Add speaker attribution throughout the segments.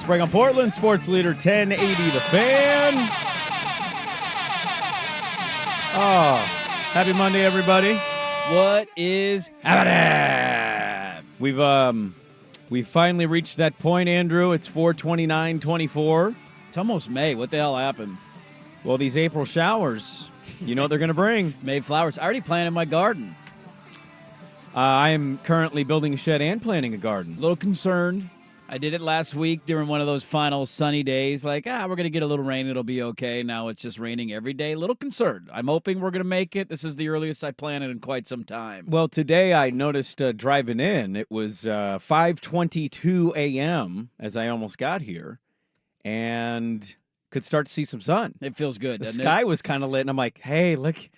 Speaker 1: Sprague on Portland, sports leader 1080 The Fan. Oh, happy Monday, everybody.
Speaker 2: What is happening?
Speaker 1: We've finally reached that point, Andrew. It's 4/29/24.
Speaker 2: It's almost May. What the hell happened?
Speaker 1: Well, these April showers, you know what they're going to bring.
Speaker 2: May flowers. I already planted my garden.
Speaker 1: I am currently building a shed and planting a garden.
Speaker 2: A little concerned. I did it last week during one of those final sunny days. Like, we're going to get a little rain. It'll be okay. Now it's just raining every day. A little concerned. I'm hoping we're going to make it. This is the earliest I planted in quite some time.
Speaker 1: Well, today I noticed driving in, it was 5:22 a.m. as I almost got here, and could start to see some sun.
Speaker 2: It feels good,
Speaker 1: The
Speaker 2: doesn't
Speaker 1: sky
Speaker 2: it?
Speaker 1: was kind of lit, and I'm like, hey, look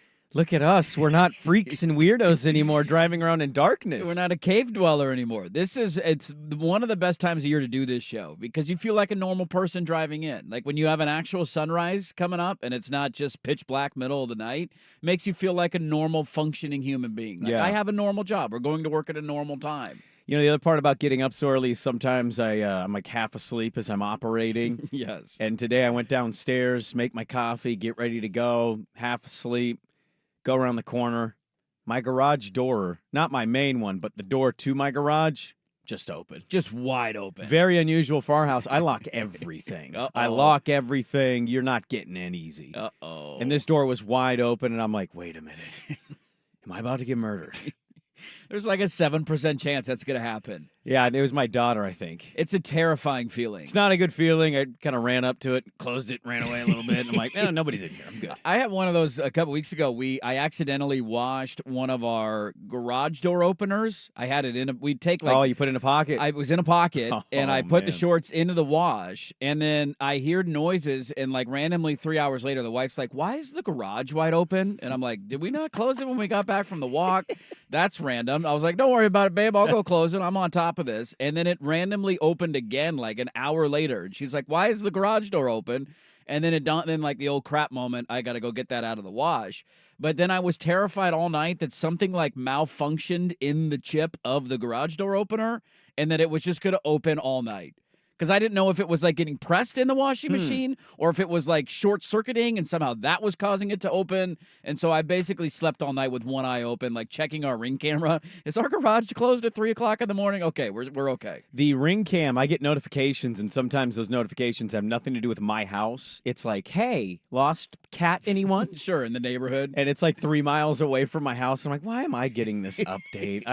Speaker 1: at us. We're not freaks and weirdos anymore driving around in darkness.
Speaker 2: We're not a cave dweller anymore. It's one of the best times of year to do this show because you feel like a normal person driving in. Like when you have an actual sunrise coming up and it's not just pitch black middle of the night, makes you feel like a normal functioning human being. Like,
Speaker 1: Yeah.
Speaker 2: I have a normal job. We're going to work at a normal time.
Speaker 1: You know, the other part about getting up so early is sometimes I'm like half asleep as I'm operating.
Speaker 2: Yes.
Speaker 1: And today I went downstairs, make my coffee, get ready to go, half asleep, go around the corner. My garage door, not my main one, but the door to my garage, just open.
Speaker 2: Just wide open.
Speaker 1: Very unusual for our house. I lock everything.
Speaker 2: Uh-oh.
Speaker 1: I lock everything. You're not getting in easy.
Speaker 2: Uh-oh.
Speaker 1: And this door was wide open, and I'm like, wait a minute. Am I about to get murdered?
Speaker 2: There's like a 7% chance that's going to happen.
Speaker 1: Yeah, it was my daughter, I think.
Speaker 2: It's a terrifying feeling.
Speaker 1: It's not a good feeling. I kind of ran up to it, closed it, ran away a little bit. And I'm like, no, nobody's in here. I'm good.
Speaker 2: I had one of those a couple weeks ago. I accidentally washed one of our garage door openers. I had it in we'd take like.
Speaker 1: Oh, you put it in a pocket?
Speaker 2: I was in a pocket, and I put the
Speaker 1: man.
Speaker 2: shorts into the wash, and then I heard noises, and like randomly 3 hours later, the wife's like, "Why is the garage wide open?" And I'm like, "Did we not close it when we got back from the walk?" That's random. I was like, "Don't worry about it, babe. I'll go close it. I'm on top of this." And then it randomly opened again like an hour later, and she's like, "Why is the garage door open?" And then then like the old crap moment, I got to go get that out of the wash. But then I was terrified all night that something like malfunctioned in the chip of the garage door opener and that it was just going to open all night. Because I didn't know if it was like getting pressed in the washing machine or if it was like short circuiting and somehow that was causing it to open. And so I basically slept all night with one eye open, like checking our Ring camera. Is our garage closed at 3 o'clock in the morning? Okay, we're okay.
Speaker 1: The Ring Cam, I get notifications, and sometimes those notifications have nothing to do with my house. It's like, hey, lost cat, anyone?
Speaker 2: Sure, in the neighborhood.
Speaker 1: And it's like 3 miles away from my house. I'm like, why am I getting this update?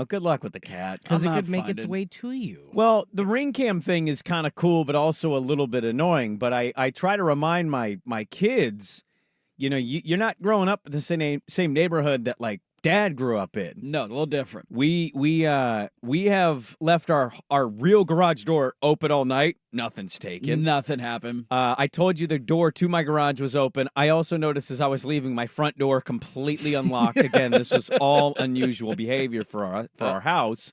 Speaker 1: Good luck with the cat.
Speaker 3: Because it
Speaker 2: I'm
Speaker 3: could
Speaker 2: not
Speaker 3: make its
Speaker 2: finding-
Speaker 3: way to you.
Speaker 1: Well, the Ring Cam thing is kind of cool, but also a little bit annoying. But I try to remind my kids, you're not growing up in the same neighborhood that like Dad grew up in.
Speaker 2: No, a little different.
Speaker 1: We have left our real garage door open all night. Nothing's taken.
Speaker 2: Nothing happened.
Speaker 1: I told you the door to my garage was open. I also noticed as I was leaving, my front door completely unlocked. Again, this was all unusual behavior for our house.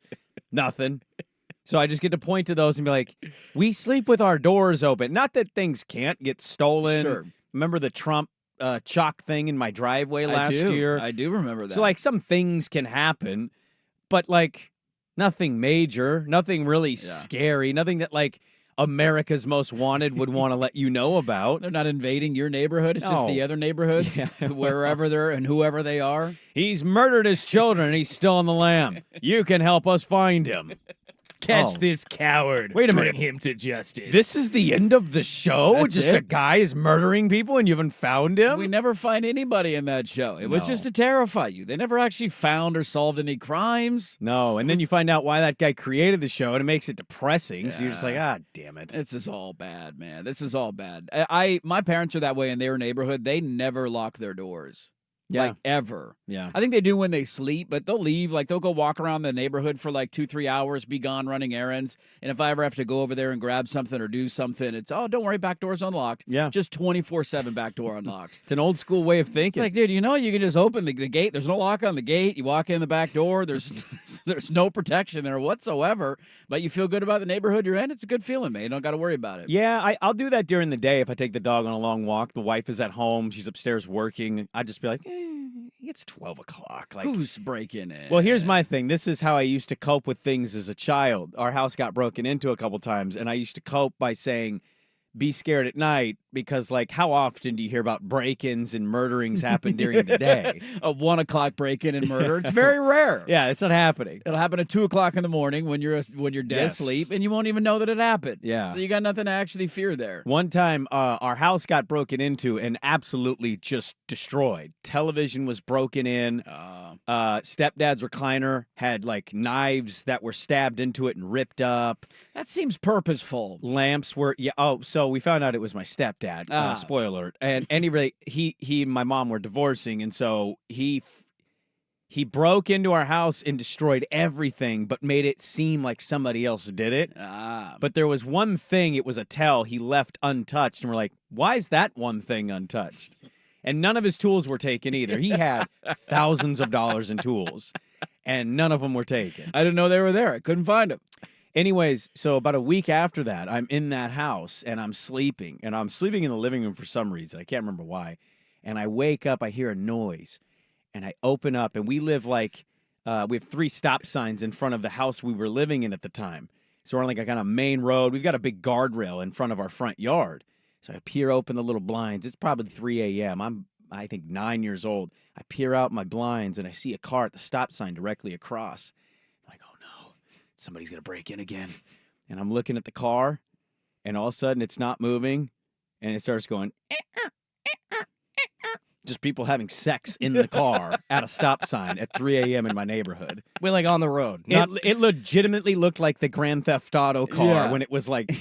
Speaker 1: Nothing. So I just get to point to those and be like, we sleep with our doors open. Not that things can't get stolen.
Speaker 2: Sure.
Speaker 1: Remember the Trump chalk thing in my driveway last year?
Speaker 2: I do remember that.
Speaker 1: So, like, some things can happen, but, like, nothing major, nothing really scary, nothing that, like, America's Most Wanted would want to let you know about.
Speaker 2: They're not invading your neighborhood. It's just
Speaker 1: No.
Speaker 2: the other neighborhoods, wherever they're and whoever they are.
Speaker 1: He's murdered his children and he's still on the lam. You can help us find him.
Speaker 3: Catch this coward.
Speaker 1: Wait a
Speaker 3: Bring
Speaker 1: minute.
Speaker 3: him to justice.
Speaker 1: This is the end of the show?
Speaker 2: That's
Speaker 1: Just
Speaker 2: it?
Speaker 1: a guy is murdering people and you haven't found him?
Speaker 2: We never find anybody in that show. It was
Speaker 1: No.
Speaker 2: just to terrify you. They never actually found or solved any crimes.
Speaker 1: No, and then you find out why that guy created the show and it makes it depressing. So you're just like, damn it.
Speaker 2: This is all bad, man. This is all bad. My parents are that way in their neighborhood. They never lock their doors.
Speaker 1: Yeah.
Speaker 2: Like, ever.
Speaker 1: Yeah.
Speaker 2: I think they do when they sleep, but they'll leave. Like, they'll go walk around the neighborhood for like 2-3 hours, be gone running errands. And if I ever have to go over there and grab something or do something, it's, oh, don't worry, back door's unlocked.
Speaker 1: Yeah.
Speaker 2: Just 24/7 back door unlocked.
Speaker 1: It's an old school way of
Speaker 2: It's
Speaker 1: thinking.
Speaker 2: like, dude, you can just open the gate. There's no lock on the gate. You walk in the back door. There's no protection there whatsoever. But you feel good about the neighborhood you're in. It's a good feeling, man. You don't got to worry about it.
Speaker 1: Yeah, I'll do that during the day if I take the dog on a long walk. The wife is at home. She's upstairs working. I just be like, it's 12 o'clock. Like,
Speaker 2: Who's breaking in?
Speaker 1: well, here's my thing. This is how I used to cope with things as a child. Our house got broken into a couple times, and I used to cope by saying, be scared at night, because, like, how often do you hear about break-ins and murderings happen during the day?
Speaker 2: A 1 o'clock break-in and murder. It's very rare.
Speaker 1: Yeah, it's not happening.
Speaker 2: It'll happen at 2 o'clock in the morning when you're dead
Speaker 1: Yes.
Speaker 2: asleep, and you won't even know that it happened.
Speaker 1: Yeah.
Speaker 2: So you got nothing to actually fear there.
Speaker 1: One time, our house got broken into and absolutely just destroyed. Television was broken in. Stepdad's recliner had, like, knives that were stabbed into it and ripped up.
Speaker 2: That seems purposeful.
Speaker 1: Lamps were, so we found out it was my stepdad. Spoiler alert. And anyway, he and my mom were divorcing, and so he broke into our house and destroyed everything, but made it seem like somebody else did it. But there was one thing, it was a tell he left untouched, and we're like, why is that one thing untouched? And none of his tools were taken either. He had thousands of dollars in tools, and none of them were taken.
Speaker 2: I didn't know they were there. I couldn't find them.
Speaker 1: Anyways, so about a week after that, I'm in that house, and I'm sleeping in the living room for some reason. I can't remember why. And I wake up, I hear a noise, and I open up, and we live like, we have 3 stop signs in front of the house we were living in at the time. So we're on like a kind of main road. We've got a big guardrail in front of our front yard. So I peer open the little blinds. It's probably 3 a.m. I think 9 years old. I peer out my blinds, and I see a car at the stop sign directly across. I'm like, oh no, somebody's going to break in again. And I'm looking at the car, and all of a sudden it's not moving, and it starts going, just people having sex in the car at a stop sign at 3 a.m. in my neighborhood.
Speaker 3: We're like on the road.
Speaker 1: It legitimately looked like the Grand Theft Auto car when it was like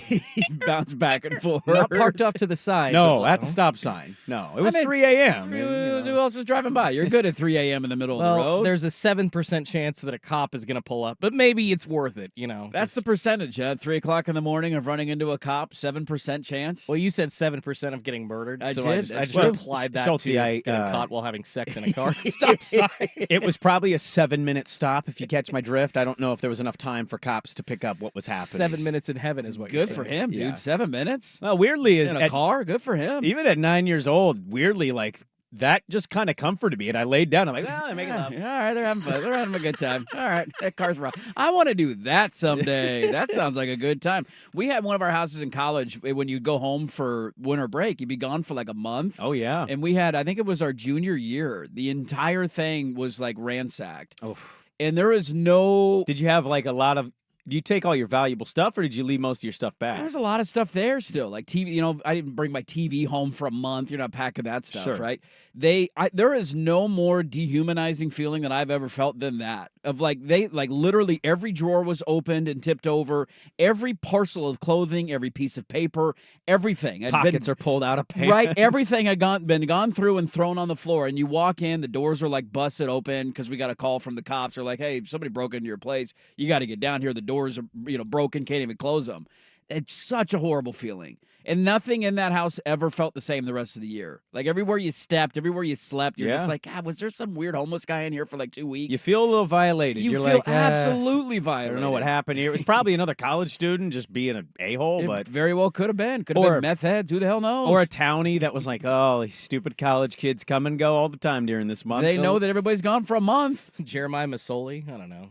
Speaker 2: Bounce back and forth.
Speaker 3: Not parked off to the side.
Speaker 1: no,
Speaker 3: but,
Speaker 1: at the stop sign. No, it was
Speaker 2: I mean,
Speaker 1: 3 a.m.
Speaker 2: Who else is driving by? You're good at 3 a.m. in the middle of the
Speaker 3: Well,
Speaker 2: road.
Speaker 3: there's a 7% chance that a cop is going to pull up, but maybe it's worth it, you know.
Speaker 2: That's the percentage, 3 o'clock in the morning of running into a cop, 7% chance.
Speaker 3: Well, you said 7% of getting murdered.
Speaker 2: I
Speaker 3: so
Speaker 2: did,
Speaker 3: I
Speaker 2: that's
Speaker 3: just
Speaker 2: true.
Speaker 3: applied that
Speaker 1: Schultze,
Speaker 3: to
Speaker 1: I,
Speaker 3: getting caught while having sex in a car. Stop sign.
Speaker 1: It was probably a 7-minute stop, if you catch my drift. I don't know if there was enough time for cops to pick up what was happening.
Speaker 3: 7 minutes in heaven is what you're
Speaker 2: Good for
Speaker 3: saying.
Speaker 2: him, dude.
Speaker 1: Yeah.
Speaker 2: 7 minutes
Speaker 1: Well, weirdly,
Speaker 2: in a car. Good for him.
Speaker 1: even at 9 years old, weirdly, like, that just kind of comforted me. And I laid down. I'm like, well, they're making love.
Speaker 2: All right, they're having fun. They're having a good time. All right, that car's wrong. I want to do that someday. That sounds like a good time. We had one of our houses in college. When you go home for winter break, you'd be gone for like a month.
Speaker 1: Oh, yeah.
Speaker 2: And we had, I think it was our junior year. The entire thing was like ransacked.
Speaker 1: Oh.
Speaker 2: And there is no.
Speaker 1: Did you have like a lot of? Do you take all your valuable stuff, or did you leave most of your stuff back?
Speaker 2: There's a lot of stuff there still, like TV. You know, I didn't bring my TV home for a month. You're not packing that stuff,
Speaker 1: Sure.
Speaker 2: right? There is no more dehumanizing feeling that I've ever felt than that. Of like literally every drawer was opened and tipped over, every parcel of clothing, every piece of paper, everything.
Speaker 1: Pockets are pulled out of pants.
Speaker 2: Right, everything had been gone through and thrown on the floor. And you walk in, the doors are like busted open because we got a call from the cops. They're like, "Hey, somebody broke into your place. You got to get down here. The doors are broken. Can't even close them." It's such a horrible feeling. And nothing in that house ever felt the same the rest of the year. Like everywhere you stepped, everywhere you slept, you're just like, God, was there some weird homeless guy in here for like 2 weeks?
Speaker 1: You feel a little violated.
Speaker 2: You
Speaker 1: You're
Speaker 2: feel
Speaker 1: like,
Speaker 2: absolutely
Speaker 1: I
Speaker 2: violated.
Speaker 1: don't know what happened here. It was probably another college student just being an a-hole,
Speaker 2: It
Speaker 1: but
Speaker 2: very well could have been. Could have
Speaker 1: Or-
Speaker 2: been meth heads. Who the hell knows?
Speaker 1: or a townie that was like, oh, these stupid college kids come and go all the time during this month.
Speaker 2: They know that everybody's gone for a month.
Speaker 3: Jeremiah Masoli? I don't know.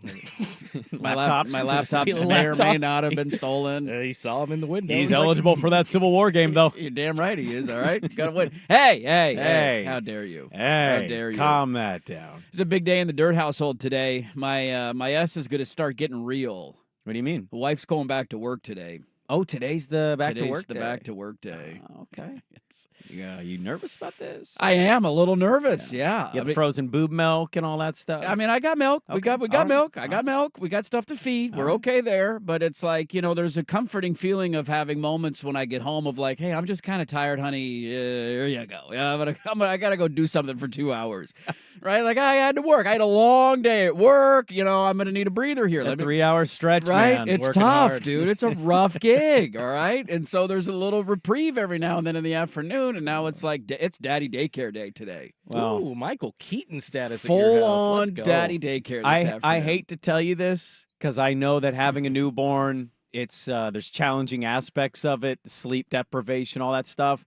Speaker 2: My
Speaker 1: laptops.
Speaker 2: laptops
Speaker 3: Stealing
Speaker 2: may or may
Speaker 3: laptops.
Speaker 2: not have been stolen.
Speaker 3: He saw him in the window.
Speaker 1: He's eligible for that Civil War game, though.
Speaker 2: You're damn right he is. All right, gotta win. Hey! How dare you?
Speaker 1: Hey,
Speaker 2: How dare you?
Speaker 1: calm that down.
Speaker 2: It's a big day in the Dirt household today. My S is gonna start getting real.
Speaker 1: What do you mean?
Speaker 2: The wife's going back to work today.
Speaker 1: Oh, today's the back to work
Speaker 2: the
Speaker 1: day.
Speaker 2: back to work day.
Speaker 1: Oh, okay.
Speaker 2: Yes.
Speaker 1: You nervous about this?
Speaker 2: I am a little nervous. Yeah.
Speaker 1: You have frozen boob milk and all that stuff.
Speaker 2: I mean, I got milk. We
Speaker 1: Okay.
Speaker 2: got
Speaker 1: All right.
Speaker 2: milk. I
Speaker 1: All
Speaker 2: got
Speaker 1: right.
Speaker 2: milk. We got stuff to feed. We're
Speaker 1: All right.
Speaker 2: okay there. But it's like, there's a comforting feeling of having moments when I get home of like, hey, I'm just kind of tired, honey. Here you go. Yeah, I got to go do something for 2 hours. Right? Like I had to work. I had a long day at work. I'm going to need a breather here.
Speaker 1: a 3-hour stretch,
Speaker 2: Right?
Speaker 1: man.
Speaker 2: It's
Speaker 1: working
Speaker 2: tough,
Speaker 1: hard.
Speaker 2: dude. It's a rough gig, all right? And so there's a little reprieve every now and then in the afternoon, and now it's like it's daddy daycare day today.
Speaker 1: Well,
Speaker 3: Ooh, Michael Keaton status at your house.
Speaker 2: Full on
Speaker 3: Let's go.
Speaker 2: daddy daycare this afternoon.
Speaker 1: I hate to tell you this because I know that having a newborn, it's there's challenging aspects of it, sleep deprivation, all that stuff.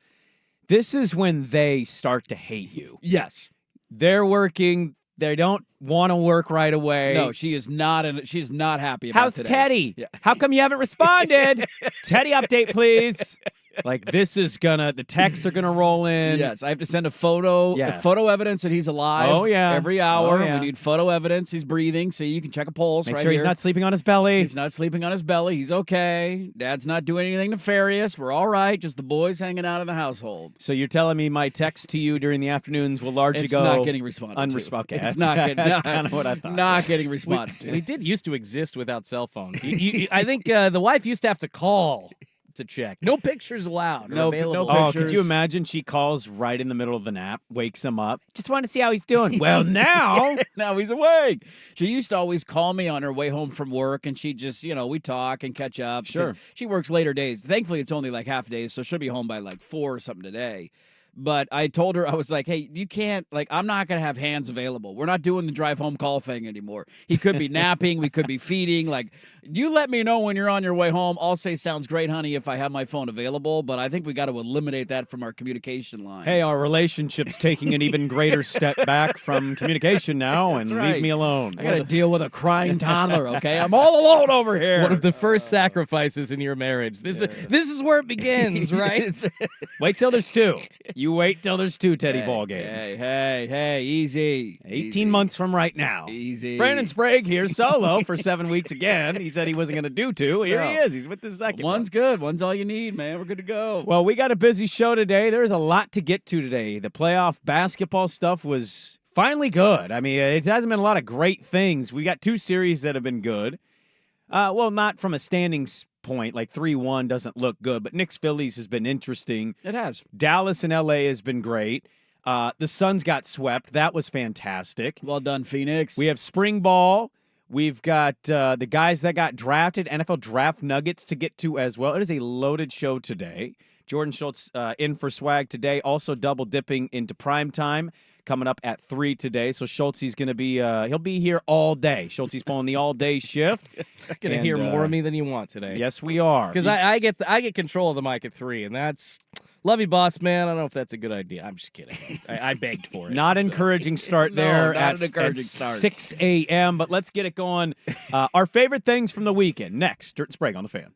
Speaker 1: This is when they start to hate you.
Speaker 2: Yes.
Speaker 1: They're working. They don't want to work right away.
Speaker 2: No, she is not. She's not happy about
Speaker 1: How's
Speaker 2: today.
Speaker 1: Teddy?
Speaker 2: Yeah.
Speaker 1: How come you haven't responded? Teddy update, please. Like this is the texts are gonna roll in.
Speaker 2: Yes, I have to send a photo,
Speaker 1: Yeah.
Speaker 2: photo evidence that he's alive.
Speaker 1: Oh, yeah.
Speaker 2: Every hour.
Speaker 1: Oh, yeah.
Speaker 2: We need photo evidence. He's breathing. See, you can check a pulse.
Speaker 1: Make
Speaker 2: right
Speaker 1: sure he's
Speaker 2: here.
Speaker 1: not sleeping on his belly.
Speaker 2: He's not sleeping on his belly. He's okay. Dad's not doing anything nefarious. We're all right. Just the boys hanging out in the household.
Speaker 1: So you're telling me my texts to you during the afternoons will largely
Speaker 2: It's
Speaker 1: go
Speaker 2: not getting responded to.
Speaker 1: Okay,
Speaker 2: It's not getting.
Speaker 1: that's kind of what I thought.
Speaker 2: Not getting responded to.
Speaker 3: We did used to exist without cell phones. I think the wife used to have to call to check. No pictures allowed. or
Speaker 2: No
Speaker 3: available.
Speaker 1: Oh,
Speaker 2: pictures.
Speaker 1: could you imagine? She calls right in the middle of the nap, wakes him up. Just want to see how he's doing. Well, now
Speaker 2: Now he's awake. She used to always call me on her way home from work, and she just, we talk and catch up. 'cause
Speaker 1: Sure.
Speaker 2: She works later days. Thankfully, it's only like half days, so she'll be home by like 4 or something today. But I told her, I was like, hey, you can't, I'm not going to have hands available. We're not doing the drive home call thing anymore. He could be napping. We could be feeding. You let me know when you're on your way home. I'll say, sounds great, honey, if I have my phone available. But I think we got to eliminate that from our communication line.
Speaker 1: hey, our relationship's taking an even greater step back from communication now, and
Speaker 2: That's right.
Speaker 1: leave me alone.
Speaker 2: I got to deal with a crying toddler, okay? I'm all alone over here.
Speaker 3: One of the first sacrifices in your marriage. This is where it begins, right?
Speaker 1: Wait till there's 2. You wait till there's 2 Teddy ball games.
Speaker 2: Hey, easy.
Speaker 1: 18
Speaker 2: Easy.
Speaker 1: months from right now.
Speaker 2: Easy.
Speaker 1: Brandon Sprague here solo for 7 weeks again. He said he wasn't going to do 2. Here he
Speaker 2: No.
Speaker 1: is. He's with the second
Speaker 2: One's good. One's all you need, man. We're good to go.
Speaker 1: Well, we got a busy show today. There's a lot to get to today. The playoff basketball stuff was finally good. I mean, it hasn't been a lot of great things. We got 2 series that have been good. Well, not from a standings point. Like 3-1 doesn't look good, but Knicks Phillies has been interesting.
Speaker 2: It has.
Speaker 1: Dallas and LA has been great. The Suns got swept. That was fantastic.
Speaker 2: Well done, Phoenix.
Speaker 1: We have spring ball. We've got the guys that got drafted, NFL draft nuggets to get to as well. It is a loaded show today. Jordan Schultz in for swag today, also double dipping into prime time coming up at 3 today. So Schultz, he's going to be he'll be here all day. Schultz, he's pulling the all day shift.
Speaker 3: You're gonna hear more of me than you want today.
Speaker 1: Yes, we are.
Speaker 3: Because I get control of the mic at 3, and that's love you, boss man. I don't know if that's a good idea. I'm just kidding. I begged for it.
Speaker 1: Not encouraging start
Speaker 2: No,
Speaker 1: there
Speaker 2: not
Speaker 1: at,
Speaker 2: an encouraging
Speaker 1: at
Speaker 2: start.
Speaker 1: 6 a.m., but let's get it going. Our favorite things from the weekend. Next, Dirt and Sprague on the Fan.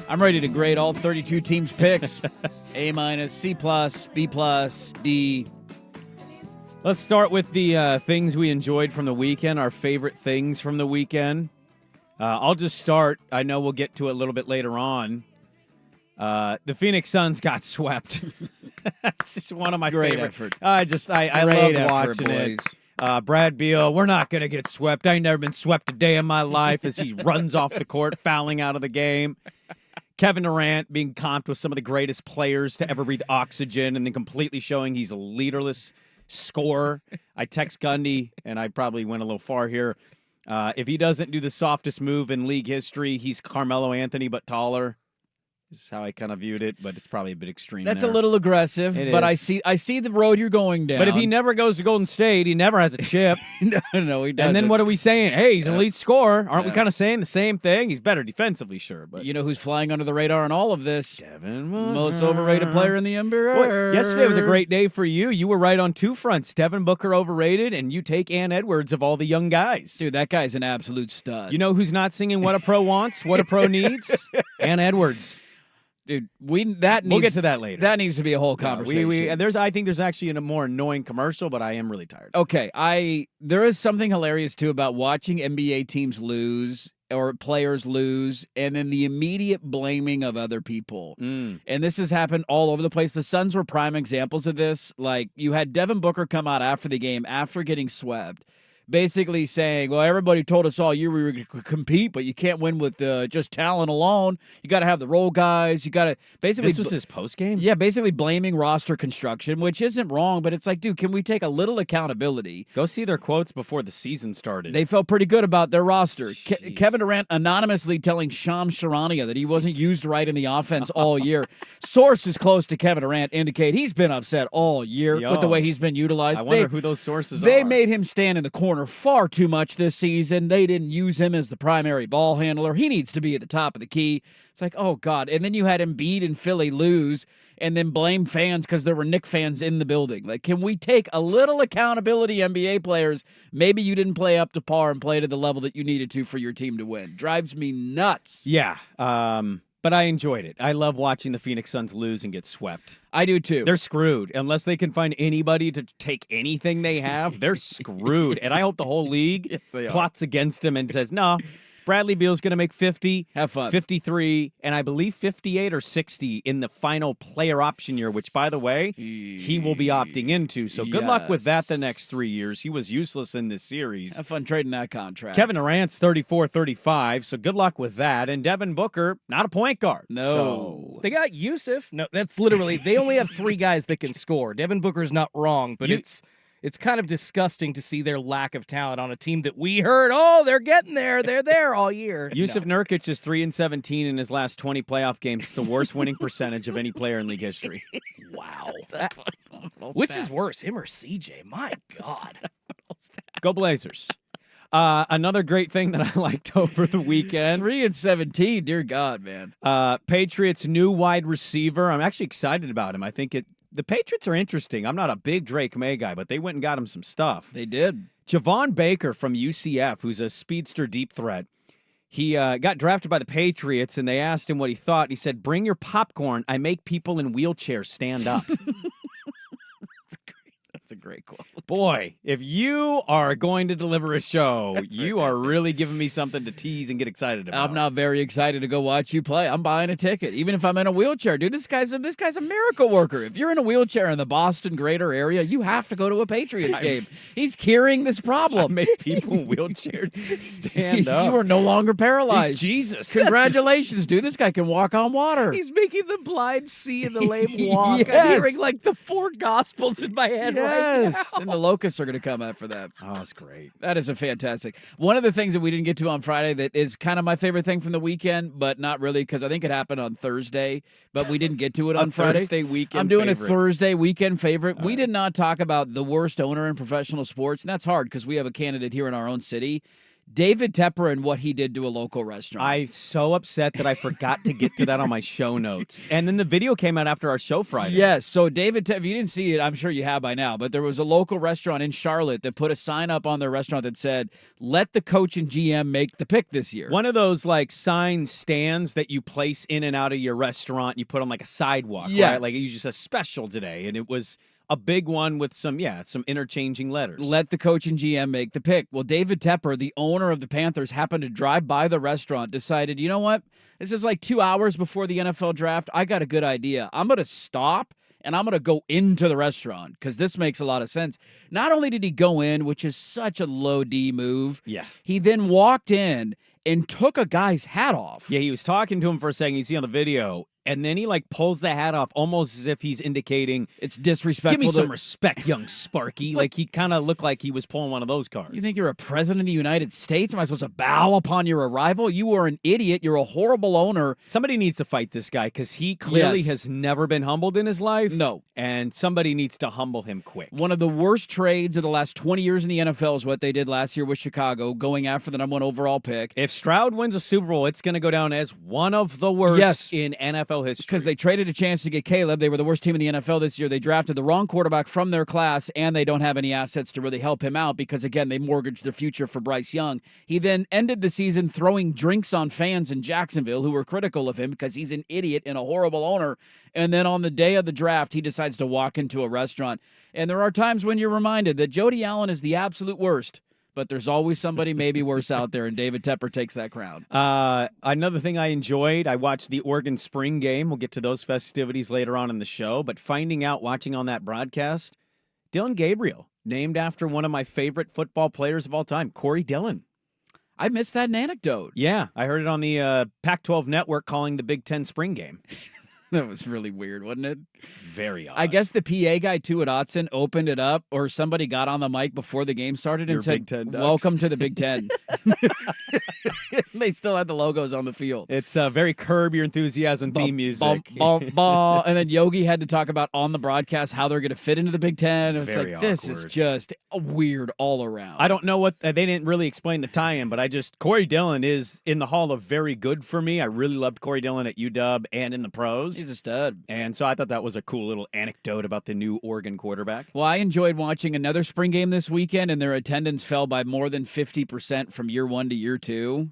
Speaker 2: I'm ready to grade all 32 teams' picks. A-, C+, B+, D.
Speaker 1: Let's start with the things we enjoyed from the weekend, our favorite things from the weekend. I'll just start. I know we'll get to it a little bit later on. The Phoenix Suns got swept. It's just one of my
Speaker 2: Great
Speaker 1: favorite.
Speaker 2: effort.
Speaker 1: I
Speaker 2: Great
Speaker 1: love
Speaker 2: effort,
Speaker 1: watching
Speaker 2: boys.
Speaker 1: it. Brad Beal, we're not going to get swept. I ain't never been swept a day in my life as he runs off the court, fouling out of the game. Kevin Durant being comped with some of the greatest players to ever breathe oxygen and then completely showing he's a leaderless scorer. I text Gundy, and I probably went a little far here. If he doesn't do the softest move in league history, he's Carmelo Anthony, but taller. This is how I kind of viewed it, but it's probably a bit extreme.
Speaker 2: That's
Speaker 1: there.
Speaker 2: a little aggressive,
Speaker 1: It
Speaker 2: but
Speaker 1: is.
Speaker 2: I see the road you're going down.
Speaker 1: But if he never goes to Golden State, he never has a chip.
Speaker 2: no, he doesn't.
Speaker 1: And then what are we saying? Hey, he's an elite scorer. Aren't we
Speaker 2: Yeah.
Speaker 1: kind of saying the same thing? He's better defensively, sure. But
Speaker 2: You know who's flying under the radar in all of this?
Speaker 1: Devin
Speaker 2: Most overrated player in the NBA.
Speaker 1: Boy, yesterday was a great day for you. You were right on two fronts. Devin Booker overrated, and you take Ann Edwards of all the young guys.
Speaker 2: Dude, that guy's an absolute stud.
Speaker 1: You know who's not singing What a Pro Wants, What a Pro Needs? Ann Edwards.
Speaker 2: Dude,
Speaker 1: We'll get to that later.
Speaker 2: That needs to be a whole conversation.
Speaker 1: I think there's actually a more annoying commercial, but I am really tired.
Speaker 2: Okay, there is something hilarious too about watching NBA teams lose or players lose and then the immediate blaming of other people.
Speaker 1: Mm.
Speaker 2: And this has happened all over the place. The Suns were prime examples of this. Like, you had Devin Booker come out after the game, after getting swept, basically saying, well, everybody told us all year we were going to compete, but you can't win with just talent alone. You got to have the role guys. You got to basically.
Speaker 1: This was his post game?
Speaker 2: Yeah, basically blaming roster construction, which isn't wrong, but it's like, dude, can we take a little accountability?
Speaker 1: Go see their quotes before the season started.
Speaker 2: They felt pretty good about their roster.
Speaker 1: Jeez.
Speaker 2: Kevin Durant anonymously telling Shams Charania that he wasn't used right in the offense all year. Sources close to Kevin Durant indicate he's been upset all year with the way he's been utilized.
Speaker 1: I wonder who those sources are.
Speaker 2: They made him stand in the corner far too much this season. They didn't use him as the primary ball handler. He needs to be at the top of the key. It's like, oh, God. And then you had Embiid and Philly lose and then blame fans because there were Knicks fans in the building. Like, can we take a little accountability, NBA players? Maybe you didn't play up to par and play to the level that you needed to for your team to win. Drives me nuts.
Speaker 1: Yeah. But I enjoyed it. I love watching the Phoenix Suns lose and get swept.
Speaker 2: I do too.
Speaker 1: They're screwed. Unless they can find anybody to take anything they have, they're screwed. And I hope the whole league
Speaker 2: Yes, they are.
Speaker 1: plots against them and says, no, Bradley Beal's going to make 50,
Speaker 2: Have fun.
Speaker 1: 53, and I believe 58 or 60 in the final player option year, which, by the way, he will be opting into. So good luck with that the next 3 years. He was useless in this series.
Speaker 2: Have fun trading that contract.
Speaker 1: Kevin Durant's 34-35, so good luck with that. And Devin Booker, not a point guard.
Speaker 2: No.
Speaker 1: So,
Speaker 3: They got Yusuf. No, that's literally, they only have three guys that can score. Devin Booker's not wrong, but it's kind of disgusting to see their lack of talent on a team that we heard, oh, they're getting there. They're there all year.
Speaker 1: Yusuf Nurkic is 3-17 in his last 20 playoff games. It's the worst winning percentage of any player in league history.
Speaker 3: Wow. Which is worse, him or CJ? My God.
Speaker 1: Go Blazers. Another great thing that I liked over the weekend.
Speaker 2: 3-17, dear God, man.
Speaker 1: Patriots' new wide receiver. I'm actually excited about him. I think the Patriots are interesting. I'm not a big Drake May guy, but they went and got him some stuff.
Speaker 2: They did.
Speaker 1: Javon Baker from UCF, who's a speedster deep threat. He got drafted by the Patriots, and they asked him what he thought. And he said, bring your popcorn. I make people in wheelchairs stand up.
Speaker 2: That's a great quote.
Speaker 1: Boy, if you are going to deliver a show, you are really giving me something to tease and get excited about.
Speaker 2: I'm not very excited to go watch you play. I'm buying a ticket, even if I'm in a wheelchair. Dude, this guy's a miracle worker. If you're in a wheelchair in the Boston greater area, you have to go to a Patriots game. He's curing this problem.
Speaker 1: Make people in wheelchairs stand up.
Speaker 2: You are no longer paralyzed.
Speaker 1: He's Jesus.
Speaker 2: Congratulations, dude. This guy can walk on water.
Speaker 3: He's making the blind see and the lame walk.
Speaker 2: Yes.
Speaker 3: I'm hearing like the four gospels in my head right
Speaker 2: Yes.
Speaker 3: now.
Speaker 2: And the locusts are going to come after that.
Speaker 1: Oh, that's great.
Speaker 2: That is a fantastic. One of the things that we didn't get to on Friday that is kind of my favorite thing from the weekend, but not really because I think it happened on Thursday, but we didn't get to it on Friday.
Speaker 1: Thursday weekend
Speaker 2: I'm doing
Speaker 1: favorite.
Speaker 2: a Thursday weekend favorite. We did not talk about the worst owner in professional sports, and that's hard because we have a candidate here in our own city. David Tepper and what he did to a local restaurant.
Speaker 1: I'm so upset that I forgot to get to that on my show notes. And then the video came out after our show Friday.
Speaker 2: Yes, so David, if you didn't see it, I'm sure you have by now, but there was a local restaurant in Charlotte that put a sign up on their restaurant that said, let the coach and GM make the pick this year.
Speaker 1: One of those like sign stands that you place in and out of your restaurant, you put on like a sidewalk,
Speaker 2: Yes.
Speaker 1: right? Like it just a special today. And it was a big one with some interchanging letters.
Speaker 2: Let the coach and GM make the pick. Well, David Tepper, the owner of the Panthers, happened to drive by the restaurant, decided, you know what? This is like 2 hours before the NFL draft. I got a good idea. I'm going to stop and I'm going to go into the restaurant because this makes a lot of sense. Not only did he go in, which is such a low D move, he then walked in and took a guy's hat off.
Speaker 1: Yeah, he was talking to him for a second. You see on the video. And then he like pulls the hat off almost as if he's indicating
Speaker 2: it's disrespectful.
Speaker 1: Give me some respect, young Sparky. Like he kind of looked like he was pulling one of those cards.
Speaker 2: You think you're a president of the United States? Am I supposed to bow upon your arrival? You are an idiot. You're a horrible owner.
Speaker 1: Somebody needs to fight this guy because he clearly has never been humbled in his life.
Speaker 2: No.
Speaker 1: And somebody needs to humble him quick.
Speaker 2: One of the worst trades of the last 20 years in the NFL is what they did last year with Chicago, going after the #1 overall pick.
Speaker 1: If Stroud wins a Super Bowl, it's going to go down as one of the worst in NFL history.
Speaker 2: Because they traded a chance to get Caleb. They were the worst team in the NFL this year. They drafted the wrong quarterback from their class, and they don't have any assets to really help him out because, again, they mortgaged their future for Bryce Young. He then ended the season throwing drinks on fans in Jacksonville who were critical of him because he's an idiot and a horrible owner. And then on the day of the draft, he decides to walk into a restaurant. And there are times when you're reminded that Jody Allen is the absolute worst. But there's always somebody maybe worse out there, and David Tepper takes that crown.
Speaker 1: Another thing I enjoyed, I watched the Oregon spring game. We'll get to those festivities later on in the show. But finding out, watching on that broadcast, Dylan Gabriel, named after one of my favorite football players of all time, Corey Dillon.
Speaker 2: I missed that anecdote.
Speaker 1: Yeah, I heard it on the Pac-12 network calling the Big Ten spring game.
Speaker 2: That was really weird, wasn't it?
Speaker 1: Very odd.
Speaker 2: I guess the PA guy, too, at Autzen, opened it up, or somebody got on the mic before the game started and said, welcome to the Big Ten. They still had the logos on the field.
Speaker 1: It's very Curb Your Enthusiasm theme music.
Speaker 2: And then Yogi had to talk about on the broadcast how they're going to fit into the Big Ten. It was
Speaker 1: very
Speaker 2: like, this is just weird all around.
Speaker 1: I don't know what, they didn't really explain the tie-in, but Corey Dillon is in the Hall of Very Good for me. I really loved Corey Dillon at UW and in the pros.
Speaker 2: He's a stud.
Speaker 1: And so I thought that was a cool little anecdote about the new Oregon quarterback.
Speaker 2: Well, I enjoyed watching another spring game this weekend, and their attendance fell by more than 50% from year 1 to year 2.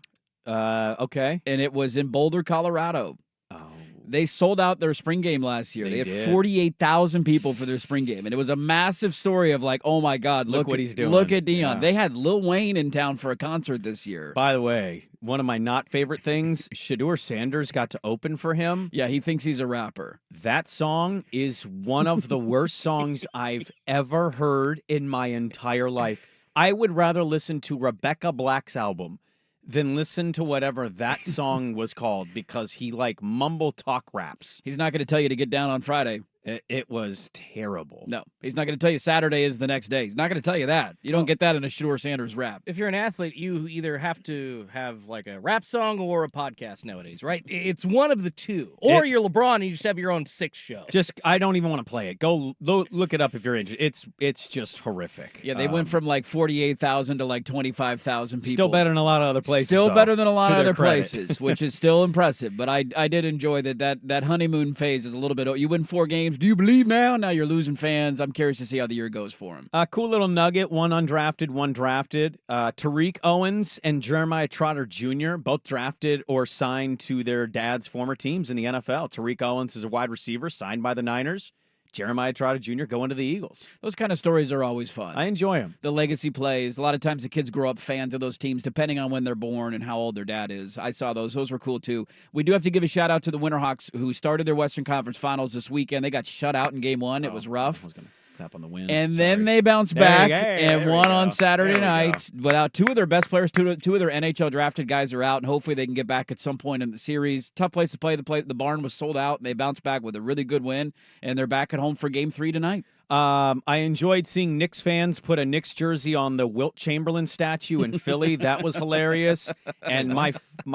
Speaker 1: Okay.
Speaker 2: And it was in Boulder, Colorado.
Speaker 1: Oh.
Speaker 2: They sold out their spring game last year. They had 48,000 people for their spring game. And it was a massive story of like, oh, my God, look
Speaker 1: what he's doing.
Speaker 2: Look at Dion.
Speaker 1: Yeah.
Speaker 2: They had Lil Wayne in town for a concert this year.
Speaker 1: By the way, one of my not favorite things, Shedeur Sanders got to open for him.
Speaker 2: Yeah, he thinks he's a rapper.
Speaker 1: That song is one of the worst songs I've ever heard in my entire life. I would rather listen to Rebecca Black's album than listen to whatever that song was called because he like mumble talk raps.
Speaker 2: He's not going to tell you to get down on Friday.
Speaker 1: It was terrible.
Speaker 2: No, he's not going to tell you Saturday is the next day. He's not going to tell you that. You don't get that in a Shedeur Sanders rap.
Speaker 3: If you're an athlete, you either have to have like a rap song or a podcast nowadays, right? It's one of the two. Or you're LeBron and you just have your own 6 show.
Speaker 1: I don't even want to play it. Go look it up if you're interested. It's just horrific.
Speaker 2: Yeah, they went from like 48,000 to like 25,000 people.
Speaker 1: Still better than a lot of other places.
Speaker 2: Still
Speaker 1: though,
Speaker 2: better than a lot of
Speaker 1: to their
Speaker 2: other
Speaker 1: credit.
Speaker 2: places, which is still impressive. But I did enjoy that honeymoon phase is a little bit. You win 4 games. Do you believe now? Now you're losing fans. I'm curious to see how the year goes for him.
Speaker 1: Cool little nugget. One undrafted, one drafted. Tariq Owens and Jeremiah Trotter Jr. both drafted or signed to their dad's former teams in the NFL. Tariq Owens is a wide receiver signed by the Niners. Jeremiah Trotter Jr. going to the Eagles.
Speaker 2: Those kind of stories are always fun.
Speaker 1: I enjoy them.
Speaker 2: The legacy plays. A lot of times the kids grow up fans of those teams depending on when they're born and how old their dad is. I saw those. Those were cool, too. We do have to give a shout-out to the Winterhawks who started their Western Conference Finals this weekend. They got shut out in Game 1. It was rough.
Speaker 1: I was going to clap on the win.
Speaker 2: And
Speaker 1: Sorry.
Speaker 2: then they bounced back and
Speaker 1: there
Speaker 2: won
Speaker 1: we
Speaker 2: on
Speaker 1: go.
Speaker 2: Saturday
Speaker 1: There we
Speaker 2: night. Without 2 of their best players, two of their NHL drafted guys are out, and hopefully they can get back at some point in the series. Tough place to play. The barn was sold out, and they bounced back with a really good win, and they're back at home for Game 3 tonight.
Speaker 1: I enjoyed seeing Knicks fans put a Knicks jersey on the Wilt Chamberlain statue in Philly. That was hilarious. And my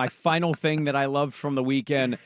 Speaker 1: final thing that I loved from the weekend,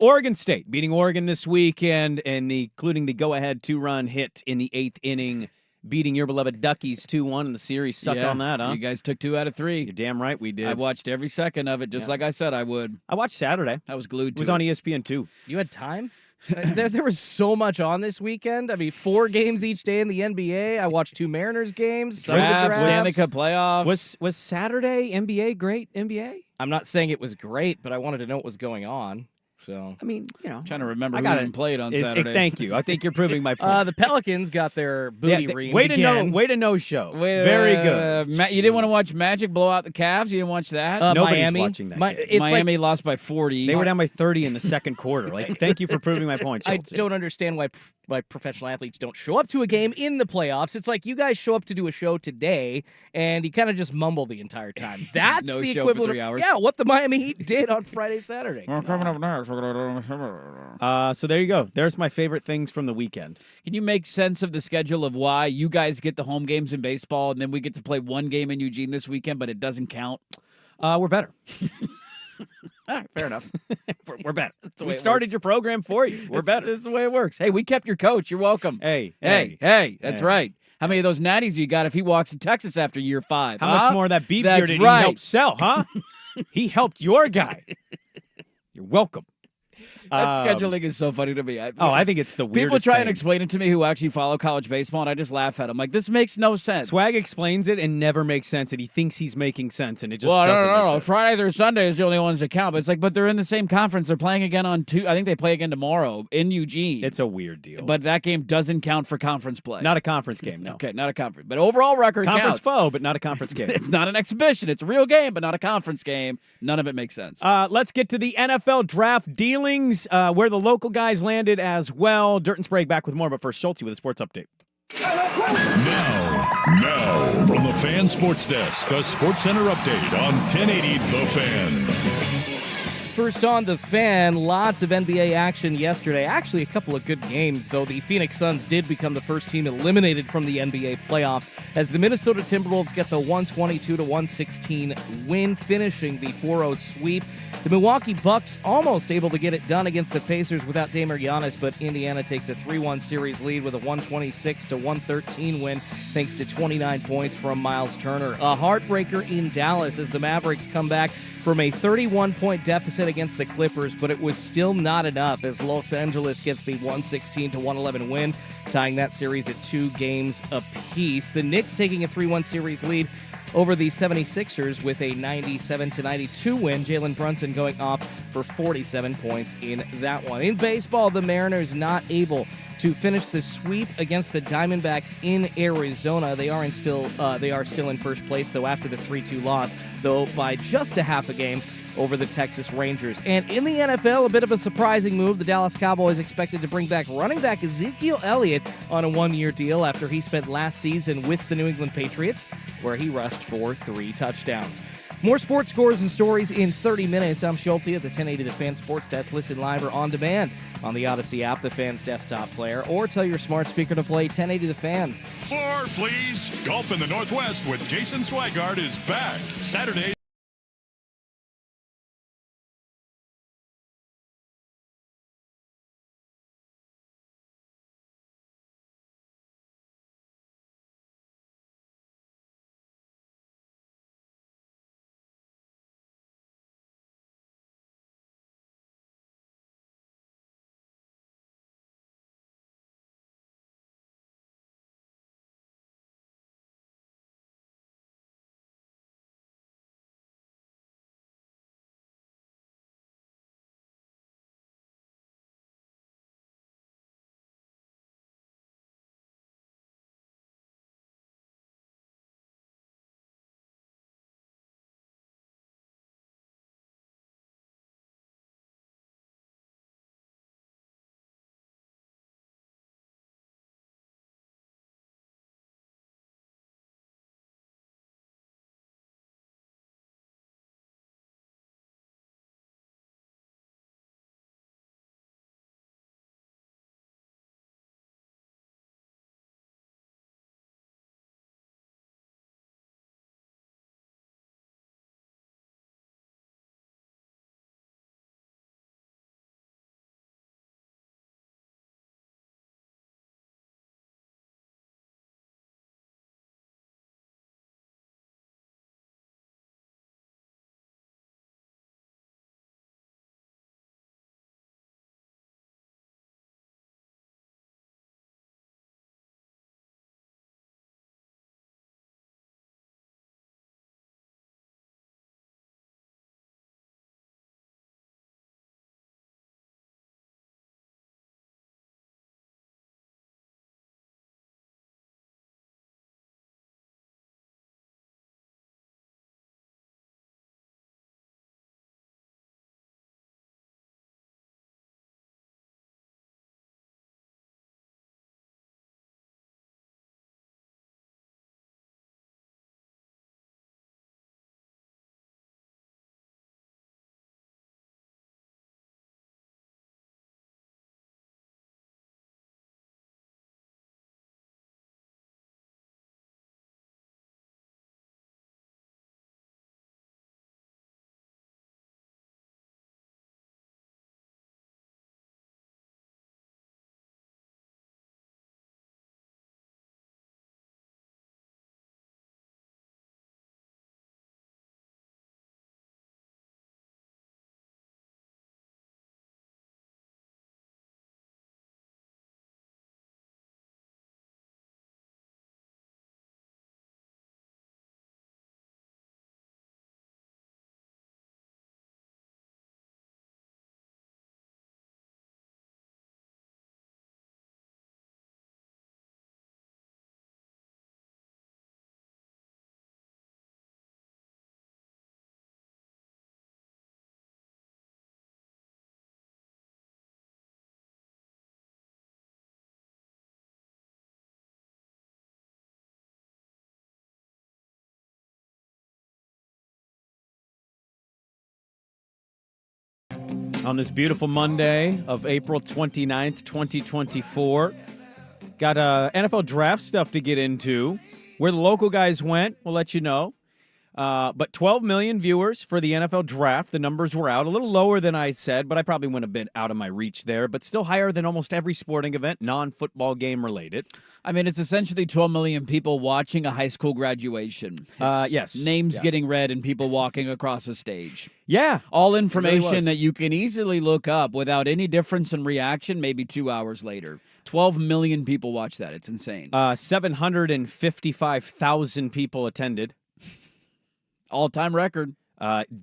Speaker 1: Oregon State beating Oregon this weekend, and including the go-ahead 2-run hit in the 8th inning. beating your beloved Duckies 2-1 in the series. Suck
Speaker 2: Yeah,
Speaker 1: on that, huh?
Speaker 2: You guys took 2 out of 3.
Speaker 1: You're damn right we did.
Speaker 2: I watched every second of it, just like I said I would.
Speaker 1: I watched Saturday.
Speaker 2: I was glued
Speaker 1: It
Speaker 2: to
Speaker 1: was on ESPN too.
Speaker 3: You had time? There was so much on this weekend. I mean, 4 games each day in the NBA. I watched 2 Mariners games. Some of the
Speaker 2: Draft,
Speaker 3: drafts.
Speaker 2: Stanley Cup playoffs.
Speaker 1: Was Saturday NBA great NBA?
Speaker 3: I'm not saying it was great, but I wanted to know what was going on. So
Speaker 1: I mean,
Speaker 2: trying to remember who
Speaker 1: got
Speaker 2: even played on Saturday.
Speaker 1: Thank you. I think you're proving my point.
Speaker 3: the Pelicans got their booty reamed
Speaker 1: way to
Speaker 3: again.
Speaker 1: no show. Very good.
Speaker 2: You didn't want to watch Magic blow out the Cavs? You didn't watch that?
Speaker 1: Nobody's
Speaker 3: Miami.
Speaker 1: watching that game.
Speaker 2: Miami lost by 40.
Speaker 1: They were down by 30 in the second quarter. Like, thank you for proving my point,
Speaker 3: I
Speaker 1: Schultz.
Speaker 3: don't understand why professional athletes don't show up to a game in the playoffs. It's like you guys show up to do a show today, and you kind of just mumble the entire time. That's
Speaker 2: No
Speaker 3: the
Speaker 2: show for
Speaker 3: equivalent
Speaker 2: 3 hours.
Speaker 3: of what the Miami Heat did on Friday, Saturday.
Speaker 2: We're coming up next.
Speaker 1: So there you go. There's my favorite things from the weekend.
Speaker 2: Can you make sense of the schedule of why you guys get the home games in baseball, and then we get to play one game in Eugene this weekend, but it doesn't count?
Speaker 1: We're better.
Speaker 2: All right, fair enough.
Speaker 1: We're better.
Speaker 2: the
Speaker 1: We
Speaker 2: way it
Speaker 1: started
Speaker 2: works.
Speaker 1: your program for you. We're better.
Speaker 2: This is the way it works. Hey, we kept your coach. You're welcome.
Speaker 1: Hey.
Speaker 2: That's
Speaker 1: Hey.
Speaker 2: right. How many of those natties you got if he walks to Texas after year 5?
Speaker 1: How much more of that beef beer
Speaker 2: That's
Speaker 1: did
Speaker 2: right.
Speaker 1: he help sell, huh? He helped your guy. You're welcome.
Speaker 2: That scheduling is so funny to me.
Speaker 1: I think it's the weirdest
Speaker 2: People try and
Speaker 1: thing.
Speaker 2: explain it to me who actually follow college baseball, and I just laugh at them. Like, this makes no sense.
Speaker 1: Swag explains it and never makes sense, and he thinks he's making sense, and it just
Speaker 2: Well,
Speaker 1: doesn't make
Speaker 2: no.
Speaker 1: sense.
Speaker 2: Friday through Sunday is the only ones that count. But it's like, but they're in the same conference. They're playing again on I think they play again tomorrow in Eugene.
Speaker 1: It's a weird deal.
Speaker 2: But that game doesn't count for conference play.
Speaker 1: Not a conference game, no.
Speaker 2: Okay, not a conference. But overall record
Speaker 1: Conference
Speaker 2: counts.
Speaker 1: foe, but not a conference game.
Speaker 2: It's not an exhibition. It's a real game, but not a conference game. None of it makes sense.
Speaker 1: Let's get to the NFL draft dealings, where the local guys landed as well. Dirt and Sprague back with more, but first, Schulte with a sports update.
Speaker 4: Now, from the Fan Sports Desk, a Sports Center update on 1080 The Fan.
Speaker 3: First on The Fan, lots of NBA action yesterday. Actually, a couple of good games, though. The Phoenix Suns did become the first team eliminated from the NBA playoffs as the Minnesota Timberwolves get the 122-116 win, finishing the 4-0 sweep. The Milwaukee Bucks almost able to get it done against the Pacers without Damer Giannis, but Indiana takes a 3-1 series lead with a 126-113 win thanks to 29 points from Miles Turner. A heartbreaker in Dallas as the Mavericks come back from a 31-point deficit against the Clippers, but it was still not enough as Los Angeles gets the 116-111 win, tying that series at 2 games apiece. The Knicks taking a 3-1 series lead over the 76ers with a 97-92 win. Jalen Brunson going off for 47 points in that one. In baseball, the Mariners not able to finish the sweep against the Diamondbacks in Arizona. They are still in first place, though, after the 3-2 loss, though by just a half a game over the Texas Rangers. And in the NFL, a bit of a surprising move. The Dallas Cowboys expected to bring back running back Ezekiel Elliott on a 1-year deal after he spent last season with the New England Patriots, where he rushed for 3 touchdowns. More sports scores and stories in 30 minutes. I'm Schulte at the 1080 The Fan Sports Desk. Listen live or on demand on the Odyssey app, the Fan's desktop player, or tell your smart speaker to play 1080 The Fan.
Speaker 4: More, please. Golf in the Northwest with Jason Swigart is back Saturday.
Speaker 1: on this beautiful Monday of April 29th, 2024. Got NFL draft stuff to get into. Where the local guys went, we'll let you know. But 12 million viewers for the NFL draft. The numbers were out. A little lower than I said, but I probably went a bit out of my reach there. But still higher than almost every sporting event, non-football game related.
Speaker 2: I mean, it's essentially 12 million people watching a high school graduation. It's
Speaker 1: Yes.
Speaker 2: Names
Speaker 1: Yeah.
Speaker 2: getting read and people walking across a stage.
Speaker 1: Yeah.
Speaker 2: All information
Speaker 1: was.
Speaker 2: that you can easily look up without any difference in reaction maybe 2 hours later. 12 million people watch that. It's insane.
Speaker 1: 755,000 people attended.
Speaker 2: All-time record.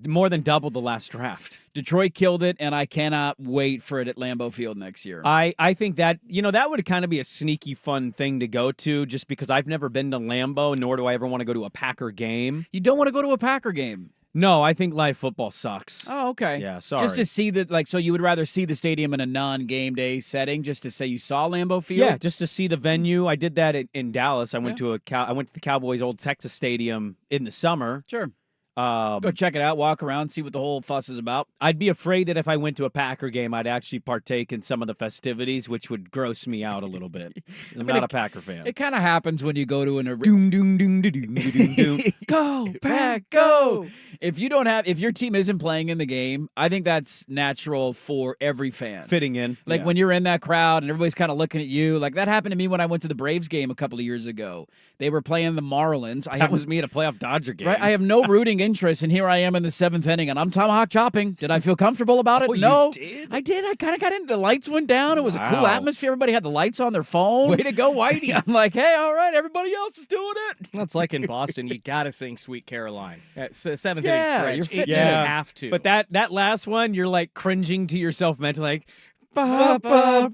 Speaker 1: More than double the last draft.
Speaker 2: Detroit killed it, and I cannot wait for it at Lambeau Field next year.
Speaker 1: I think that, that would kind of be a sneaky fun thing to go to just because I've never been to Lambeau, nor do I ever want to go to a Packer game.
Speaker 2: You don't want to go to a Packer game.
Speaker 1: No, I think live football sucks.
Speaker 2: Oh, okay.
Speaker 1: Yeah, sorry.
Speaker 2: Just to see so you would rather see the stadium in a non-game day setting just to say you saw Lambeau Field?
Speaker 1: Yeah, just to see the venue. I did that in Dallas. I went to the Cowboys' old Texas stadium in the summer.
Speaker 2: Sure. Go check it out, walk around, see what the whole fuss is about.
Speaker 1: I'd be afraid that if I went to a Packer game, I'd actually partake in some of the festivities, which would gross me out a little bit. I'm not a Packer fan.
Speaker 2: It kind of happens when you go to an arena.
Speaker 1: Doom, doom, doom, doom, doom, doom, doom.
Speaker 2: Go, Pack, go! If your team isn't playing in the game, I think that's natural for every fan.
Speaker 1: Fitting in.
Speaker 2: Like when you're in that crowd and everybody's kind of looking at you. Like that happened to me when I went to the Braves game a couple of years ago. They were playing the Marlins.
Speaker 1: That was me at a playoff Dodger game.
Speaker 2: Right, I have no rooting interest, and here I am in the 7th inning, and I'm tomahawk chopping. Did I feel comfortable about it?
Speaker 1: Oh,
Speaker 2: No.
Speaker 1: you did?
Speaker 2: I did. I kind of got into the lights went down. It was a cool
Speaker 1: Wow.
Speaker 2: atmosphere. Everybody had the lights on their phone.
Speaker 1: Way to go, Whitey.
Speaker 2: I'm like, hey, all right, everybody else is doing it.
Speaker 3: That's like in Boston. You got to sing Sweet Caroline. Seventh
Speaker 2: Yeah,
Speaker 3: inning stretch.
Speaker 2: you're fitting
Speaker 3: You
Speaker 1: in it.
Speaker 3: have to.
Speaker 1: But that last one, you're like cringing to yourself mentally, like,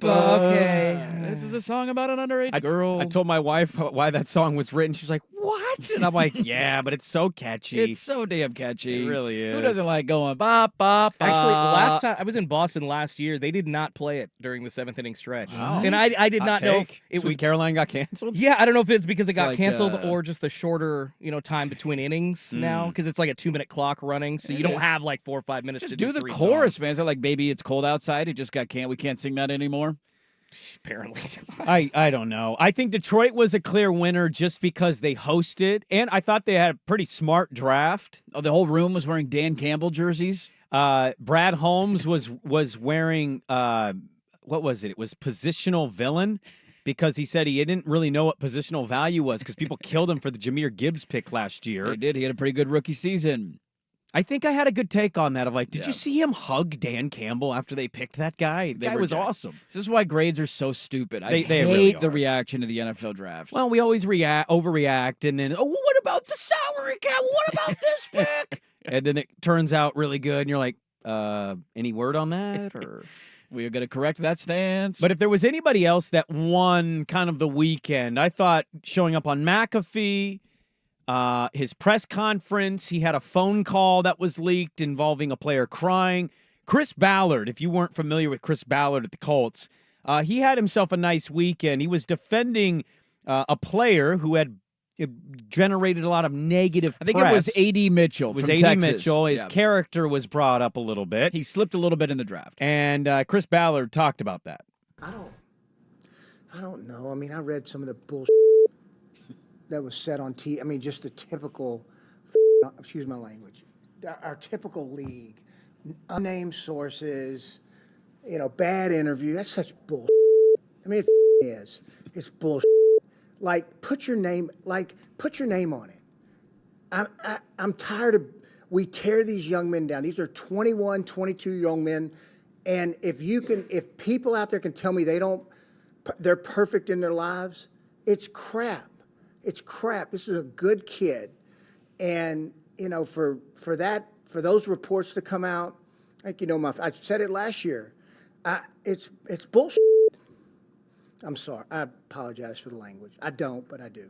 Speaker 3: Okay.
Speaker 2: This is a song about an underage girl.
Speaker 1: I told my wife why that song was written. She's like, what? And I'm like, yeah, but it's so catchy.
Speaker 2: It's so damn catchy.
Speaker 1: It really is.
Speaker 2: Who doesn't like going ba ba ba?
Speaker 3: Actually, last time I was in Boston last year, they did not play it during the 7th inning stretch.
Speaker 1: Oh.
Speaker 3: And I did
Speaker 1: Hot
Speaker 3: not know if
Speaker 1: take.
Speaker 3: it
Speaker 1: Sweet
Speaker 3: was.
Speaker 1: Caroline got canceled?
Speaker 3: Yeah, I don't know if it's because it got
Speaker 2: like,
Speaker 3: canceled or just the shorter, time between innings now, because it's like a 2-minute clock running, so you don't have like 4 or 5 minutes
Speaker 2: Just
Speaker 3: to
Speaker 2: do the
Speaker 3: three
Speaker 2: chorus,
Speaker 3: songs.
Speaker 2: man. Is that like "Baby, It's Cold Outside"? It just got we can't sing that anymore.
Speaker 3: Apparently,
Speaker 1: I don't know. I think Detroit was a clear winner just because they hosted, and I thought they had a pretty smart draft.
Speaker 2: Oh, the whole room was wearing Dan Campbell jerseys.
Speaker 1: Brad Holmes was wearing what was it? It was positional villain because he said he didn't really know what positional value was because people killed him for the Jahmyr Gibbs pick last year.
Speaker 2: They did. He had a pretty good rookie season.
Speaker 1: I think I had a good take on that of like, did
Speaker 2: Yeah.
Speaker 1: you see him hug Dan Campbell after they picked that guy? The guy
Speaker 2: were
Speaker 1: was
Speaker 2: jacked.
Speaker 1: awesome.
Speaker 2: This is why grades are so stupid. I
Speaker 1: They
Speaker 2: hate
Speaker 1: really
Speaker 2: the
Speaker 1: are.
Speaker 2: reaction to the NFL draft.
Speaker 1: Well, we always overreact, and then, oh, what about the salary cap? What about this pick? And then it turns out really good, and you're like, any word on that? Or
Speaker 2: We are going to correct that stance.
Speaker 1: But if there was anybody else that won kind of the weekend, I thought showing up on McAfee, his press conference, he had a phone call that was leaked involving a player crying. Chris Ballard, if you weren't familiar with Chris Ballard at the Colts, he had himself a nice weekend. He was defending a player who had generated a lot of negative
Speaker 2: I think
Speaker 1: press.
Speaker 2: it was A.D. Mitchell.
Speaker 1: It was
Speaker 2: from
Speaker 1: A.D.
Speaker 2: Texas.
Speaker 1: Mitchell. His
Speaker 2: Yeah.
Speaker 1: character was brought up a little bit.
Speaker 2: He slipped a little bit in the draft.
Speaker 1: And Chris Ballard talked about that.
Speaker 5: I don't know. I mean, I read some of the bullshit that was said on TV. I mean, just the typical, excuse my language, our typical league, unnamed sources, bad interview. That's such bullshit. I mean, it is. It's bullshit. Like, put your name on it. I'm tired of, we tear these young men down. These are 21, 22 young men. And if people out there can tell me they're perfect in their lives, it's crap. It's crap. This is a good kid. And, for those reports to come out, like, I said it last year, it's bullshit. I'm sorry. I apologize for the language. I don't, but I do.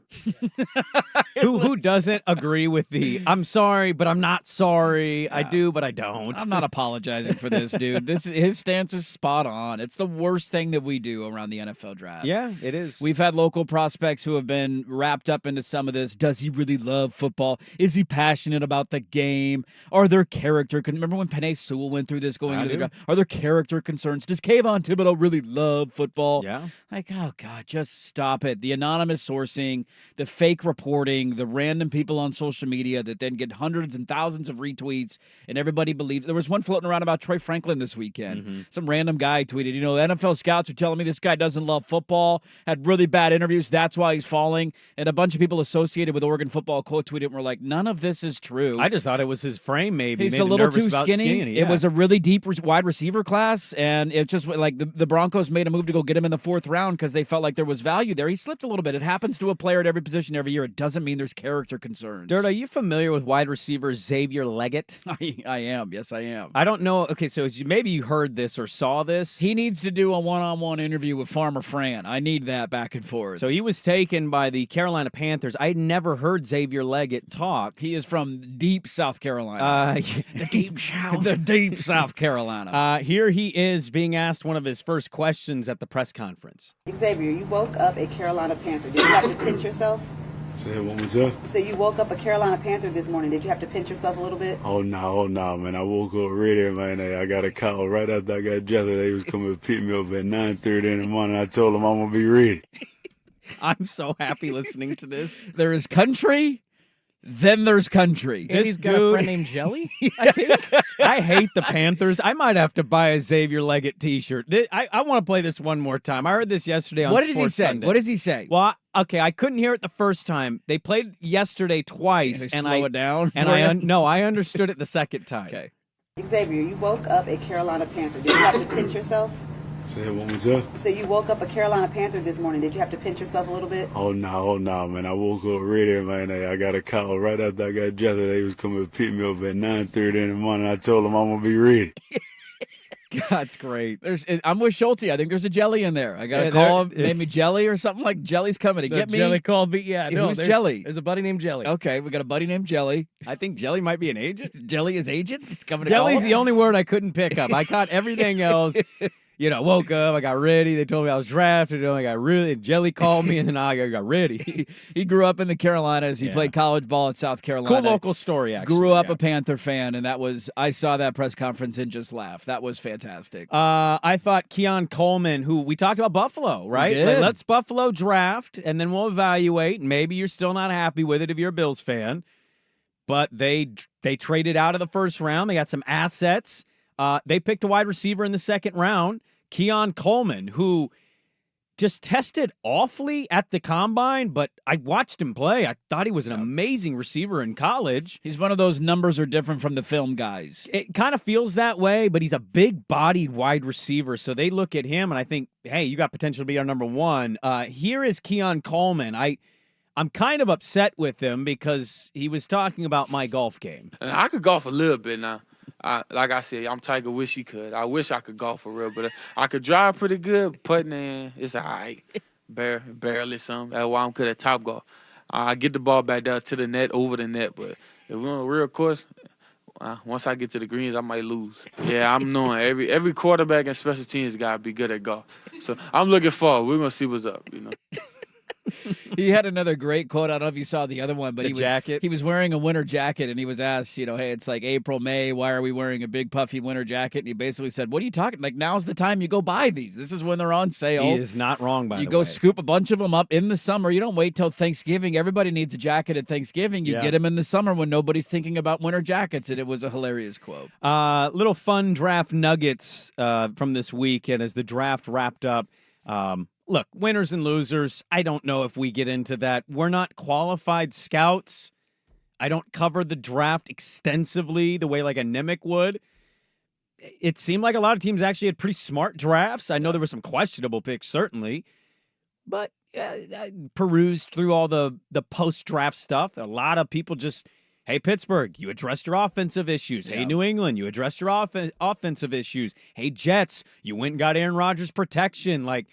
Speaker 1: Who doesn't agree with the I'm sorry, but I'm not sorry. I do, but I don't.
Speaker 2: I'm not apologizing for this, dude. His stance is spot on. It's the worst thing that we do around the NFL draft.
Speaker 1: Yeah, it is.
Speaker 2: We've had local prospects who have been wrapped up into some of this. Does he really love football? Is he passionate about the game? Are there character? Remember when Penei Sewell went through this going into the draft? Are there character concerns? Does Kayvon Thibodeau really love football?
Speaker 1: Yeah.
Speaker 2: Like, oh, God, just stop it. The anonymous sourcing, the fake reporting, the random people on social media that then get hundreds and thousands of retweets, and everybody believes. There was one floating around about Troy Franklin this weekend. Some random guy tweeted, NFL scouts are telling me this guy doesn't love football, had really bad interviews, that's why he's falling. And a bunch of people associated with Oregon football quote tweeted and were like, none of this is true.
Speaker 1: I just thought it was his frame, maybe.
Speaker 2: He's
Speaker 1: Made
Speaker 2: a
Speaker 1: him
Speaker 2: little
Speaker 1: nervous
Speaker 2: too
Speaker 1: about
Speaker 2: skinny.
Speaker 1: Yeah.
Speaker 2: It was a really deep wide receiver class, and it just like the Broncos made a move to go get him in the 4th round because they felt like there was value there. He slipped a little bit. It happens to a player at every position every year. It doesn't mean there's character concerns.
Speaker 1: Dirt, are you familiar with wide receiver Xavier Leggett?
Speaker 2: I am. Yes, I am.
Speaker 1: I don't know. Okay, so maybe you heard this or saw this.
Speaker 2: He needs to do a one-on-one interview with Farmer Fran. I need that back and forth.
Speaker 1: So he was taken by the Carolina Panthers. I had never heard Xavier Leggett talk.
Speaker 2: He is from deep South Carolina.
Speaker 1: The deep South.
Speaker 2: The deep South Carolina.
Speaker 1: Here he is being asked one of his first questions at the press conference.
Speaker 6: Xavier, you woke up a Carolina Panther. Did you have to pinch yourself?
Speaker 7: Say it one more time.
Speaker 6: So you woke up a Carolina Panther this morning. Did you have to pinch yourself a little bit?
Speaker 7: Oh no, man. I woke up ready, man. I got a call right after I got dressed. They was coming to pick me up at 9:30 in the morning. I told them I'm gonna be ready.
Speaker 1: I'm so happy listening to this.
Speaker 2: There is country, then there's country.
Speaker 3: And he's got a friend named Jelly, I think.
Speaker 1: I hate the Panthers. I might have to buy a Xavier Leggett T-shirt. I want to play this one more time. I heard this yesterday on
Speaker 2: What does he
Speaker 1: Sports
Speaker 2: say?
Speaker 1: Sunday.
Speaker 2: What does he say?
Speaker 1: Well, okay, I couldn't hear it the first time. They played yesterday twice,
Speaker 2: They
Speaker 1: and
Speaker 2: slow it down.
Speaker 1: and
Speaker 2: for you?
Speaker 1: I understood it the second time.
Speaker 2: Okay.
Speaker 6: Xavier, you woke up a Carolina Panther. Did you have to pinch yourself?
Speaker 7: Say it one more time.
Speaker 6: So you woke up a Carolina Panther this morning. Did you have to pinch yourself a little bit?
Speaker 7: Oh no, man. I woke up ready, man. I got a call right after I got dressed. They was coming to pick me up at 9:30 in the morning. I told them I'm gonna be ready.
Speaker 1: That's great.
Speaker 2: I'm with Schulte. I think there's a Jelly in there. I got to
Speaker 1: Yeah,
Speaker 2: call him,
Speaker 1: there-
Speaker 2: maybe Jelly or something like Jelly's coming to get me.
Speaker 3: Jelly called me. Yeah, no,
Speaker 2: Who's
Speaker 3: there's,
Speaker 2: Jelly?
Speaker 3: There's a buddy named Jelly.
Speaker 2: Okay, we got a buddy named Jelly.
Speaker 1: I think Jelly might be an agent.
Speaker 2: Jelly is agent. It's coming to
Speaker 1: Jelly's
Speaker 2: call
Speaker 1: the only word I couldn't pick up. I caught everything else. Woke up, I got ready. They told me I was drafted. I got really. Jelly called me, and then I got ready.
Speaker 2: He grew up in the Carolinas. He
Speaker 1: Yeah.
Speaker 2: played college ball at South Carolina.
Speaker 1: Cool local story, actually.
Speaker 2: Grew up
Speaker 1: yeah.
Speaker 2: a Panther fan, and I saw that press conference and just laughed. That was fantastic.
Speaker 1: I thought Keon Coleman, who we talked about Buffalo, right?
Speaker 2: did.
Speaker 1: Like, let's Buffalo draft, and then we'll evaluate. Maybe you're still not happy with it if you're a Bills fan, but they traded out of the first round. They got some assets. They picked a wide receiver in the second round, Keon Coleman, who just tested awfully at the combine, but I watched him play. I thought he was an amazing receiver in college.
Speaker 2: He's one of those numbers are different from the film guys.
Speaker 1: It kind of feels that way, but he's a big-bodied wide receiver, so they look at him, and I think, hey, you got potential to be our number one. Here is Keon Coleman. I'm kind of upset with him because he was talking about my golf game.
Speaker 8: I could golf a little bit now. Like I said, I'm Tiger. Wish he could. I wish I could golf for real, but I could drive pretty good. Putting in, it's all right. Barely some. That's why I'm good at Top Golf. I get the ball back down to the net, over the net. But if we're on a real course, once I get to the greens, I might lose. Yeah, I'm knowing every quarterback and special teams got to be good at golf. So I'm looking forward. We're gonna see what's up.
Speaker 2: He had another great quote. I don't know if you saw the other one, but he was wearing a winter jacket, and he was asked, hey, it's like April, May. Why are we wearing a big puffy winter jacket? And he basically said, what are you talking? Like, now's the time you go buy these. This is when they're on sale.
Speaker 1: He is not wrong, by the way.
Speaker 2: You go scoop a bunch of them up in the summer. You don't wait till Thanksgiving. Everybody needs a jacket at Thanksgiving. You get them in the summer when nobody's thinking about winter jackets. And it was a hilarious quote.
Speaker 1: Little fun draft nuggets from this week, and as the draft wrapped up, look, winners and losers, I don't know if we get into that. We're not qualified scouts. I don't cover the draft extensively the way like a Nimick would. It seemed like a lot of teams actually had pretty smart drafts. I know there were some questionable picks, certainly. But I perused through all the post-draft stuff. A lot of people just, hey, Pittsburgh, you addressed your offensive issues. Hey, New England, you addressed your offensive issues. Hey, Jets, you went and got Aaron Rodgers protection. Like,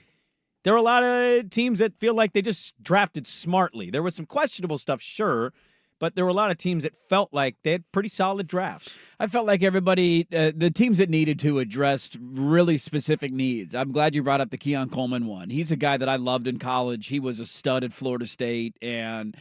Speaker 1: There are a lot of teams that feel like they just drafted smartly. There was some questionable stuff, sure, but there were a lot of teams that felt like they had pretty solid drafts.
Speaker 2: I felt like everybody, the teams that needed to addressed really specific needs. I'm glad you brought up the Keon Coleman one. He's a guy that I loved in college. He was a stud at Florida State, and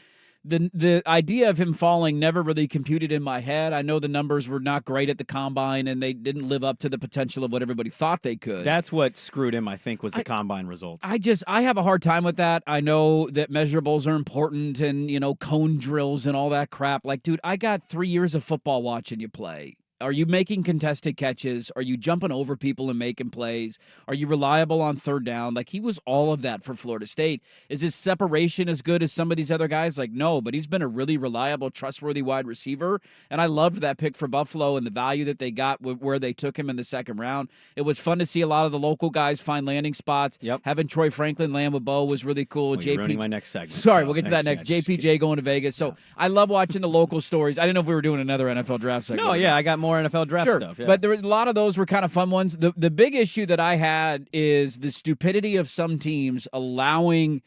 Speaker 2: the idea of him falling never really computed in my head. I know the numbers were not great at the combine, and they didn't live up to the potential of what everybody thought they could.
Speaker 1: That's what screwed him, I think, was the combine results.
Speaker 2: I have a hard time with that. I know that measurables are important and, cone drills and all that crap. Like, dude, I got 3 years of football watching you play. Are you making contested catches? Are you jumping over people and making plays? Are you reliable on third down? Like, he was all of that for Florida State. Is his separation as good as some of these other guys? Like, no, but he's been a really reliable, trustworthy wide receiver. And I loved that pick for Buffalo and the value that they got where they took him in the second round. It was fun to see a lot of the local guys find landing spots.
Speaker 1: Yep.
Speaker 2: Having Troy Franklin land with Bo was really cool.
Speaker 1: Well, you're ruining my next segment.
Speaker 2: Sorry,
Speaker 1: so
Speaker 2: we'll get to that next. JPJ going to Vegas. So I love watching the local stories. I didn't know if we were doing another NFL draft segment.
Speaker 1: No, yeah, I got more NFL draft stuff. Yeah.
Speaker 2: But there was a lot of those were kind of fun ones. The big issue that I had is the stupidity of some teams allowing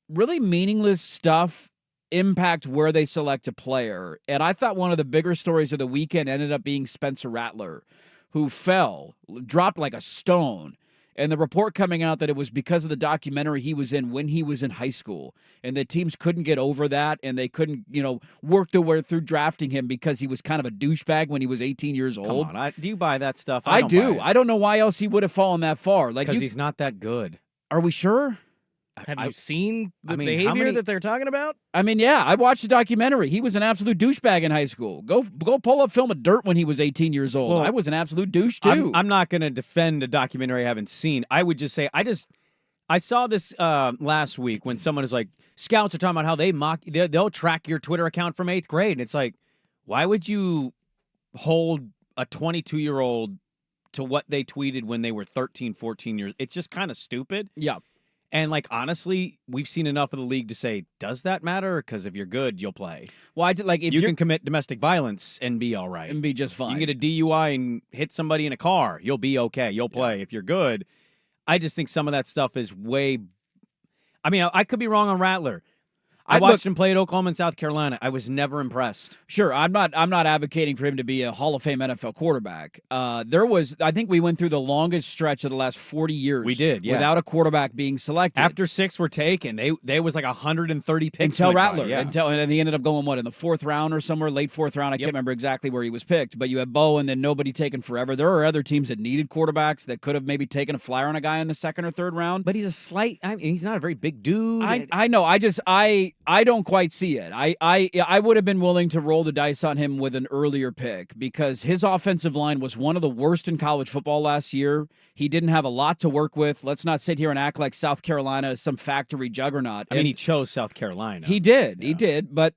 Speaker 2: really meaningless stuff impact where they select a player. And I thought one of the bigger stories of the weekend ended up being Spencer Rattler, who dropped like a stone. And the report coming out that it was because of the documentary he was in when he was in high school. And the teams couldn't get over that, and they couldn't, work their way through drafting him because he was kind of a douchebag when he was 18 years old.
Speaker 1: Come on, do you buy that stuff?
Speaker 2: I
Speaker 1: don't
Speaker 2: do.
Speaker 1: buy it.
Speaker 2: I don't know why else he would have fallen that far. Like,
Speaker 1: Because he's not that good.
Speaker 2: Are we sure?
Speaker 3: Have you seen the
Speaker 1: I mean, how
Speaker 3: behavior
Speaker 1: many-
Speaker 3: that they're talking about?
Speaker 2: I mean, yeah, I watched the documentary. He was an absolute douchebag in high school. Go pull up film of Dirt when he was 18 years old.
Speaker 1: Well,
Speaker 2: I was an absolute douche, too.
Speaker 1: I'm not going to defend a documentary I haven't seen. I would just say I saw this last week when someone is like, scouts are talking about how they'll track your Twitter account from 8th grade. And it's like, why would you hold a 22-year-old to what they tweeted when they were 13, 14 years? It's just kind of stupid.
Speaker 2: Yeah.
Speaker 1: And, honestly, we've seen enough of the league to say, does that matter? Because if you're good, you'll play.
Speaker 2: Well, if
Speaker 1: you can commit domestic violence and be all right.
Speaker 2: and be just fine.
Speaker 1: You can get a DUI and hit somebody in a car. You'll be okay. You'll play if you're good. I just think some of that stuff is way. I mean, I could be wrong on Rattler. I watched him play at Oklahoma and South Carolina. I was never impressed.
Speaker 2: Sure, I'm not advocating for him to be a Hall of Fame NFL quarterback. I think we went through the longest stretch of the last 40 years.
Speaker 1: We did, yeah.
Speaker 2: Without a quarterback being selected.
Speaker 1: After 6 were taken, they was like 130 picks
Speaker 2: until
Speaker 1: went by,
Speaker 2: Rattler,
Speaker 1: yeah.
Speaker 2: and he ended up going in the 4th round or somewhere, late 4th round. I can't remember exactly where he was picked, but you had Bo and then nobody taken forever. There are other teams that needed quarterbacks that could have maybe taken a flyer on a guy in the 2nd or 3rd round.
Speaker 1: But he's not a very big dude.
Speaker 2: I know. I don't quite see it. I would have been willing to roll the dice on him with an earlier pick because his offensive line was one of the worst in college football last year. He didn't have a lot to work with. Let's not sit here and act like South Carolina is some factory juggernaut.
Speaker 1: I mean, he chose South Carolina.
Speaker 2: He did. Yeah. He did. But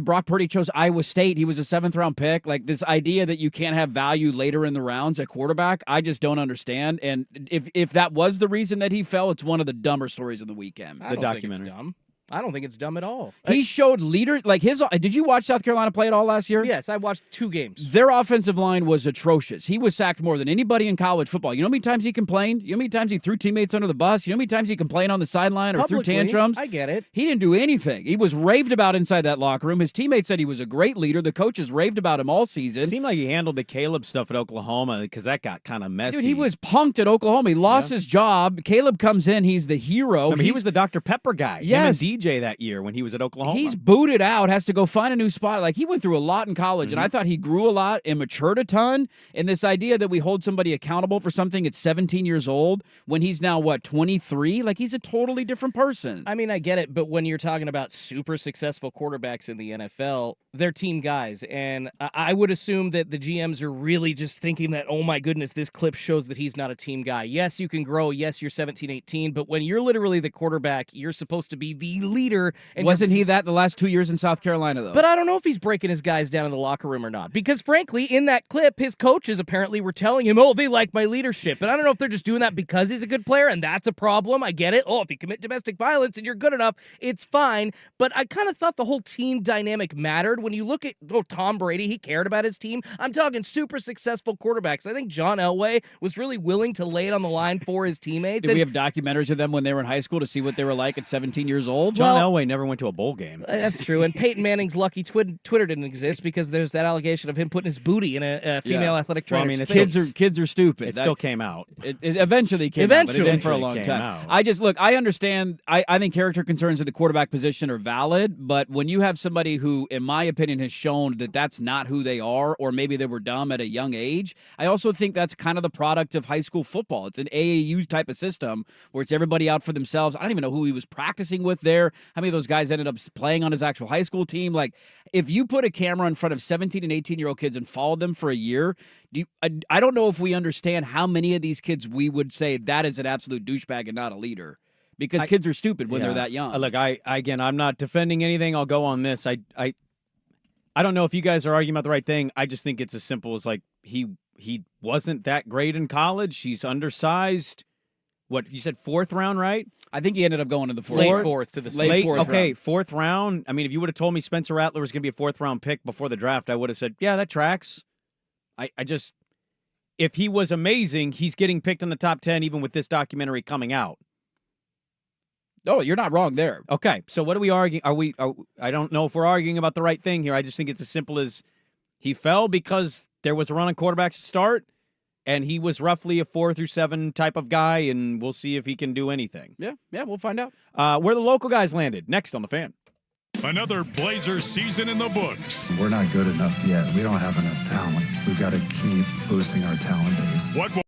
Speaker 2: Brock Purdy chose Iowa State. He was a 7th round pick. Like, this idea that you can't have value later in the rounds at quarterback, I just don't understand. And if that was the reason that he fell, it's one of the dumber stories of the weekend.
Speaker 3: The documentary. Think it's dumb. I don't think it's dumb at all.
Speaker 2: He showed leader did you watch South Carolina play at all last year?
Speaker 3: Yes, I watched 2 games.
Speaker 2: Their offensive line was atrocious. He was sacked more than anybody in college football. You know how many times he complained? You know how many times he threw teammates under the bus? You know how many times he complained on the sideline or threw tantrums?
Speaker 3: I get it.
Speaker 2: He didn't do anything. He was raved about inside that locker room. His teammates said he was a great leader. The coaches raved about him all season.
Speaker 1: It seemed like he handled the Caleb stuff at Oklahoma because that got kind of messy.
Speaker 2: Dude, he was punked at Oklahoma. He lost his job. Caleb comes in. He's the hero.
Speaker 1: He was the Dr. Pepper guy.
Speaker 2: Yes.
Speaker 1: Him and DJ that year when he was at Oklahoma.
Speaker 2: He's booted out, has to go find a new spot. Like, he went through a lot in college, and I thought he grew a lot and matured a ton. And this idea that we hold somebody accountable for something at 17 years old when he's now, 23? Like, he's a totally different person.
Speaker 3: I mean, I get it, but when you're talking about super successful quarterbacks in the NFL, they're team guys. And I would assume that the GMs are really just thinking that, oh my goodness, this clip shows that he's not a team guy. Yes, you can grow. Yes, you're 17, 18. But when you're literally the quarterback, you're supposed to be the leader. And
Speaker 2: Wasn't he that the last 2 years in South Carolina, though?
Speaker 3: But I don't know if he's breaking his guys down in the locker room or not. Because, frankly, in that clip, his coaches apparently were telling him, oh, they like my leadership. And I don't know if they're just doing that because he's a good player, and that's a problem. I get it. Oh, if you commit domestic violence and you're good enough, it's fine. But I kind of thought the whole team dynamic mattered. When you look at, Tom Brady, he cared about his team. I'm talking super successful quarterbacks. I think John Elway was really willing to lay it on the line for his teammates.
Speaker 2: Did we have documentaries of them when they were in high school to see what they were like at 17 years old?
Speaker 1: John Elway never went to a bowl game.
Speaker 3: That's true. And Peyton Manning's lucky Twitter didn't exist because there's that allegation of him putting his booty in a female athletic trainer.
Speaker 1: Well, I mean,
Speaker 2: kids are stupid.
Speaker 1: It still came out.
Speaker 2: It eventually came out, but it didn't for a long time.
Speaker 1: Out.
Speaker 2: I understand. I think character concerns at the quarterback position are valid, but when you have somebody who, in my opinion, has shown that that's not who they are, or maybe they were dumb at a young age, I also think that's kind of the product of high school football. It's an AAU type of system where it's everybody out for themselves. I don't even know who he was practicing with there. How many of those guys ended up playing on his actual high school team? Like, if you put a camera in front of 17 and 18-year-old kids and followed them for a year, I don't know if we understand how many of these kids we would say that is an absolute douchebag and not a leader. Because kids are stupid when they're that young.
Speaker 1: Look, I'm not defending anything. I'll go on this. I don't know if you guys are arguing about the right thing. I just think it's as simple as, like, he wasn't that great in college. He's undersized. What, you said fourth round, right?
Speaker 2: I think he ended up going to the fourth.
Speaker 3: Late fourth to the
Speaker 2: late fourth
Speaker 1: okay,
Speaker 2: round.
Speaker 1: Fourth round. I mean, if you would have told me Spencer Rattler was going to be a fourth round pick before the draft, I would have said, yeah, that tracks. If he was amazing, he's getting picked in the top 10 even with this documentary coming out.
Speaker 2: Oh, you're not wrong there.
Speaker 1: Okay, so what are we arguing? I don't know if we're arguing about the right thing here. I just think it's as simple as he fell because there was a run on quarterbacks to start, and he was roughly a 4 through 7 type of guy, and we'll see if he can do anything.
Speaker 2: Yeah, we'll find out.
Speaker 1: Where the local guys landed, next on The Fan.
Speaker 4: Another Blazers season in the books.
Speaker 9: We're not good enough yet. We don't have enough talent. We've got to keep boosting our talent base.
Speaker 4: What will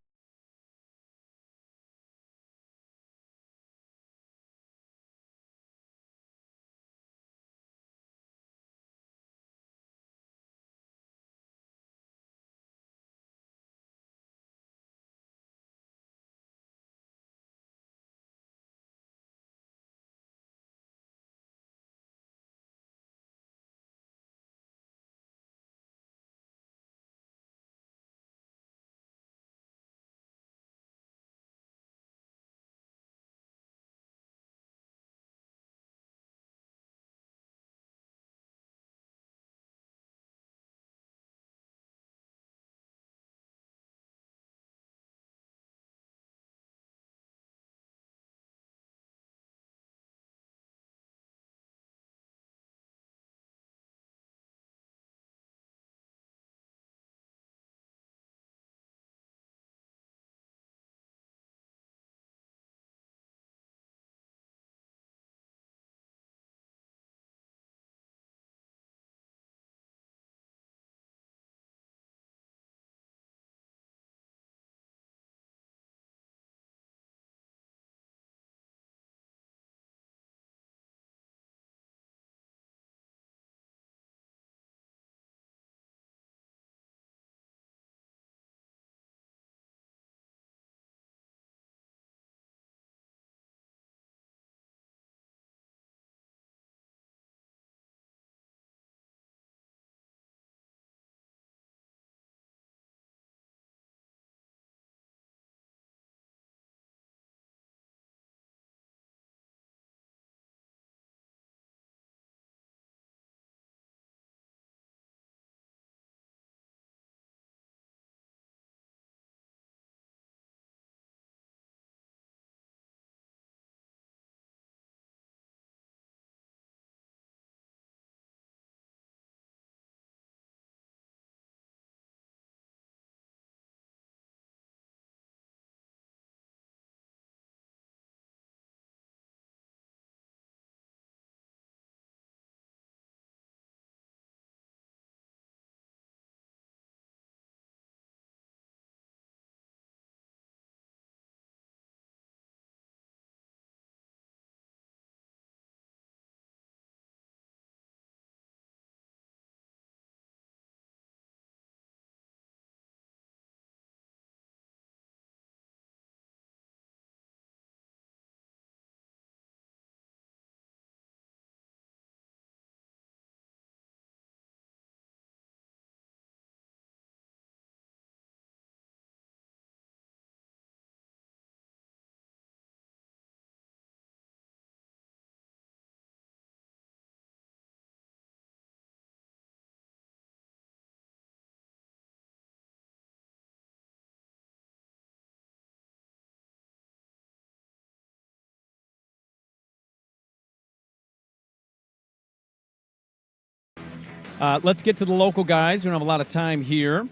Speaker 1: Let's get to the local guys. We don't have a lot of time here.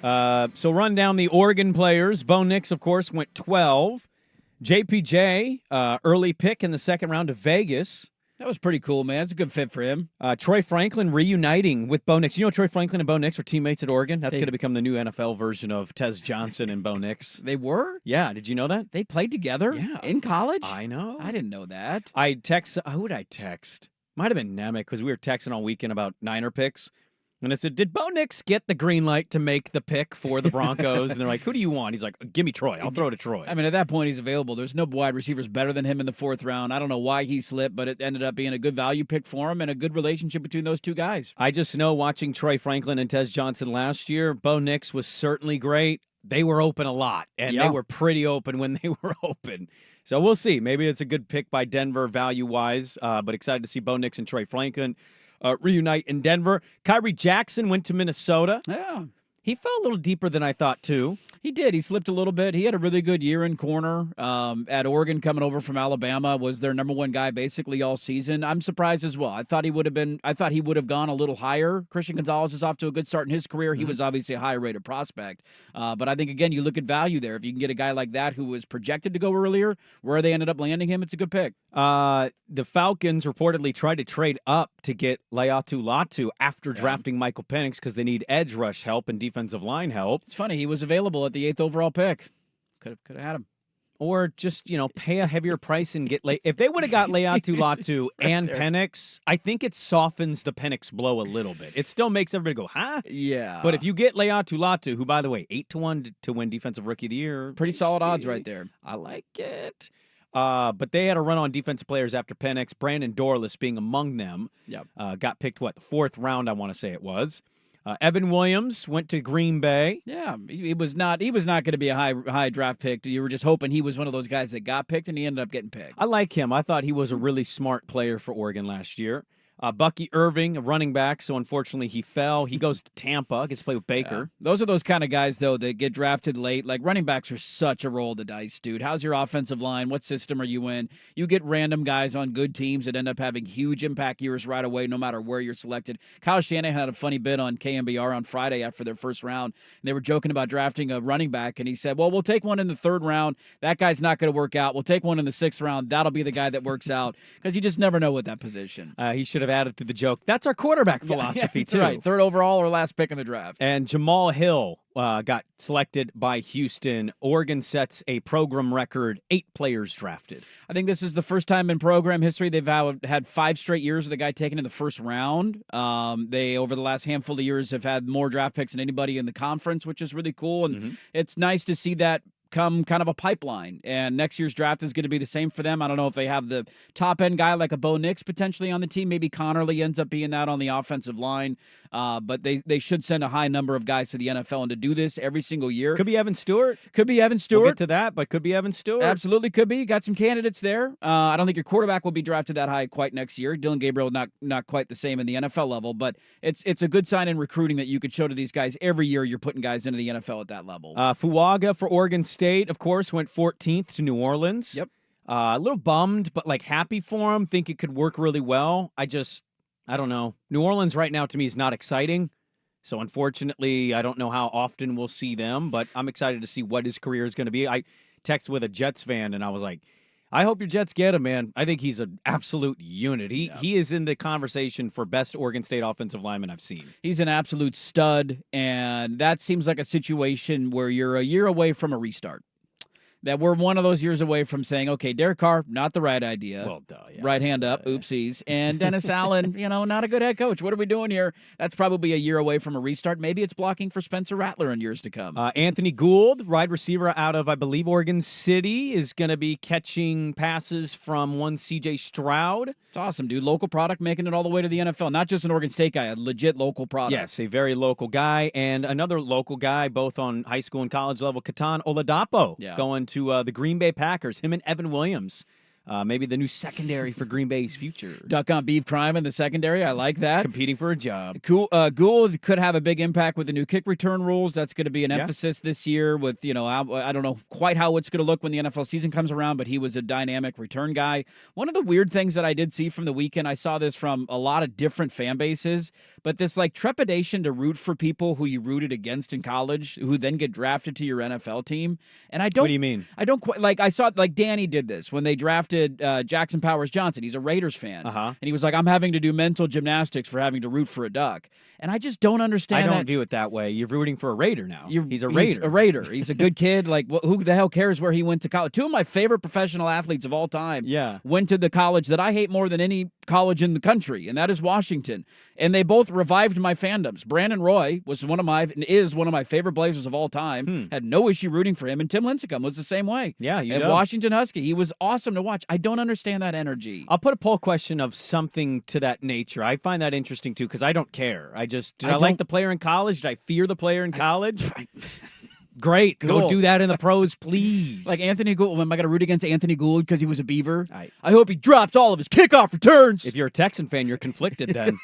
Speaker 1: So run down the Oregon players. Bo Nix, of course, went 12. JPJ, early pick in the second round of Vegas.
Speaker 2: That was pretty cool, man. It's a good fit for him.
Speaker 1: Troy Franklin reuniting with Bo Nix. You know Troy Franklin and Bo Nix were teammates at Oregon? That's going to become the new NFL version of Tez Johnson and Bo Nix.
Speaker 2: They were?
Speaker 1: Yeah. Did you know that?
Speaker 2: They played together in college?
Speaker 1: I know.
Speaker 2: I didn't know that.
Speaker 1: Who would I text? Might have been Nemec because we were texting all weekend about Niner picks. And I said, did Bo Nix get the green light to make the pick for the Broncos? And they're like, who do you want? He's like, give me Troy. I'll throw to Troy.
Speaker 2: I mean, at that point, he's available. There's no wide receivers better than him in the fourth round. I don't know why he slipped, but it ended up being a good value pick for him and a good relationship between those two guys.
Speaker 1: I just know watching Troy Franklin and Tez Johnson last year, Bo Nix was certainly great. They were open a lot, and they were pretty open when they were open. So we'll see. Maybe it's a good pick by Denver value-wise, but excited to see Bo Nix and Troy Franklin reunite in Denver. Kyrie Jackson went to Minnesota.
Speaker 2: Yeah.
Speaker 1: He fell a little deeper than I thought, too.
Speaker 2: He did. He slipped a little bit. He had a really good year in corner. At Oregon, coming over from Alabama, was their number one guy basically all season. I'm surprised as well. I thought he would have gone a little higher. Christian Gonzalez is off to a good start in his career. He was obviously a higher rated prospect. But I think, again, you look at value there. If you can get a guy like that who was projected to go earlier, where they ended up landing him, it's a good pick.
Speaker 1: The Falcons reportedly tried to trade up to get Layatu Latu after drafting Michael Penix because they need edge rush help and defensive line help.
Speaker 2: It's funny. He was available at the 8th overall pick. Could have had him.
Speaker 1: Or just, pay a heavier price and get if they would have got Layatu Latu and Penix, I think it softens the Penix blow a little bit. It still makes everybody go, huh?
Speaker 2: Yeah.
Speaker 1: But if you get Layatu Latu, who, by the way, 8-1 to win Defensive Rookie of the Year.
Speaker 2: Pretty solid odds right there.
Speaker 1: I like it. But they had a run on defensive players after Penix, Brandon Dorless being among them.
Speaker 2: Yep.
Speaker 1: Got picked, the fourth round, I want to say it was. Evan Williams went to Green Bay.
Speaker 2: Yeah, he was not going to be a high draft pick. You were just hoping he was one of those guys that got picked, and he ended up getting picked.
Speaker 1: I like him. I thought he was a really smart player for Oregon last year. Bucky Irving, a running back, so unfortunately he fell. He goes to Tampa, gets to play with Baker.
Speaker 2: Yeah. Those are those kind of guys, though, that get drafted late. Like, running backs are such a roll of the dice, dude. How's your offensive line? What system are you in? You get random guys on good teams that end up having huge impact years right away, no matter where you're selected. Kyle Shanahan had a funny bit on KMBR on Friday after their first round, and they were joking about drafting a running back, and he said, well, we'll take one in the third round. That guy's not going to work out. We'll take one in the sixth round. That'll be the guy that works out, because you just never know with that position.
Speaker 1: He should have added to the joke. That's our quarterback philosophy, too.
Speaker 2: Right, third overall or last pick in the draft.
Speaker 1: And Jamal Hill got selected by Houston. Oregon sets a program record, 8 players drafted.
Speaker 2: I think this is the first time in program history they've had 5 straight years of the guy taken in the first round. They, over the last handful of years, have had more draft picks than anybody in the conference, which is really cool. And it's nice to see that come kind of a pipeline, and next year's draft is going to be the same for them. I don't know if they have the top end guy like a Bo Nix potentially on the team. Maybe Connerly ends up being that on the offensive line, but they should send a high number of guys to the NFL, and to do this every single year.
Speaker 1: Could be Evan Stewart.
Speaker 2: We'll
Speaker 1: get to that, but could be Evan Stewart.
Speaker 2: Absolutely could be. Got some candidates there. I don't think your quarterback will be drafted that high quite next year. Dylan Gabriel not quite the same in the NFL level, but it's a good sign in recruiting that you could show to these guys every year you're putting guys into the NFL at that level.
Speaker 1: Fuaga for Oregon State, of course, went 14th to New Orleans.
Speaker 2: Yep.
Speaker 1: A little bummed, but happy for him. Think it could work really well. I don't know. New Orleans right now to me is not exciting. So unfortunately, I don't know how often we'll see them, but I'm excited to see what his career is going to be. I texted with a Jets fan, and I was like, I hope your Jets get him, man. I think he's an absolute unit. He is in the conversation for best Oregon State offensive lineman I've seen.
Speaker 2: He's an absolute stud, and that seems like a situation where you're a year away from a restart. That we're one of those years away from saying, okay, Derek Carr, not the right idea.
Speaker 1: Well, duh, yeah.
Speaker 2: Right hand up, oopsies. And Dennis Allen, not a good head coach. What are we doing here? That's probably a year away from a restart. Maybe it's blocking for Spencer Rattler in years to come.
Speaker 1: Anthony Gould, wide receiver out of, I believe, Oregon City, is going to be catching passes from one C.J. Stroud.
Speaker 2: It's awesome, dude. Local product making it all the way to the NFL. Not just an Oregon State guy, a legit local product.
Speaker 1: Yes, a very local guy. And another local guy, both on high school and college level, Katan Oladapo, going to the Green Bay Packers. Him and Evan Williams maybe the new secondary for Green Bay's future.
Speaker 2: Duck on beef crime in the secondary. I like that.
Speaker 1: Competing for a job.
Speaker 2: Cool. Gould could have a big impact with the new kick return rules. That's going to be an emphasis this year with, I don't know quite how it's going to look when the NFL season comes around, but he was a dynamic return guy. One of the weird things that I did see from the weekend, I saw this from a lot of different fan bases, but this like trepidation to root for people who you rooted against in college who then get drafted to your NFL team. And I don't.
Speaker 1: What do you mean?
Speaker 2: I don't quite like. I saw like Danny did this when they drafted Jackson Powers Johnson. He's a Raiders fan, and he was like, "I'm having to do mental gymnastics for having to root for a Duck," and I just don't understand.
Speaker 1: I don't view it that way. You're rooting for a Raider now. He's a Raider.
Speaker 2: He's a Raider. He's a good kid. Like, who the hell cares where he went to college? Two of my favorite professional athletes of all time, went to the college that I hate more than any college in the country, and that is Washington. And they both revived my fandoms. Brandon Roy is one of my favorite Blazers of all time. Had no issue rooting for him, and Tim Lincecum was the same way.
Speaker 1: Yeah,
Speaker 2: Washington Husky. He was awesome to watch. I don't understand that energy.
Speaker 1: I'll put a poll question of something to that nature. I find that interesting too because I don't care. Did I like the player in college? Did I fear the player in college? Great.
Speaker 2: Cool.
Speaker 1: Go do that in the pros, please.
Speaker 2: Like Anthony Gould. Am I going to root against Anthony Gould because he was a Beaver? I hope he drops all of his kickoff returns.
Speaker 1: If you're a Texan fan, you're conflicted then.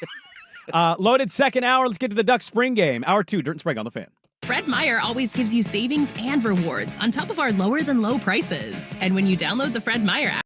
Speaker 1: Loaded second hour. Let's get to the Duck spring game. Hour 2, Dirt and Sprague on the Fan.
Speaker 10: Fred Meyer always gives you savings and rewards on top of our lower-than-low prices. And when you download the Fred Meyer app,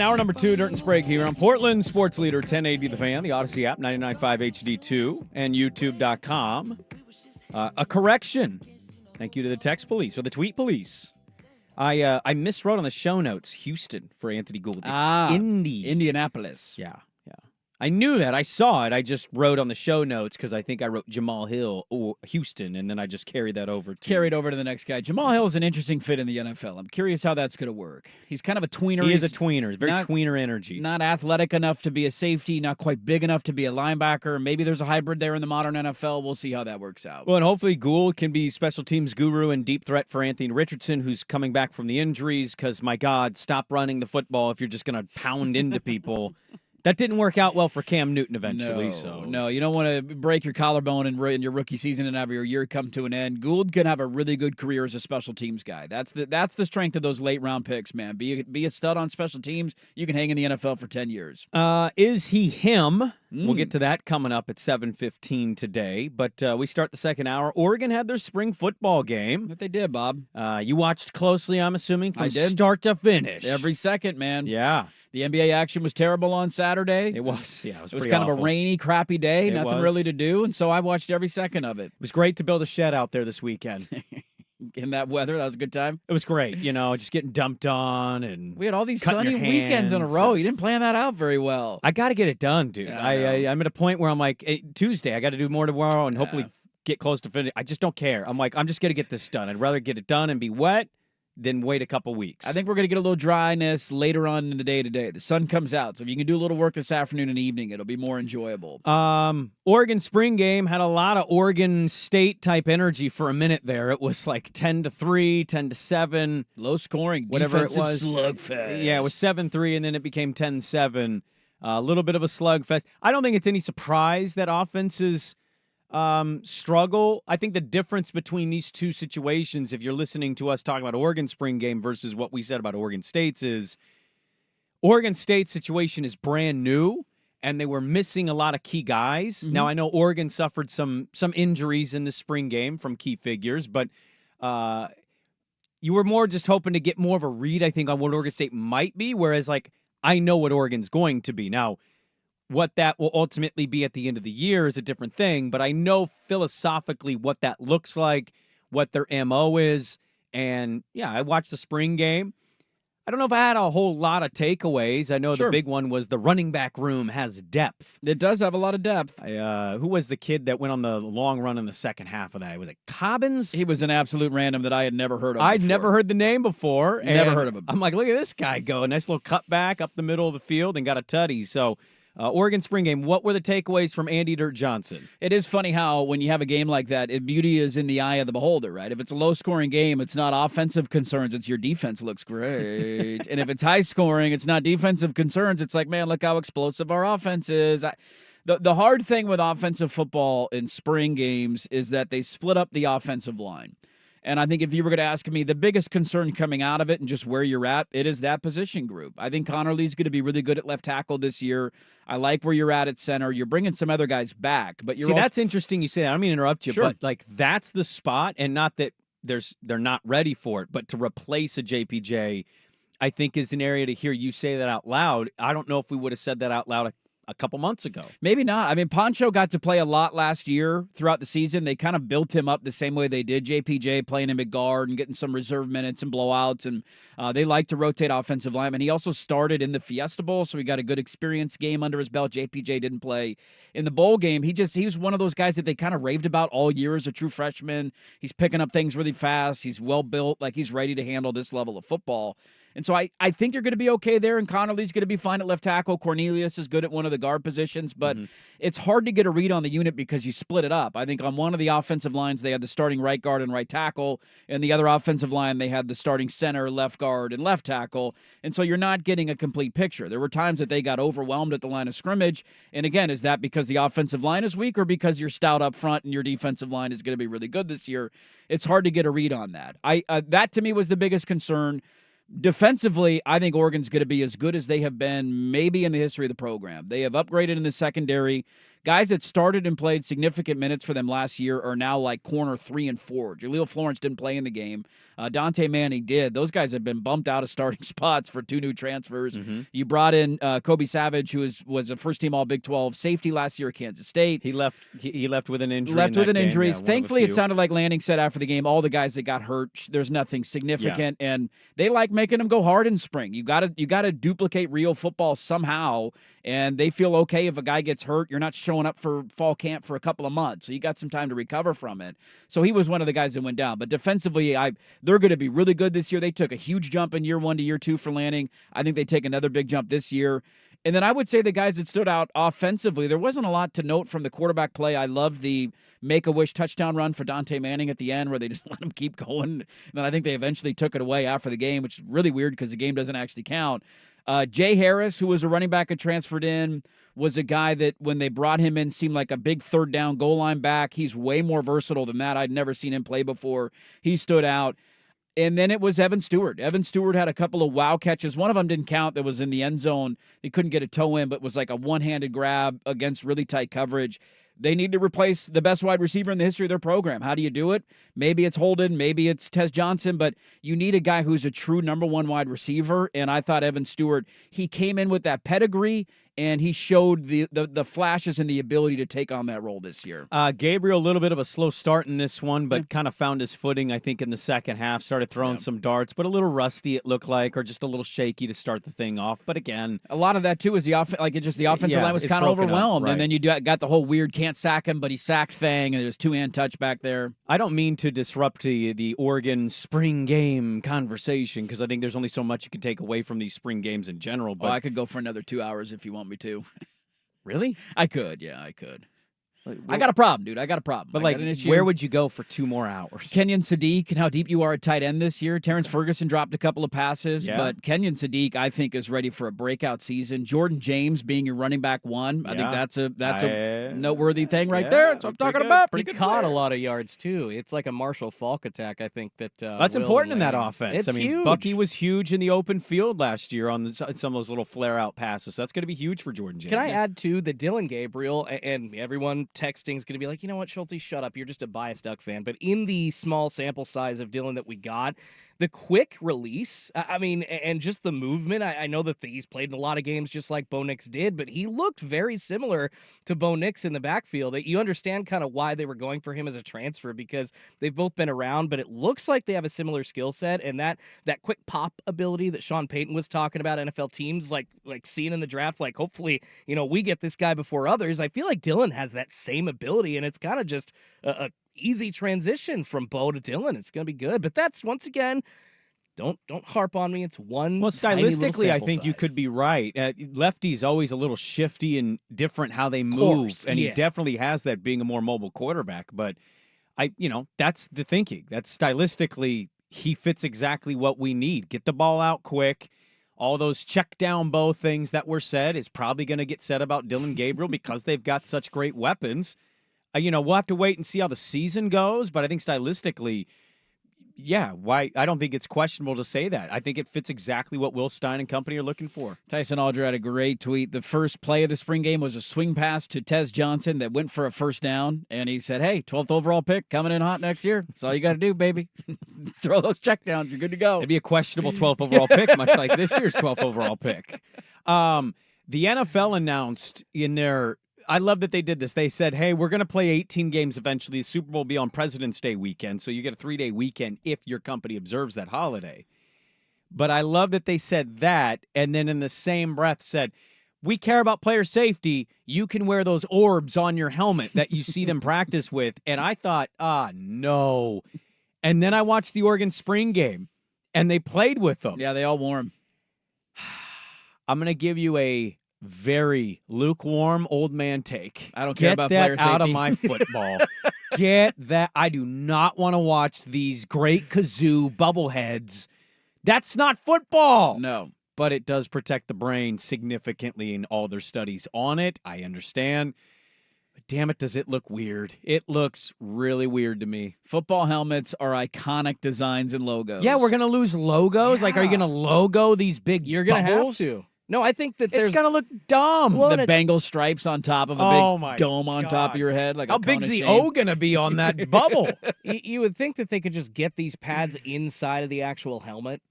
Speaker 1: hour number 2, Dirt and Sprague here on Portland Sports Leader 1080 The Fan, the Odyssey app, 99.5 HD2, and YouTube.com. A correction. Thank you to the text police or the tweet police. I miswrote on the show notes Houston for Anthony Gould. It's
Speaker 2: Indianapolis.
Speaker 1: Yeah. I knew that. I saw it. I just wrote on the show notes because I think I wrote Jamal Hill or Houston, and then I just carried that over to
Speaker 2: the next guy. Jamal Hill is an interesting fit in the NFL. I'm curious how that's going to work. He's kind of a tweener.
Speaker 1: He is a tweener. He's very tweener energy.
Speaker 2: Not athletic enough to be a safety, not quite big enough to be a linebacker. Maybe there's a hybrid there in the modern NFL. We'll see how that works out.
Speaker 1: Well, and hopefully Gould can be special teams guru and deep threat for Anthony Richardson, who's coming back from the injuries because, my God, stop running the football if you're just going to pound into people. That didn't work out well for Cam Newton eventually.
Speaker 2: No, you don't want to break your collarbone in your rookie season and have your year come to an end. Gould can have a really good career as a special teams guy. That's the strength of those late round picks, man. Be a stud on special teams. You can hang in the NFL for 10 years.
Speaker 1: Is he him? We'll get to that coming up at 7:15 today. But we start the second hour. Oregon had their spring football game.
Speaker 2: But they did, Bob.
Speaker 1: You watched closely, I'm assuming, from
Speaker 2: I did.
Speaker 1: start to finish.
Speaker 2: Every second, man.
Speaker 1: Yeah.
Speaker 2: The NBA action was terrible on Saturday.
Speaker 1: It was, yeah. It was
Speaker 2: kind
Speaker 1: awful.
Speaker 2: of a rainy, crappy day.
Speaker 1: It
Speaker 2: Nothing
Speaker 1: was.
Speaker 2: really to do, and so I watched every second of it.
Speaker 1: It was great to build a shed out there this weekend.
Speaker 2: In that weather, that was a good time.
Speaker 1: It was great, just getting dumped on and
Speaker 2: we had all these
Speaker 1: cutting
Speaker 2: sunny
Speaker 1: your
Speaker 2: weekends in a
Speaker 1: hands.
Speaker 2: row. You didn't plan that out very well.
Speaker 1: I got to get it done, dude.
Speaker 2: Yeah, I know.
Speaker 1: I'm at a point where I'm like, hey, Tuesday, I got to do more tomorrow and hopefully get close to finish. I just don't care. I'm like, I'm just going to get this done. I'd rather get it done and be wet than wait a couple weeks.
Speaker 2: I think we're going to get a little dryness later on in the day today. The sun comes out, so if you can do a little work this afternoon and evening, it'll be more enjoyable.
Speaker 1: Oregon spring game had a lot of Oregon State type energy for a minute there. It was like 10-3, 10-7.
Speaker 2: Low scoring,
Speaker 1: whatever it was.
Speaker 2: Slugfest.
Speaker 1: Yeah, it was 7-3, and then it became 10-7. A little bit of a slugfest. I don't think it's any surprise that offenses struggle. I think the difference between these two situations, if you're listening to us talking about Oregon spring game versus what we said about Oregon State's, is Oregon State's situation is brand new, and they were missing a lot of key guys. Now, I know Oregon suffered some injuries in the spring game from key figures, but you were more just hoping to get more of a read, I think, on what Oregon State might be, whereas, I know what Oregon's going to be. Now, what that will ultimately be at the end of the year is a different thing, but I know philosophically what that looks like, what their MO is, and, yeah, I watched the spring game. I don't know if I had a whole lot of takeaways. I know the big one was the running back room has depth.
Speaker 2: It does have a lot of depth.
Speaker 1: Who was the kid that went on the long run in the second half of that? Was it Cobbins?
Speaker 2: He was an absolute random that I had never heard of
Speaker 1: I'd
Speaker 2: before.
Speaker 1: never heard the name before.
Speaker 2: Never heard of him.
Speaker 1: I'm like, look at this guy go. A nice little cutback up the middle of the field and got a tutty. So, Oregon spring game, what were the takeaways from Andy Dirt Johnson?
Speaker 2: It is funny how when you have a game like that, beauty is in the eye of the beholder, right? If it's a low-scoring game, it's not offensive concerns. It's your defense looks great. And if it's high-scoring, it's not defensive concerns. It's like, man, look how explosive our offense is. The hard thing with offensive football in spring games is that they split up the offensive line. And I think if you were going to ask me the biggest concern coming out of it and just where you're at, it is that position group. I think Connerly's going to be really good at left tackle this year. I like where you're at center. You're bringing some other guys back. But
Speaker 1: that's interesting you say that. I don't mean to interrupt you,
Speaker 2: Sure.
Speaker 1: but that's the spot, and not that they're not ready for it, but to replace a JPJ, I think is an area to hear you say that out loud. I don't know if we would have said that out loud a couple months ago.
Speaker 2: Maybe not. I mean, Poncho got to play a lot last year throughout the season. They kind of built him up the same way they did JPJ, playing him at guard and getting some reserve minutes and blowouts, and they like to rotate offensive linemen. He also started in the Fiesta Bowl, so he got a good experience game under his belt. JPJ didn't play in the bowl game. He was one of those guys that they kind of raved about all year as a true freshman. He's picking up things really fast. He's well built, like he's ready to handle this level of football. And so I think you're going to be okay there, and Connerly's going to be fine at left tackle. Cornelius is good at one of the guard positions, but it's hard to get a read on the unit because you split it up. I think on one of the offensive lines, they had the starting right guard and right tackle, and the other offensive line, they had the starting center, left guard, and left tackle, and so you're not getting a complete picture. There were times that they got overwhelmed at the line of scrimmage, and again, is that because the offensive line is weak or because you're stout up front and your defensive line is going to be really good this year? It's hard to get a read on that. That, to me, was the biggest concern. Defensively, I think Oregon's going to be as good as they have been maybe in the history of the program. They have upgraded in the secondary. guys that started and played significant minutes for them last year are now like corner 3 and 4. Jaleel Florence didn't play in the game. Dante Manning did. Those guys have been bumped out of starting spots for 2 new transfers. You brought in Kobe Savage, who was a first-team All-Big 12 safety last year at Kansas State.
Speaker 1: He left with an injury.
Speaker 2: Left with an injury.
Speaker 1: Yeah,
Speaker 2: Thankfully, it sounded like Lanning said after the game, all the guys that got hurt, there's nothing significant, and they like making them go hard in spring. You got to duplicate real football somehow, and they feel okay if a guy gets hurt. You're not showing up for fall camp for a couple of months, so you got some time to recover from it. So he was one of the guys that went down. But defensively, they're going to be really good this year. They took a huge jump in year 1 to year 2 for Lanning. I think they take another big jump this year. And then I would say the guys that stood out offensively, there wasn't a lot to note from the quarterback play. I love the Make-A-Wish touchdown run for Dante Manning at the end where they just let him keep going. And then I think they eventually took it away after the game, which is really weird because the game doesn't actually count. Jay Harris, who was a running back and transferred in, was a guy that when they brought him in seemed like a big third down goal line back. He's way more versatile than that. I'd never seen him play before. He stood out. And then it was Evan Stewart. Evan Stewart had a couple of wow catches. One of them didn't count. That was in the end zone. He couldn't get a toe in, but was like a one-handed grab against really tight coverage. They need to replace the best wide receiver in the history of their program. How do you do it? Maybe it's Holden, maybe it's Tez Johnson, but you need a guy who's a true number 1 wide receiver, and I thought Evan Stewart, he came in with that pedigree, and he showed the flashes and the ability to take on that role this year.
Speaker 1: Gabriel, a little bit of a slow start in this one, but kind of found his footing, I think, in the second half. Started throwing some darts, but a little rusty, it looked like, or just a little shaky to start the thing off. But again,
Speaker 2: a lot of that, too, is the offensive line was kind of overwhelmed.
Speaker 1: Right.
Speaker 2: And then you got the whole weird can't sack him, but he sacked thing, and there's 2-hand touch back there.
Speaker 1: I don't mean to disrupt the Oregon spring game conversation because I think there's only so much you can take away from these spring games in general. But
Speaker 2: I could go for another 2 hours if you want me to.
Speaker 1: Really?
Speaker 2: I could. Yeah, I could. I got a problem, dude. I got a problem.
Speaker 1: But, where would you go for 2 more hours?
Speaker 2: Kenyon Sadiq and how deep you are at tight end this year. Terrence Ferguson dropped a couple of passes, but Kenyon Sadiq, I think, is ready for a breakout season. Jordan James being your running back 1, I think that's a noteworthy thing right there. That's what I'm talking about.
Speaker 3: He caught a lot of yards, too. It's like a Marshall Faulk attack, I think. That's
Speaker 1: important in that offense.
Speaker 3: It's huge.
Speaker 1: Bucky was huge in the open field last year on some of those little flare-out passes. So that's going to be huge for Jordan James.
Speaker 3: Can I add, too, that Dylan Gabriel and everyone texting is going to be like, you know what, Schulte, shut up. You're just a biased Duck fan. But in the small sample size of Dylan that we got, the quick release, and just the movement, I know that he's played in a lot of games just like Bo Nix did, but he looked very similar to Bo Nix in the backfield. That you understand kind of why they were going for him as a transfer because they've both been around, but it looks like they have a similar skill set, and that quick pop ability that Sean Payton was talking about, NFL teams like seeing in the draft, like hopefully, we get this guy before others. I feel like Dylan has that same ability, and it's kind of just a easy transition from Bo to Dylan. It's going to be good. But that's, once again, don't harp on me. It's one.
Speaker 1: Well, stylistically, I think
Speaker 3: size.
Speaker 1: You could be right. Lefty's always a little shifty and different how they move, and he definitely has that being a more mobile quarterback. But that's the thinking. That's stylistically, he fits exactly what we need. Get the ball out quick. All those check down Bo things that were said is probably going to get said about Dylan Gabriel because they've got such great weapons. We'll have to wait and see how the season goes, but I think stylistically, why? I don't think it's questionable to say that. I think it fits exactly what Will Stein and company are looking for.
Speaker 2: Tyson Alger had a great tweet. The first play of the spring game was a swing pass to Tez Johnson that went for a first down, and he said, hey, 12th overall pick coming in hot next year. That's all you got to do, baby. Throw those check downs. You're good to go.
Speaker 1: It'd be a questionable 12th overall pick, much like this year's 12th overall pick. The NFL announced in their I love that they did this. They said, hey, we're going to play 18 games eventually. The Super Bowl will be on President's Day weekend, so you get a 3-day weekend if your company observes that holiday. But I love that they said that, and then in the same breath said, we care about player safety. You can wear those orbs on your helmet that you see them practice with. And I thought, no. And then I watched the Oregon spring game, and they played with them.
Speaker 2: Yeah, they all wore them.
Speaker 1: I'm going to give you a very lukewarm old man take.
Speaker 2: I don't care about player safety.
Speaker 1: Get that out of my football. Get that. I do not want to watch these great kazoo bubbleheads. That's not football.
Speaker 2: No.
Speaker 1: But it does protect the brain significantly in all their studies on it. I understand. But damn it, does it look weird. It looks really weird to me.
Speaker 2: Football helmets are iconic designs and logos.
Speaker 1: Yeah, we're going to lose logos?
Speaker 3: Yeah.
Speaker 1: Like, are you going to logo these big
Speaker 3: You're going to have
Speaker 1: bubbles?
Speaker 3: to. No, I think that
Speaker 1: It's gonna look dumb.
Speaker 3: Well,
Speaker 2: The Bengal stripes on top of a big dome on top of your head, like
Speaker 1: how
Speaker 2: a cone
Speaker 1: big's
Speaker 2: of
Speaker 1: the
Speaker 2: shame.
Speaker 1: O gonna be on that bubble?
Speaker 3: you would think that they could just get these pads inside of the actual helmet,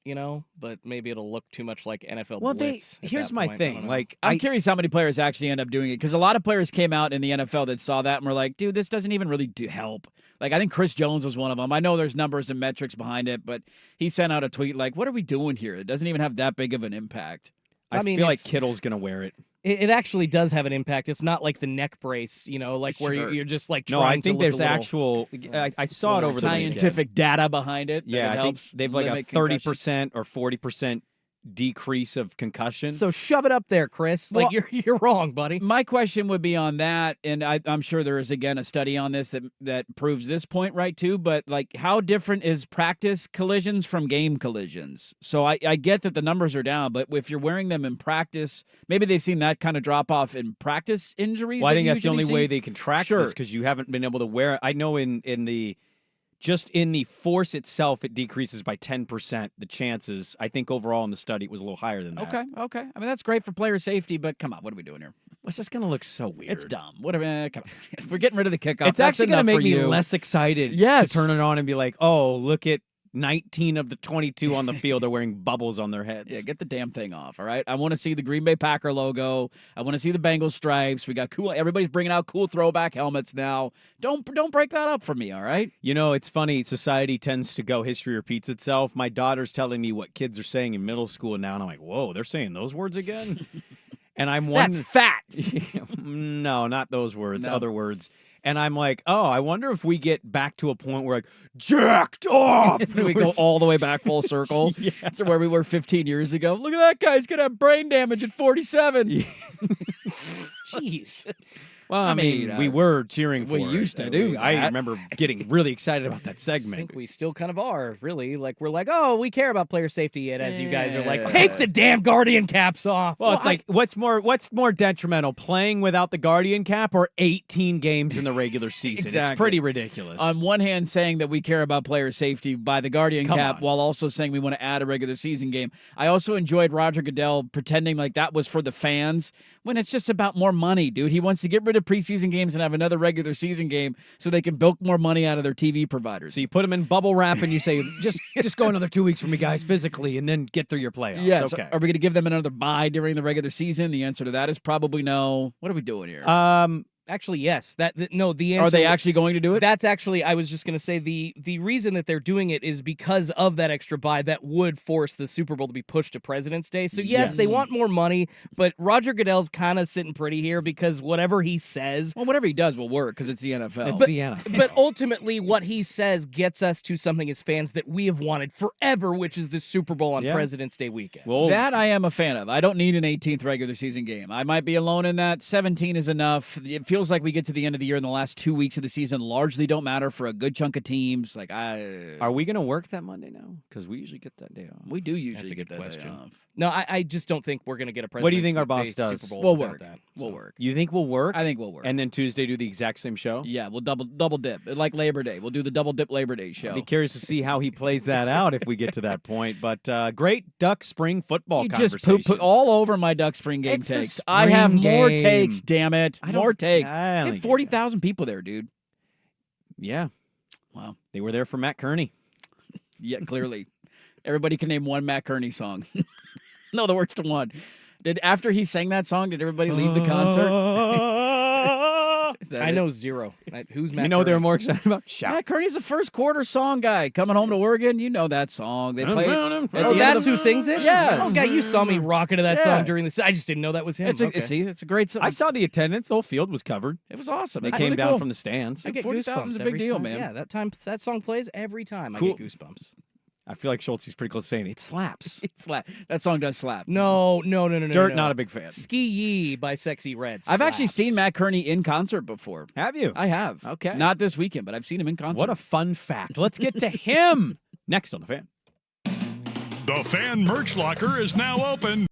Speaker 3: but maybe it'll look too much like NFL
Speaker 1: Well,
Speaker 3: Blitz. at
Speaker 1: here's
Speaker 3: that
Speaker 1: my
Speaker 3: point. I don't
Speaker 1: thing.
Speaker 3: know.
Speaker 1: Like,
Speaker 2: I'm curious how many players actually end up doing it because a lot of players came out in the NFL that saw that and were like, dude, this doesn't even really help. Like, I think Chris Jones was one of them. I know there's numbers and metrics behind it, but he sent out a tweet like, what are we doing here? It doesn't even have that big of an impact.
Speaker 1: I
Speaker 3: mean,
Speaker 1: feel like
Speaker 3: it's-
Speaker 1: Kittle's gonna wear it.
Speaker 3: It actually does have an impact. It's not like the neck brace, like where
Speaker 2: Sure.
Speaker 3: you're just like
Speaker 1: No,
Speaker 3: trying
Speaker 1: I think
Speaker 3: to look
Speaker 1: there's
Speaker 3: a little,
Speaker 1: actual. I saw it over the weekend.
Speaker 2: Scientific data behind it.
Speaker 1: Yeah,
Speaker 2: that it
Speaker 1: I think
Speaker 2: helps
Speaker 1: they've like a
Speaker 2: limit concussions.
Speaker 1: 30% or 40% decrease of concussion.
Speaker 3: So shove it up there, Chris. Like
Speaker 2: Well-
Speaker 3: you're wrong, buddy.
Speaker 2: My question would be on that, and I'm sure there is again a study on this that proves this point right too. But like, how different is practice collisions from game collisions? So I get that the numbers are down, but if you're wearing them in practice, maybe they've seen that kind of drop off in practice injuries.
Speaker 1: Well, I
Speaker 2: that
Speaker 1: think
Speaker 2: you
Speaker 1: that's the only
Speaker 2: usually
Speaker 1: way
Speaker 2: see?
Speaker 1: they can track
Speaker 2: Sure.
Speaker 1: this because you haven't been able to wear it. I know in the just in the force itself, it decreases by 10%. The chances, I think overall in the study, it was a little higher than that.
Speaker 2: Okay. I mean, that's great for player safety, but come on, what are we doing here?
Speaker 1: It's just going to look so weird.
Speaker 2: It's dumb. Whatever. Come on. We're getting rid of the kickoff.
Speaker 1: It's
Speaker 2: That's
Speaker 1: actually going to
Speaker 2: enough
Speaker 1: make
Speaker 2: for
Speaker 1: me
Speaker 2: you.
Speaker 1: less excited
Speaker 2: Yes.
Speaker 1: to turn it on and be like, oh, look at 19 of the 22 on the field are wearing bubbles on their heads.
Speaker 2: Yeah, get the damn thing off, all right? I want to see the Green Bay Packer logo. I want to see the Bengals stripes. We got cool. Everybody's bringing out cool throwback helmets now. Don't break that up for me, all right?
Speaker 1: You know, it's funny. Society tends to go, history repeats itself. My daughter's telling me what kids are saying in middle school now, and I'm like, whoa, they're saying those words again? And I'm wondering.
Speaker 2: That's fat.
Speaker 1: No, not those words,
Speaker 2: No.
Speaker 1: other words. And I'm like, oh, I wonder if we get back to a point where, like, jacked up.
Speaker 2: we go all the way back full circle to where we were 15 years ago. Look at that guy. He's going to have brain damage at 47.
Speaker 3: Jeez.
Speaker 1: Well, I mean, we were cheering for
Speaker 2: we
Speaker 1: it.
Speaker 2: used to do
Speaker 1: I
Speaker 2: that.
Speaker 1: remember getting really excited about that
Speaker 3: I
Speaker 1: segment.
Speaker 3: think we still kind of are, really. Like, we're like, oh, we care about player safety yet, as you guys are like,
Speaker 2: Yeah.
Speaker 3: take the damn Guardian caps off.
Speaker 1: Well, it's like, what's more detrimental, playing without the Guardian cap or 18 games in the regular season?
Speaker 2: Exactly.
Speaker 1: It's pretty ridiculous.
Speaker 2: On one hand, saying that we care about player safety by the Guardian
Speaker 1: Come
Speaker 2: cap,
Speaker 1: on.
Speaker 2: while also saying we want to add a regular season game. I also enjoyed Roger Goodell pretending like that was for the fans when it's just about more money, dude. He wants to get rid of preseason games and have another regular season game so they can bilk more money out of their TV providers.
Speaker 1: So you put them in bubble wrap and you say, just go another 2 weeks for me, guys, physically, and then get through your playoffs.
Speaker 2: Yes.
Speaker 1: Okay.
Speaker 2: Are we going to give them another bye during the regular season? The answer to that is probably no. What are we doing here?
Speaker 3: Actually, yes. No, the answer.
Speaker 2: Are they actually going to do it?
Speaker 3: That's actually, I was just going to say, the reason that they're doing it is because of that extra bye that would force the Super Bowl to be pushed to President's Day. So, yes, they want more money, but Roger Goodell's kind of sitting pretty here because whatever he says.
Speaker 2: Well, whatever he does will work because it's the NFL.
Speaker 1: It's the NFL.
Speaker 3: But ultimately, what he says gets us to something as fans that we have wanted forever, which is the Super Bowl on
Speaker 1: Yeah.
Speaker 3: President's Day weekend.
Speaker 1: Well,
Speaker 2: That I am a fan of. I don't need an 18th regular season game. I might be alone in that. 17 is enough. It feels like we get to the end of the year and the last 2 weeks of the season largely don't matter for a good chunk of teams. Like
Speaker 1: are we going to work that Monday now? Because we usually get that day off.
Speaker 2: we do usually
Speaker 3: That's a
Speaker 2: get
Speaker 3: good
Speaker 2: that
Speaker 3: question.
Speaker 2: day off.
Speaker 3: No, I just don't think we're going to get a President's
Speaker 1: What do you think our boss
Speaker 3: Day
Speaker 1: does?
Speaker 3: Super Bowl
Speaker 2: We'll
Speaker 3: without
Speaker 2: work.
Speaker 3: that.
Speaker 2: We'll work.
Speaker 1: You think we'll work?
Speaker 2: I think we'll work.
Speaker 1: And then Tuesday do the exact same show?
Speaker 2: Yeah, we'll double dip. Like Labor Day. We'll do the double dip Labor Day show.
Speaker 1: I'd be curious to see how he plays that out if we get to that point. But great Duck Spring football
Speaker 2: You
Speaker 1: conversation.
Speaker 2: just poop all over my Duck Spring game
Speaker 1: It's the
Speaker 2: takes. I have
Speaker 1: spring
Speaker 2: more
Speaker 1: game.
Speaker 2: takes, damn it.
Speaker 1: I don't-
Speaker 2: More takes.
Speaker 1: I don't
Speaker 2: They
Speaker 1: think
Speaker 2: had 40,000 people there, dude.
Speaker 1: Yeah.
Speaker 2: Wow.
Speaker 1: They were there for Matt Kearney.
Speaker 2: Yeah, clearly. Everybody can name one Matt Kearney song. No, the words to one. After he sang that song, did everybody leave the concert? Is that
Speaker 3: I
Speaker 2: it?
Speaker 3: know zero. Who's Matt?
Speaker 1: You know what they were
Speaker 3: Kearney?
Speaker 1: more excited about? Shout.
Speaker 2: Matt Kearney's a first quarter song guy. Coming home to Oregon, you know that song. They play it at the
Speaker 3: Oh,
Speaker 2: end
Speaker 3: that's
Speaker 2: of the-
Speaker 3: who sings it?
Speaker 2: Yes.
Speaker 3: Oh, God, you saw me rocking to that
Speaker 2: Yeah.
Speaker 3: song during this. I just didn't know that was him.
Speaker 2: It's a,
Speaker 3: Okay.
Speaker 2: See, it's a great song.
Speaker 1: I saw the attendance. The whole field was covered.
Speaker 2: It was awesome.
Speaker 1: They
Speaker 2: It's
Speaker 1: came
Speaker 2: really
Speaker 1: down
Speaker 2: cool.
Speaker 1: from the stands.
Speaker 3: I get
Speaker 2: 40,000
Speaker 3: goosebumps
Speaker 2: is a big
Speaker 3: every
Speaker 2: deal,
Speaker 3: time.
Speaker 2: man.
Speaker 3: Yeah, that song plays every time.
Speaker 1: Cool.
Speaker 3: I get goosebumps.
Speaker 1: I feel like Schultz is pretty close to saying it slaps.
Speaker 2: That song does slap.
Speaker 3: No.
Speaker 1: Dirt,
Speaker 3: no.
Speaker 1: not a big fan.
Speaker 3: Ski Yee by Sexy Red.
Speaker 2: I've actually
Speaker 3: slaps.
Speaker 2: seen Matt Kearney in concert before.
Speaker 1: Have you?
Speaker 2: I have.
Speaker 1: Okay.
Speaker 2: Not this weekend, but I've seen him in concert.
Speaker 1: What a fun fact. Let's get to him next on The Fan.
Speaker 4: The Fan Merch Locker is now open.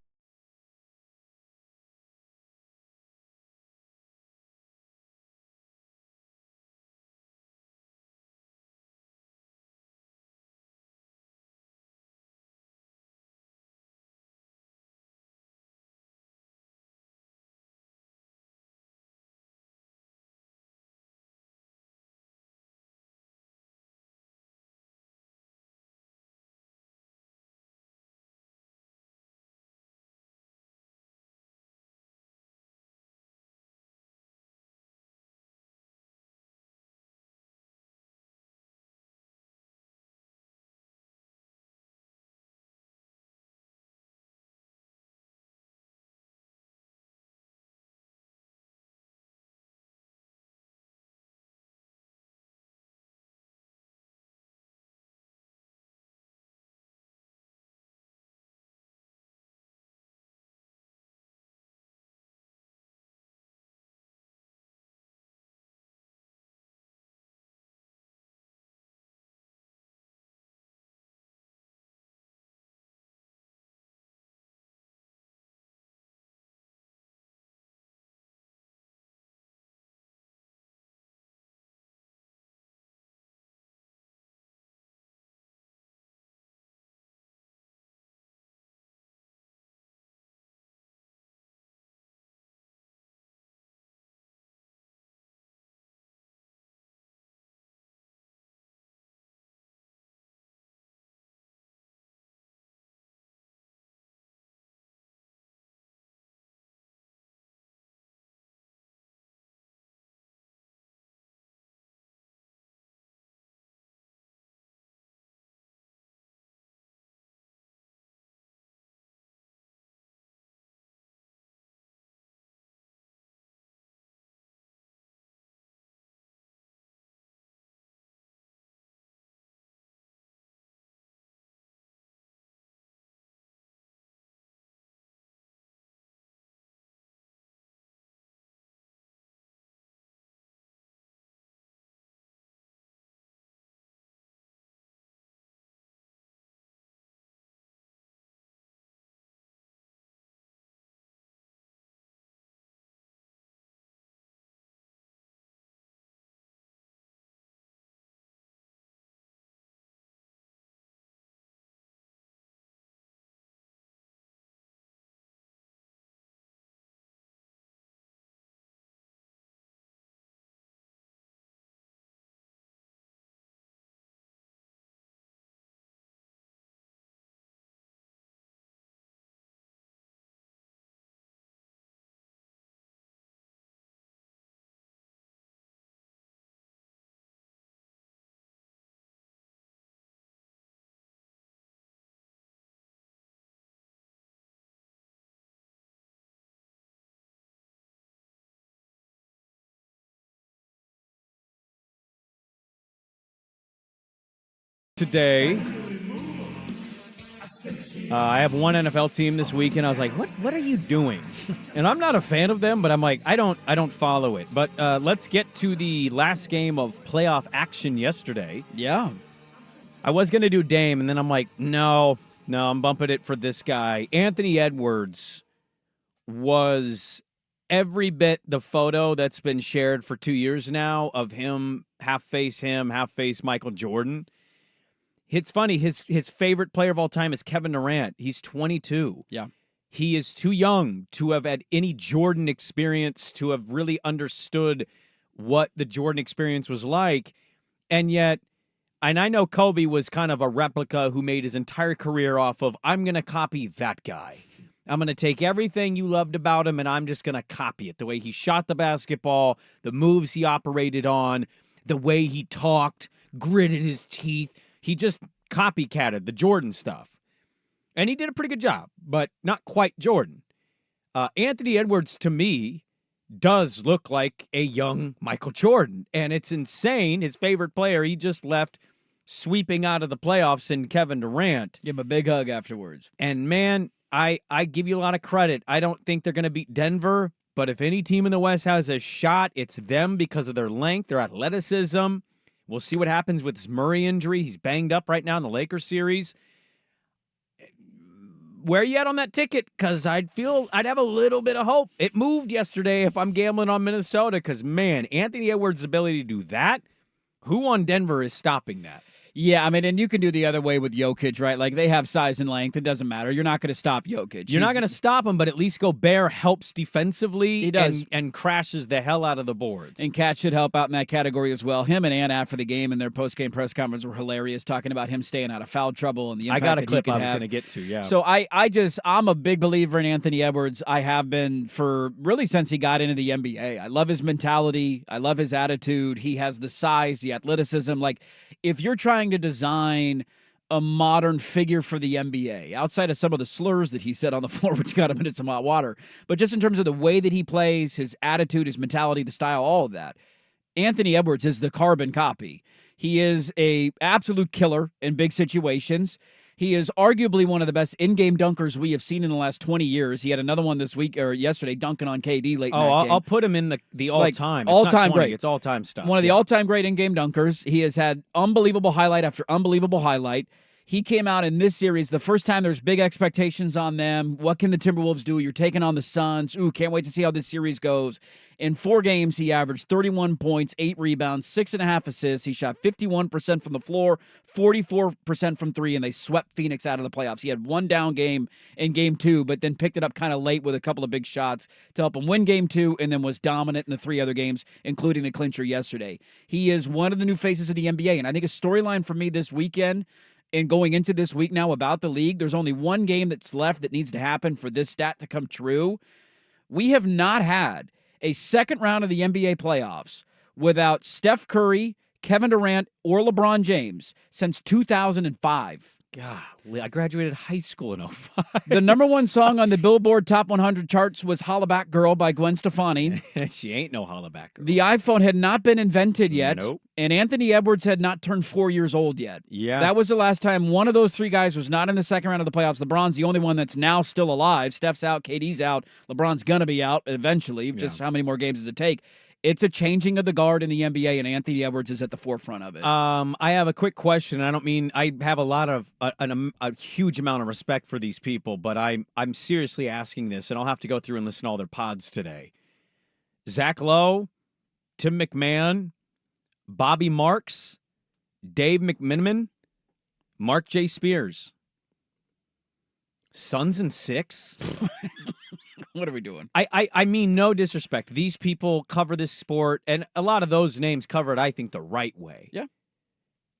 Speaker 1: today. I have one NFL team this week, and I was like, "What are you doing?" And I'm not a fan of them, but I'm like, I don't follow it. But let's get to the last game of playoff action yesterday.
Speaker 2: Yeah.
Speaker 1: I was gonna do Dame, and then I'm like, no, I'm bumping it for this guy. Anthony Edwards was every bit the photo that's been shared for 2 years now of him, half face Michael Jordan. It's funny, his favorite player of all time is Kevin Durant. He's 22.
Speaker 2: Yeah.
Speaker 1: He is too young to have had any Jordan experience, to have really understood what the Jordan experience was like. And yet, and I know Kobe was kind of a replica who made his entire career off of, I'm going to copy that guy. I'm going to take everything you loved about him, and I'm just going to copy it. The way he shot the basketball, the moves he operated on, the way he talked, gritted his teeth. He just copycatted the Jordan stuff. And he did a pretty good job, but not quite Jordan. Anthony Edwards, to me, does look like a young Michael Jordan. And it's insane. His favorite player, he just left sweeping out of the playoffs in Kevin Durant.
Speaker 2: Give him a big hug afterwards.
Speaker 1: And, man, I give you a lot of credit. I don't think they're going to beat Denver, but if any team in the West has a shot, it's them because of their length, their athleticism. We'll see what happens with his Murray injury. He's banged up right now in the Lakers series. Where are you at on that ticket? Because I'd have a little bit of hope. It moved yesterday if I'm gambling on Minnesota because, man, Anthony Edwards' ability to do that, who on Denver is stopping that?
Speaker 2: Yeah, I mean, and you can do the other way with Jokic, right? Like, they have size and length. It doesn't matter. You're not going to stop Jokic.
Speaker 1: You're not going to stop him, but at least Gobert helps defensively.
Speaker 2: He does.
Speaker 1: And crashes the hell out of the boards.
Speaker 2: And Cat should help out in that category as well. Him and Ann after the game in their post-game press conference were hilarious, talking about him staying out of foul trouble and the impact
Speaker 1: I got a
Speaker 2: that
Speaker 1: clip
Speaker 2: he
Speaker 1: I
Speaker 2: could
Speaker 1: was
Speaker 2: have.
Speaker 1: going to get to, yeah.
Speaker 2: So I'm a big believer in Anthony Edwards. I have been for really since he got into the NBA. I love his mentality. I love his attitude. He has the size, the athleticism. Like, if you're trying to design a modern figure for the NBA, outside of some of the slurs that he said on the floor, which got him into some hot water, but just in terms of the way that he plays, his attitude, his mentality, the style, all of that, Anthony Edwards is the carbon copy. He is a absolute killer in big situations. He is arguably one of the best in-game dunkers we have seen in the last 20 years. He had another one this week or yesterday, dunking on KD late in that game.
Speaker 1: I'll put him in the all-time.
Speaker 2: Like, all-time great.
Speaker 1: It's all-time stuff.
Speaker 2: One of the all-time great in-game dunkers. He has had unbelievable highlight after unbelievable highlight. He came out in this series, the first time there's big expectations on them. What can the Timberwolves do? You're taking on the Suns. Ooh, can't wait to see how this series goes. In 4 games, he averaged 31 points, 8 rebounds, 6.5 assists. He shot 51% from the floor, 44% from 3, and they swept Phoenix out of the playoffs. He had one down game in Game 2, but then picked it up kind of late with a couple of big shots to help him win Game 2, and then was dominant in the 3 other games, including the clincher yesterday. He is one of the new faces of the NBA, and I think a storyline for me this weekend and going into this week now about the league, there's only one game that's left that needs to happen for this stat to come true. We have not had a second round of the NBA playoffs without Steph Curry, Kevin Durant, or LeBron James since 2005.
Speaker 1: God, I graduated high school in 05.
Speaker 2: The number one song on the Billboard Top 100 charts was Hollaback Girl by Gwen Stefani.
Speaker 1: She ain't no Hollaback Girl.
Speaker 2: The iPhone had not been invented yet.
Speaker 1: Nope.
Speaker 2: And Anthony Edwards had not turned 4 years old yet.
Speaker 1: Yeah.
Speaker 2: That was the last time one of those 3 guys was not in the second round of the playoffs. LeBron's the only one that's now still alive. Steph's out, KD's out. LeBron's going to be out eventually. Just how many more games does it take? It's a changing of the guard in the NBA, and Anthony Edwards is at the forefront of it.
Speaker 1: I have a quick question. I don't mean I have a lot of a huge amount of respect for these people, but I'm seriously asking this, and I'll have to go through and listen to all their pods today. Zach Lowe, Tim McMahon, Bobby Marks, Dave McMiniman, Mark J. Spears. Suns and 6?
Speaker 2: What are we doing?
Speaker 1: I mean, no disrespect. These people cover this sport, and a lot of those names cover it, I think, the right way.
Speaker 2: Yeah.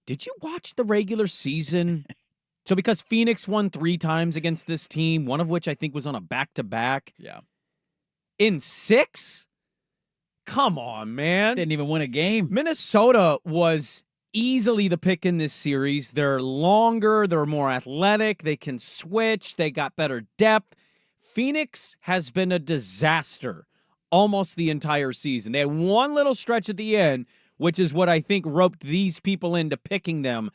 Speaker 1: Did you watch the regular season? So because Phoenix won 3 times against this team, one of which I think was on a back-to-back.
Speaker 2: Yeah.
Speaker 1: In 6? Come on, man.
Speaker 2: Didn't even win a game.
Speaker 1: Minnesota was easily the pick in this series. They're longer. They're more athletic. They can switch. They got better depth. Phoenix has been a disaster almost the entire season. They had one little stretch at the end, which is what I think roped these people into picking them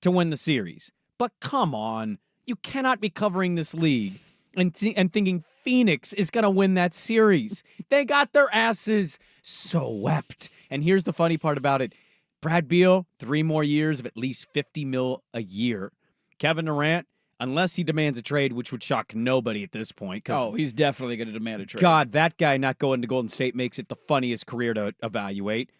Speaker 1: to win the series. But come on, you cannot be covering this league and thinking Phoenix is going to win that series. They got their asses swept. And here's the funny part about it. Brad Beal, 3 more years of at least $50 million a year. Kevin Durant, unless he demands a trade, which would shock nobody at this point.
Speaker 2: Oh, he's definitely going to demand a trade.
Speaker 1: God, that guy not going to Golden State makes it the funniest career to evaluate.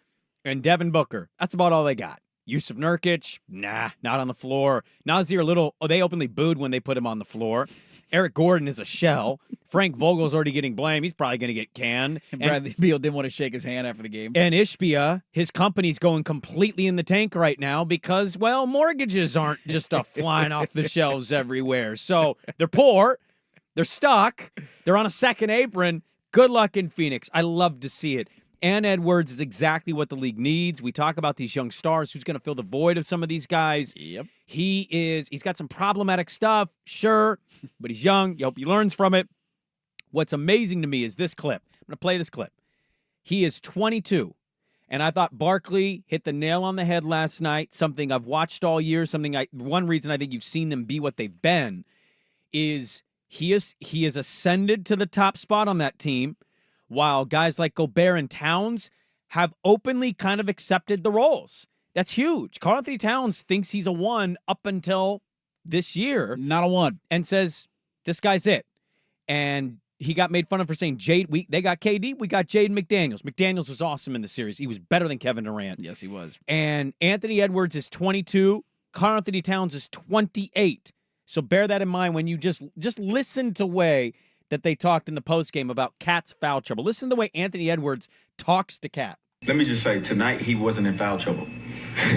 Speaker 1: And Devin Booker, that's about all they got. Yusuf Nurkic, nah, not on the floor. Nazir Little, they openly booed when they put him on the floor. Eric Gordon is a shell. Frank Vogel's already getting blamed. He's probably going to get canned.
Speaker 2: Bradley Beal didn't want to shake his hand after the game.
Speaker 1: And Ishbia, his company's going completely in the tank right now because, well, mortgages aren't just flying off the shelves everywhere. So they're poor. They're stuck. They're on a second apron. Good luck in Phoenix. I love to see it. And Edwards is exactly what the league needs. We talk about these young stars. Who's going to fill the void of some of these guys?
Speaker 2: Yep.
Speaker 1: He's got some problematic stuff, sure, but he's young. You hope he learns from it. What's amazing to me is this clip. I'm going to play this clip. He is 22, and I thought Barkley hit the nail on the head last night, something I've watched all year, one reason I think you've seen them be what they've been is he has ascended to the top spot on that team, while guys like Gobert and Towns have openly kind of accepted the roles. That's huge. Karl-Anthony Towns thinks he's a 1 up until this year.
Speaker 2: Not a 1.
Speaker 1: And says, this guy's it. And he got made fun of for saying, they got KD, we got Jaden McDaniels. McDaniels was awesome in the series. He was better than Kevin Durant.
Speaker 2: Yes, he was.
Speaker 1: And Anthony Edwards is 22. Karl-Anthony Towns is 28. So bear that in mind when you just listen to the way that they talked in the postgame about Cat's foul trouble. Listen to the way Anthony Edwards talks to Cat.
Speaker 11: Let me just say, tonight he wasn't in foul trouble.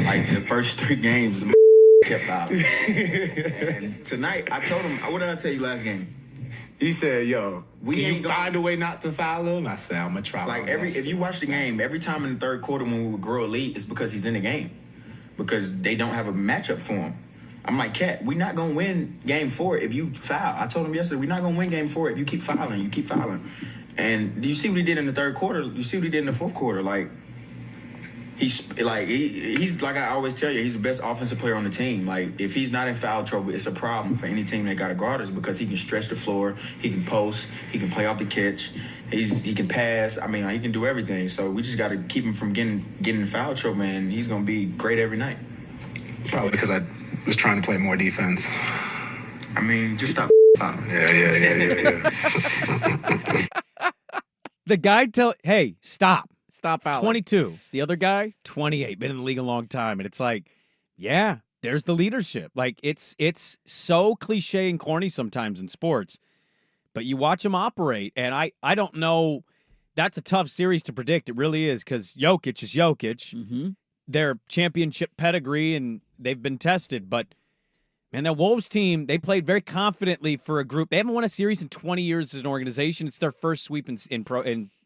Speaker 11: Like the first 3 games, the kept fouling. And tonight, I told him, what did I tell you last game?
Speaker 12: He said, "Yo,
Speaker 11: we
Speaker 12: can you find a way not to foul him?" I said, "I'm gonna try."
Speaker 11: Like if you watch the game, every time in the third quarter when we would grow a lead, it's because he's in the game, because they don't have a matchup for him. I'm like, Cat, we're not going to win game 4 if you foul. I told him yesterday, we're not going to win game 4 if you keep fouling. You keep fouling. And you see what he did in the third quarter? You see what he did in the fourth quarter? Like, he's like I always tell you, he's the best offensive player on the team. Like, if he's not in foul trouble, it's a problem for any team that got to guard us because he can stretch the floor, he can post, he can play off the catch, he can pass. I mean, he can do everything. So we just got to keep him from getting in foul trouble, and he's going to be great every night.
Speaker 9: Probably because I was trying to play more defense.
Speaker 11: I mean, just stop fouling.
Speaker 9: Yeah.
Speaker 1: The guy hey, stop.
Speaker 2: Stop fouling.
Speaker 1: 22. The other guy, 28. Been in the league a long time. And it's like, yeah, there's the leadership. Like, it's so cliche and corny sometimes in sports. But you watch them operate, and I don't know. That's a tough series to predict. It really is, because Jokic is Jokic.
Speaker 2: Mm-hmm.
Speaker 1: Their championship pedigree, and they've been tested. But, man, that Wolves team, they played very confidently for a group. They haven't won a series in 20 years as an organization. It's their first sweep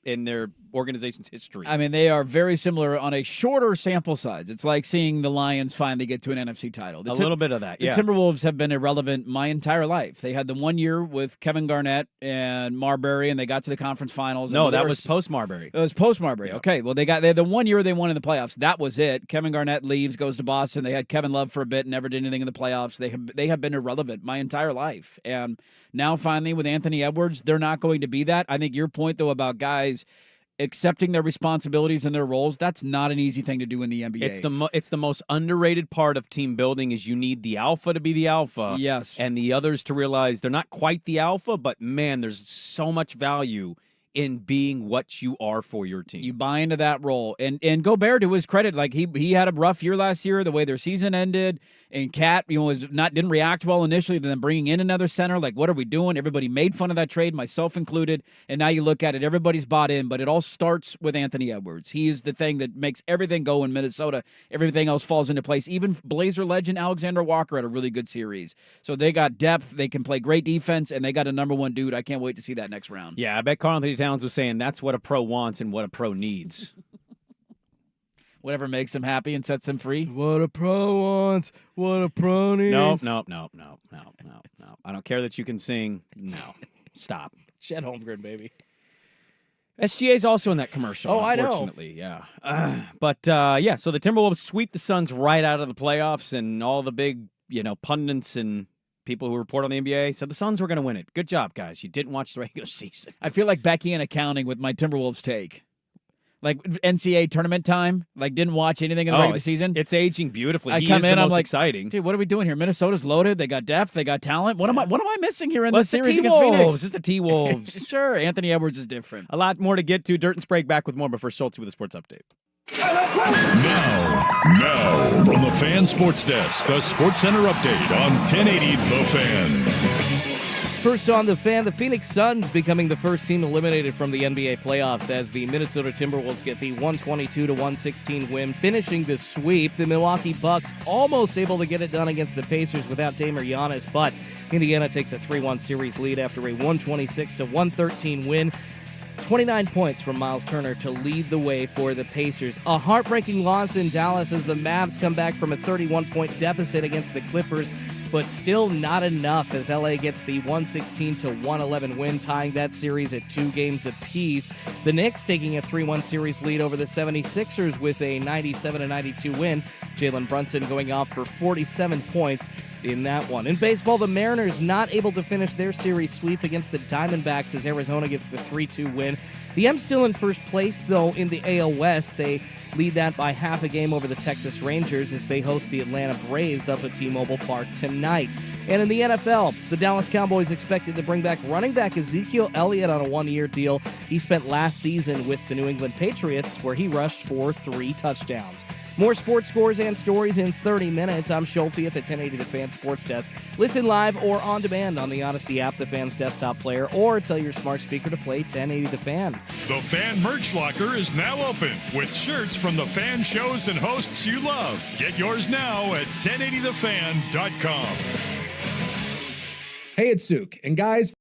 Speaker 1: in their organization's history.
Speaker 2: I mean, they are very similar on a shorter sample size. It's like seeing the Lions finally get to an NFC title.
Speaker 1: A little bit of that, yeah.
Speaker 2: The Timberwolves have been irrelevant my entire life. They had the 1 year with Kevin Garnett and Marbury, and they got to the conference finals.
Speaker 1: No, that was post-Marbury.
Speaker 2: It was post-Marbury. Yep. Okay, well, they had the 1 year they won in the playoffs. That was it. Kevin Garnett leaves, goes to Boston. They had Kevin Love for a bit, never did anything in the playoffs. They have been irrelevant my entire life. And now finally with Anthony Edwards, they're not going to be that. I think your point, though, about guys accepting their responsibilities and their roles, that's not an easy thing to do in the NBA.
Speaker 1: It's the most underrated part of team building is you need the alpha to be the alpha.
Speaker 2: Yes.
Speaker 1: And the others to realize they're not quite the alpha, but man, there's so much value in being what you are for your team.
Speaker 2: You buy into that role. And Gobert, to his credit, like he had a rough year last year, the way their season ended. And Cat, didn't react well initially to them bringing in another center. Like, what are we doing? Everybody made fun of that trade, myself included. And now you look at it, everybody's bought in, but it all starts with Anthony Edwards. He is the thing that makes everything go in Minnesota. Everything else falls into place. Even Blazer legend Alexander Walker had a really good series. So they got depth, they can play great defense, and they got a number 1 dude. I can't wait to see that next round.
Speaker 1: Yeah, I bet Karl-Anthony Towns was saying that's what a pro wants and what a pro needs.
Speaker 2: Whatever makes him happy and sets him free.
Speaker 3: What a pro wants, what a pro needs.
Speaker 1: No. I don't care that you can sing. No, stop.
Speaker 3: Chet Holmgren, baby.
Speaker 1: SGA is also in that commercial.
Speaker 3: Oh, I know.
Speaker 1: Unfortunately, yeah. Yeah. So the Timberwolves sweep the Suns right out of the playoffs, and all the big, pundits and people who report on the NBA said the Suns were going to win it. Good job, guys. You didn't watch the regular season.
Speaker 2: I feel like Becky in accounting with my Timberwolves take. Like NCAA tournament time, like didn't watch anything in the regular season.
Speaker 1: It's aging beautifully.
Speaker 2: I
Speaker 1: He
Speaker 2: come
Speaker 1: is
Speaker 2: in,
Speaker 1: the
Speaker 2: I'm
Speaker 1: most
Speaker 2: like,
Speaker 1: exciting.
Speaker 2: Dude, what are we doing here? Minnesota's loaded. They got depth. They got talent. What am I missing here in
Speaker 1: Well,
Speaker 2: this
Speaker 1: it's the
Speaker 2: series against Phoenix?
Speaker 1: T-Wolves. It's the T-Wolves.
Speaker 2: Sure, Anthony Edwards is different.
Speaker 1: A lot more to get to. Dirt and Sprague back with more, but first, Schulte with a sports update.
Speaker 4: Now, from the Fan Sports Desk, a Sports Center update on 1080 The Fan.
Speaker 3: First on The Fan, the Phoenix Suns becoming the first team eliminated from the NBA playoffs as the Minnesota Timberwolves get the 122-116 win, finishing the sweep. The Milwaukee Bucks almost able to get it done against the Pacers without Dame or Giannis, but Indiana takes a 3-1 series lead after a 126-113 win. 29 points from Miles Turner to lead the way for the Pacers. A heartbreaking loss in Dallas as the Mavs come back from a 31-point deficit against the Clippers, but still not enough as LA gets the 116-111 win, tying that series at 2 games apiece. The Knicks taking a 3-1 series lead over the 76ers with a 97-92 win. Jalen Brunson going off for 47 points in that one. In baseball, the Mariners not able to finish their series sweep against the Diamondbacks as Arizona gets the 3-2 win. The M's still in first place, though, in the AL West. They lead that by half a game over the Texas Rangers as they host the Atlanta Braves up at T-Mobile Park tonight. And in the NFL, the Dallas Cowboys expected to bring back running back Ezekiel Elliott on a 1-year deal. He spent last season with the New England Patriots, where he rushed for 3 touchdowns. More sports scores and stories in 30 minutes. I'm Schulte at the 1080 The Fan Sports Desk. Listen live or on demand on the Odyssey app, the Fan's desktop player, or tell your smart speaker to play 1080 The Fan.
Speaker 4: The Fan Merch Locker is now open with shirts from the fan shows and hosts you love. Get yours now at 1080thefan.com.
Speaker 13: Hey, it's Suk. And guys,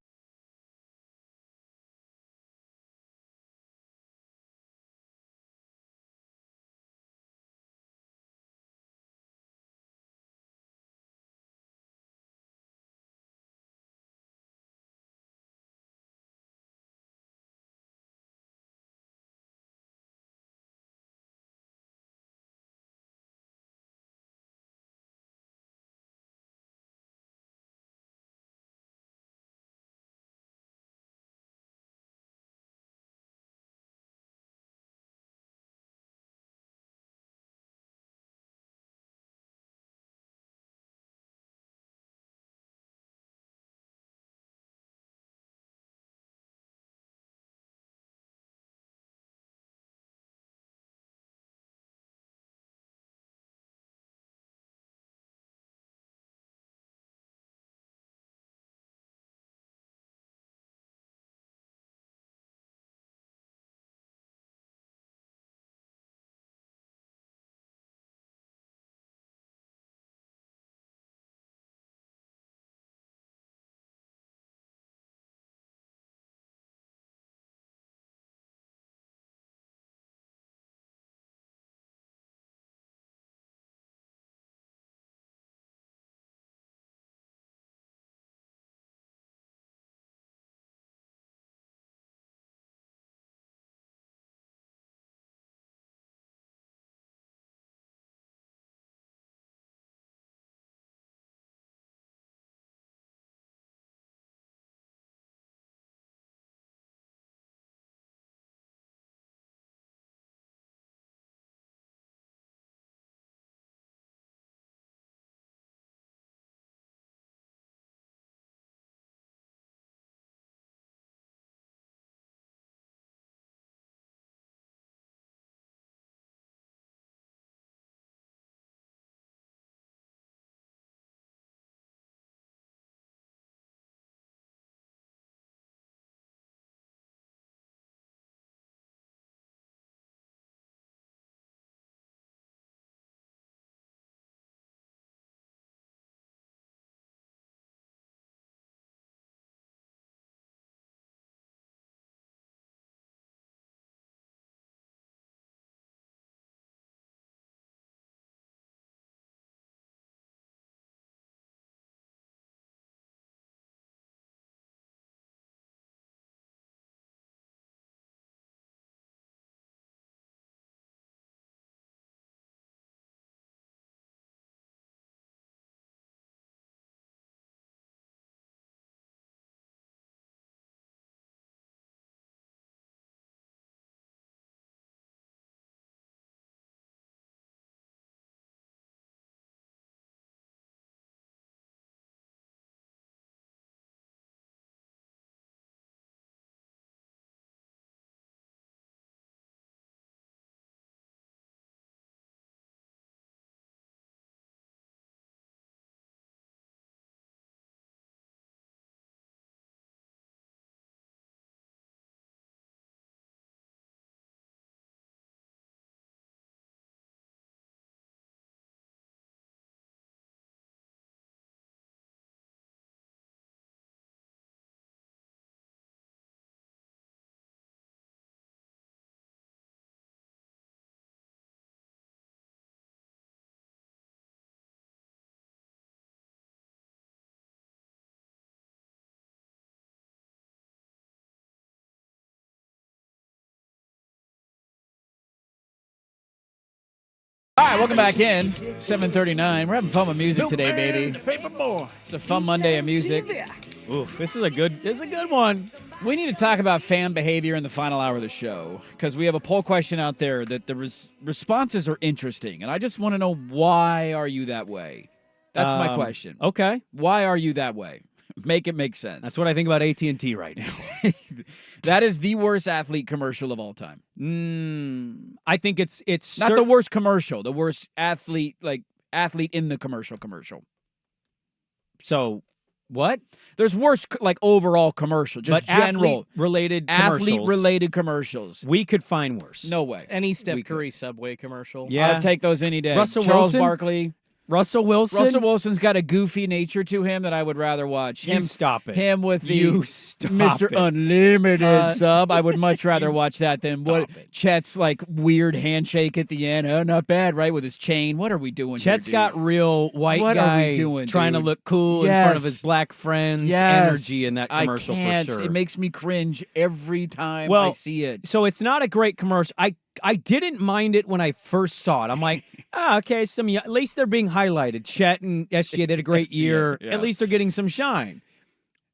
Speaker 2: All right, welcome back in. 7:39. We're having fun with music today, baby. It's a fun Monday of music.
Speaker 1: Oof, this is a good one.
Speaker 2: We need to talk about fan behavior in the final hour of the show because we have a poll question out there that the responses are interesting, and I just want to know, why are you that way? That's my question.
Speaker 1: Okay.
Speaker 2: Why are you that way? Make it make sense.
Speaker 1: That's what I think about AT&T right now.
Speaker 2: That is the worst athlete commercial of all time.
Speaker 1: I think it's
Speaker 2: not the worst commercial, the worst athlete in the commercial.
Speaker 1: So, what?
Speaker 2: There's worse overall commercial, just general
Speaker 1: athlete-related
Speaker 2: commercials.
Speaker 1: We could find worse.
Speaker 2: No way.
Speaker 3: Any Steph Curry Subway commercial.
Speaker 2: Yeah. I'll take those any day.
Speaker 1: Charles
Speaker 2: Wilson?
Speaker 1: Barkley. Russell Wilson?
Speaker 2: Russell Wilson's got a goofy nature to him that I would rather watch.
Speaker 1: Stop it.
Speaker 2: Him with the
Speaker 1: Mr.
Speaker 2: Unlimited sub. I would much rather watch that than Chet's weird handshake at the end. Oh, not bad, right? With his chain. What are we doing
Speaker 1: Chet's
Speaker 2: here,
Speaker 1: got real white
Speaker 2: what
Speaker 1: guy
Speaker 2: are we doing,
Speaker 1: trying
Speaker 2: dude?
Speaker 1: to look cool in front of his black friends. Energy in that commercial
Speaker 2: I can't.
Speaker 1: for sure.
Speaker 2: It makes me cringe every time I see it.
Speaker 1: So it's not a great commercial. I didn't mind it when I first saw it. I'm like, okay, at least they're being highlighted. Chet and SGA did a great year.
Speaker 2: Yeah.
Speaker 1: At least they're getting some shine.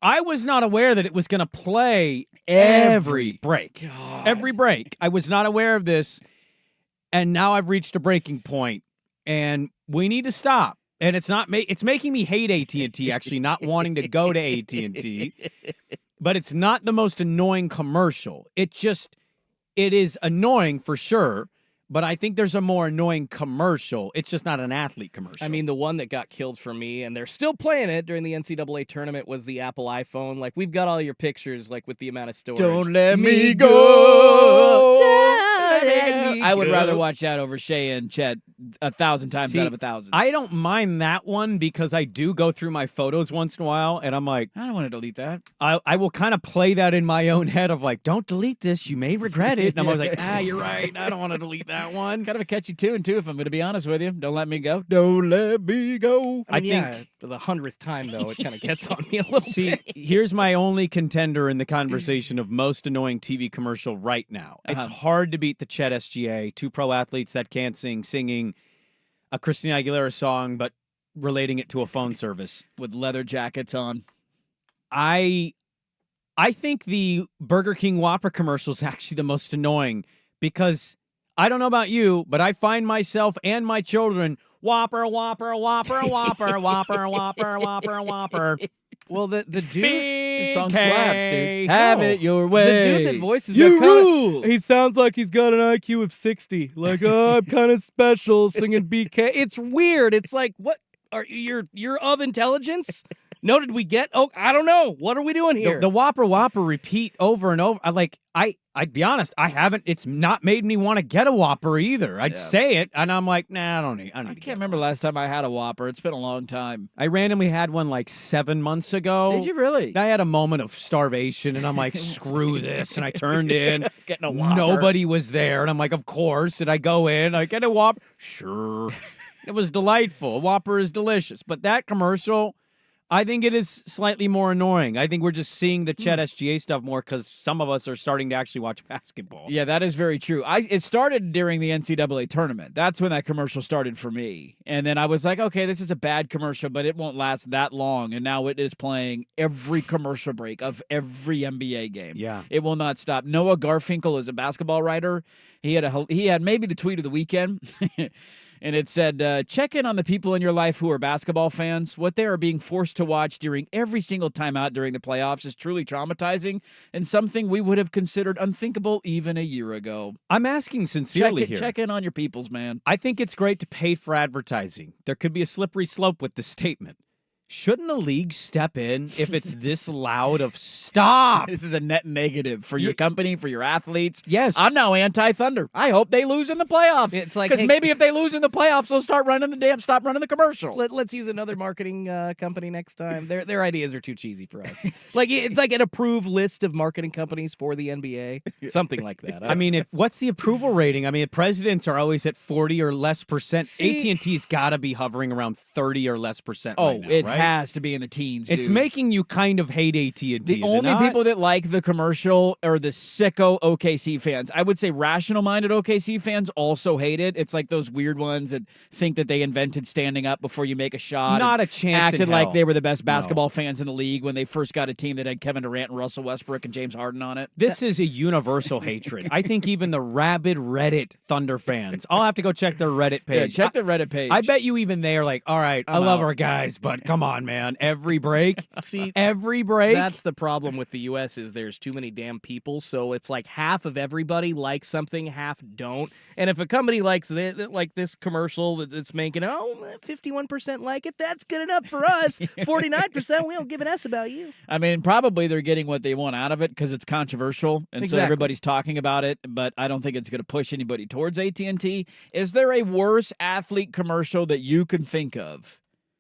Speaker 1: I was not aware that it was going to play every break. Every break. I was not aware of this, and now I've reached a breaking point, and we need to stop. And it's making me hate AT&T, actually, not wanting to go to AT&T. But it's not the most annoying commercial. It is annoying for sure, but I think there's a more annoying commercial. It's just not an athlete commercial.
Speaker 3: I mean, the one that got killed for me, and they're still playing it during the NCAA tournament, was the Apple iPhone. We've got all your pictures, with the amount of storage.
Speaker 2: Don't let me go. I would rather watch that over Shea and Chet 1,000 times out of 1,000.
Speaker 1: I don't mind that one because I do go through my photos once in a while, and I'm like,
Speaker 2: I don't want to delete that.
Speaker 1: I will kind of play that in my own head of don't delete this, you may regret it. And I'm always like, you're right, I don't want to delete that one.
Speaker 2: It's kind of a catchy tune, too, if I'm going to be honest with you. Don't let me go. Don't let me go.
Speaker 3: I think for the 100th time, though, it kind of gets on me a little bit.
Speaker 1: Here's my only contender in the conversation of most annoying TV commercial right now. It's hard to beat the Chet SGA, two pro athletes that can't singing a Christina Aguilera song, but relating it to a phone service.
Speaker 2: With leather jackets on.
Speaker 1: I think the Burger King Whopper commercial is actually the most annoying because I don't know about you, but I find myself and my children, Whopper, Whopper, Whopper, Whopper, Whopper, Whopper, Whopper, Whopper.
Speaker 3: Well, the dude,
Speaker 2: the song slaps, dude. Have it your way.
Speaker 3: The dude that voices
Speaker 2: you
Speaker 3: that
Speaker 2: rule.
Speaker 3: He sounds like he's got an IQ of 60. I'm kind of special singing BK. It's weird. It's what are you're of intelligence? No, did we get? Oh, I don't know. What are we doing here?
Speaker 1: The Whopper Whopper repeat over and over. I'd be honest, I haven't. It's not made me want to get a Whopper either. I'd say it, and I'm like, nah, I don't need. I
Speaker 2: can't remember last time I had a Whopper. It's been a long time.
Speaker 1: I randomly had one 7 months ago.
Speaker 2: Did you really?
Speaker 1: I had a moment of starvation, and I'm like, screw this, and I turned in.
Speaker 2: Getting a Whopper.
Speaker 1: Nobody was there, and I'm like, of course. And I go in, I get a Whopper. Sure. It was delightful. A Whopper is delicious, but that commercial, I think it is slightly more annoying. I think we're just seeing the Chet SGA stuff more because some of us are starting to actually watch basketball.
Speaker 2: Yeah, that is very true. It started during the NCAA tournament. That's when that commercial started for me. And then I was like, okay, this is a bad commercial, but it won't last that long. And now it is playing every commercial break of every NBA game.
Speaker 1: Yeah.
Speaker 2: It will not stop. Noah Garfinkel is a basketball writer. He had maybe the tweet of the weekend. And it said, check in on the people in your life who are basketball fans. What they are being forced to watch during every single timeout during the playoffs is truly traumatizing and something we would have considered unthinkable even a year ago.
Speaker 1: I'm asking sincerely here.
Speaker 2: Check in on your peoples, man.
Speaker 1: I think it's great to pay for advertising. There could be a slippery slope with this statement. Shouldn't a league step in if it's this loud of stop?
Speaker 2: This is a net negative for your company, for your athletes.
Speaker 1: Yes.
Speaker 2: I'm now anti-Thunder. I hope they lose in the playoffs.
Speaker 3: It's
Speaker 2: because maybe if they lose in the playoffs, they'll stop running the commercial.
Speaker 3: Let's use another marketing company next time. Their ideas are too cheesy for us. It's like an approved list of marketing companies for the NBA, something like that.
Speaker 1: I mean, what's the approval rating? I mean, presidents are always at 40 or less %.
Speaker 3: See?
Speaker 1: AT&T's got to be hovering around 30 or less %
Speaker 2: Oh,
Speaker 1: right now, right?
Speaker 2: has to be in the teens.
Speaker 1: It's
Speaker 2: dude.
Speaker 1: making you kind of hate AT&T.
Speaker 2: The only people that like the commercial are the sicko OKC fans. I would say rational-minded OKC fans also hate it. It's like those weird ones that think that they invented standing up before you make a shot.
Speaker 1: Not a chance.
Speaker 2: Acted
Speaker 1: in
Speaker 2: like
Speaker 1: hell.
Speaker 2: they were the best basketball fans in the league when they first got a team that had Kevin Durant and Russell Westbrook and James Harden on it.
Speaker 1: This is a universal hatred. I think even the rabid Reddit Thunder fans. I'll have to go check their Reddit page.
Speaker 2: Yeah, check the Reddit page.
Speaker 1: I bet you even they are like, all right, I love our guys, but come on, man. Every break.
Speaker 3: See,
Speaker 1: every break.
Speaker 3: That's the problem with the U.S. is there's too many damn people, so it's like half of everybody likes something, half don't. And if a company likes like this commercial that's making 51% like it, that's good enough for us. 49% we don't give an S about you.
Speaker 2: I mean, probably they're getting what they want out of it because it's controversial, and so everybody's talking about it. But I don't think it's going to push anybody towards AT&T. Is there a worse athlete commercial that you can think of?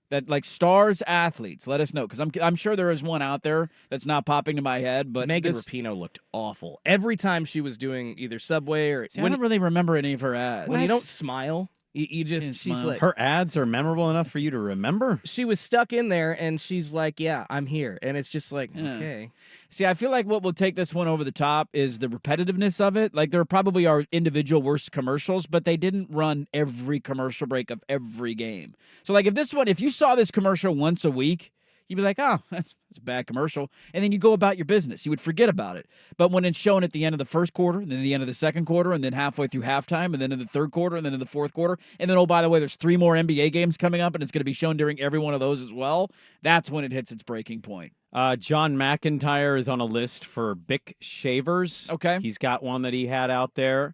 Speaker 2: That like stars athletes, let us know because I'm sure there is one out there that's not popping to my head. But
Speaker 3: Megan Rapinoe looked awful every time she was doing either Subway or.
Speaker 2: I don't really remember any of her ads.
Speaker 3: When you don't smile, you just she's like
Speaker 1: her ads are memorable enough for you to remember.
Speaker 3: She was stuck in there, and she's like, "Yeah, I'm here," and it's just like, okay.
Speaker 2: See, I feel like what will take this one over the top is the repetitiveness of it. Like there probably are individual worst commercials, but they didn't run every commercial break of every game. So like if you saw this commercial once a week, you'd be like, oh, that's a bad commercial. And then you go about your business. You would forget about it. But when it's shown at the end of the first quarter, and then the end of the second quarter, and then halfway through halftime, and then in the third quarter, and then in the fourth quarter, and then, oh, by the way, there's 3 more NBA games coming up, and it's going to be shown during every one of those as well, that's when it hits its breaking point.
Speaker 1: John McIntyre is on a list for Bic shavers.
Speaker 2: Okay.
Speaker 1: He's got one that he had out there.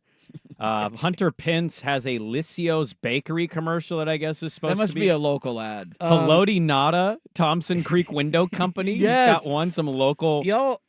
Speaker 1: Hunter Pence has a Lissio's Bakery commercial that I guess is supposed to be.
Speaker 2: That must be a local ad.
Speaker 1: Haloti Nada, Thompson Creek Window Company.
Speaker 3: Yes.
Speaker 1: He's got one, some local.
Speaker 3: Y'all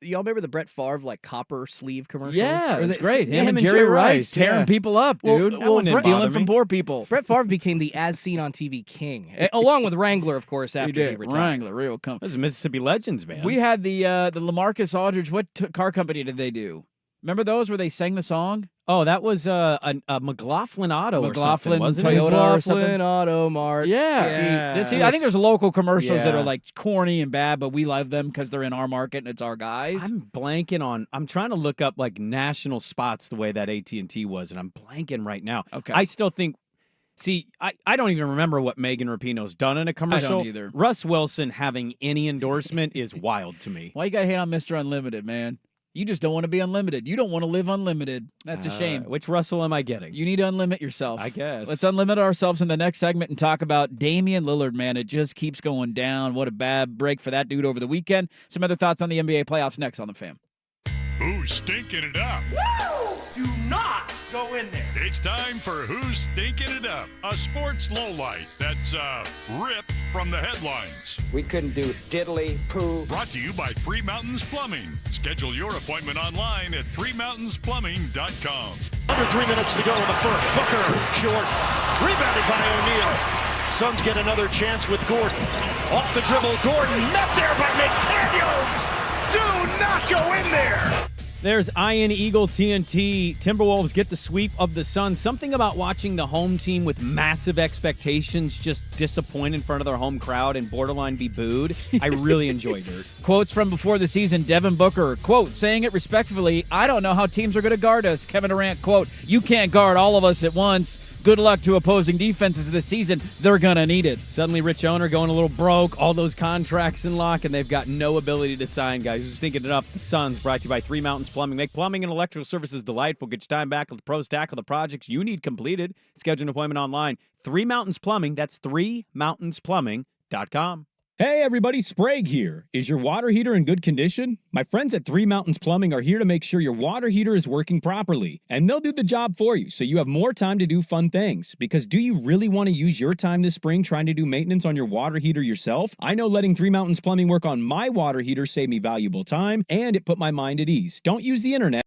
Speaker 3: remember the Brett Favre like copper sleeve commercials?
Speaker 2: Yeah,
Speaker 3: Or
Speaker 2: it's
Speaker 3: the-
Speaker 2: great.
Speaker 3: yeah,
Speaker 2: Him and Jerry Rice tearing
Speaker 1: yeah.
Speaker 2: people up, dude.
Speaker 1: that one didn't
Speaker 2: Stealing
Speaker 1: bother
Speaker 2: from
Speaker 1: me.
Speaker 2: poor people.
Speaker 3: Brett Favre became the as seen on TV king, along with Wrangler, of course. After
Speaker 2: He did.
Speaker 3: retired.
Speaker 2: Wrangler, real company.
Speaker 1: This is Mississippi Legends, man.
Speaker 2: We had the LaMarcus Aldridge. What car company did they do? Remember those where they sang the song?
Speaker 1: Oh, that was a McLaughlin Auto or something,
Speaker 2: McLaughlin
Speaker 1: wasn't
Speaker 2: Toyota
Speaker 1: it?
Speaker 2: or
Speaker 3: McLaughlin
Speaker 2: something?
Speaker 3: Auto Mart.
Speaker 2: Yeah. See, I think there's local commercials that
Speaker 1: Yeah.
Speaker 2: are like corny and bad, but we love them because they're in our market and it's our guys.
Speaker 1: I'm blanking on. I'm trying to look up like national spots the way that AT&T was, and I'm blanking right now.
Speaker 2: Okay.
Speaker 1: I still think. See, I don't even remember what Megan Rapinoe's done in a commercial.
Speaker 2: either.
Speaker 1: Russ Wilson having any endorsement is wild to me.
Speaker 2: Why you got to hate on Mr. Unlimited, man? You just don't want to be unlimited. You don't want to live unlimited. That's a shame.
Speaker 1: Which Russell am I getting?
Speaker 2: You need to unlimit yourself.
Speaker 1: I guess.
Speaker 2: Let's unlimit ourselves in the next segment and talk about Damian Lillard, man. It just keeps going down. What a bad break for that dude over the weekend. Some other thoughts on the NBA playoffs next on The Fam.
Speaker 4: Who's stinking it up?
Speaker 13: Do not go in there.
Speaker 4: It's time for Who's Stinking It Up, a sports lowlight that's ripped from the headlines.
Speaker 13: We couldn't do diddly poo.
Speaker 4: Brought to you by Three Mountains Plumbing. Schedule your appointment online at threemountainsplumbing.com.
Speaker 14: Under 3 minutes to go in the first. Booker, short. Rebounded by O'Neal. Suns get another chance with Gordon. Off the dribble, Gordon met there by McDaniels. Do not go in there.
Speaker 1: There's Iron Eagle TNT. Timberwolves get the sweep of the Suns. Something about watching the home team with massive expectations just disappoint in front of their home crowd and borderline be booed. I really enjoyed it.
Speaker 2: Quotes from before the season, Devin Booker, quote, saying it respectfully, I don't know how teams are going to guard us. Kevin Durant, quote, you can't guard all of us at once. Good luck to opposing defenses this season. They're going to need it.
Speaker 1: Suddenly, Rich Owner going a little broke. All those contracts in lock, and they've got no ability to sign guys. Who's thinking it up? The Suns, brought to you by Three Mountains Plumbing. Make plumbing and electrical services delightful. Get your time back with the pros tackle the projects you need completed. Schedule an appointment online. Three Mountains Plumbing. That's threemountainsplumbing.com.
Speaker 15: Hey everybody, Sprague here. Is your water heater in good condition? My friends at Three Mountains Plumbing are here to make sure your water heater is working properly, and they'll do the job for you so you have more time to do fun things. Because do you really want to use your time this spring trying to do maintenance on your water heater yourself? I know letting Three Mountains Plumbing work on my water heater saved me valuable time, and it put my mind at ease. Don't use the internet.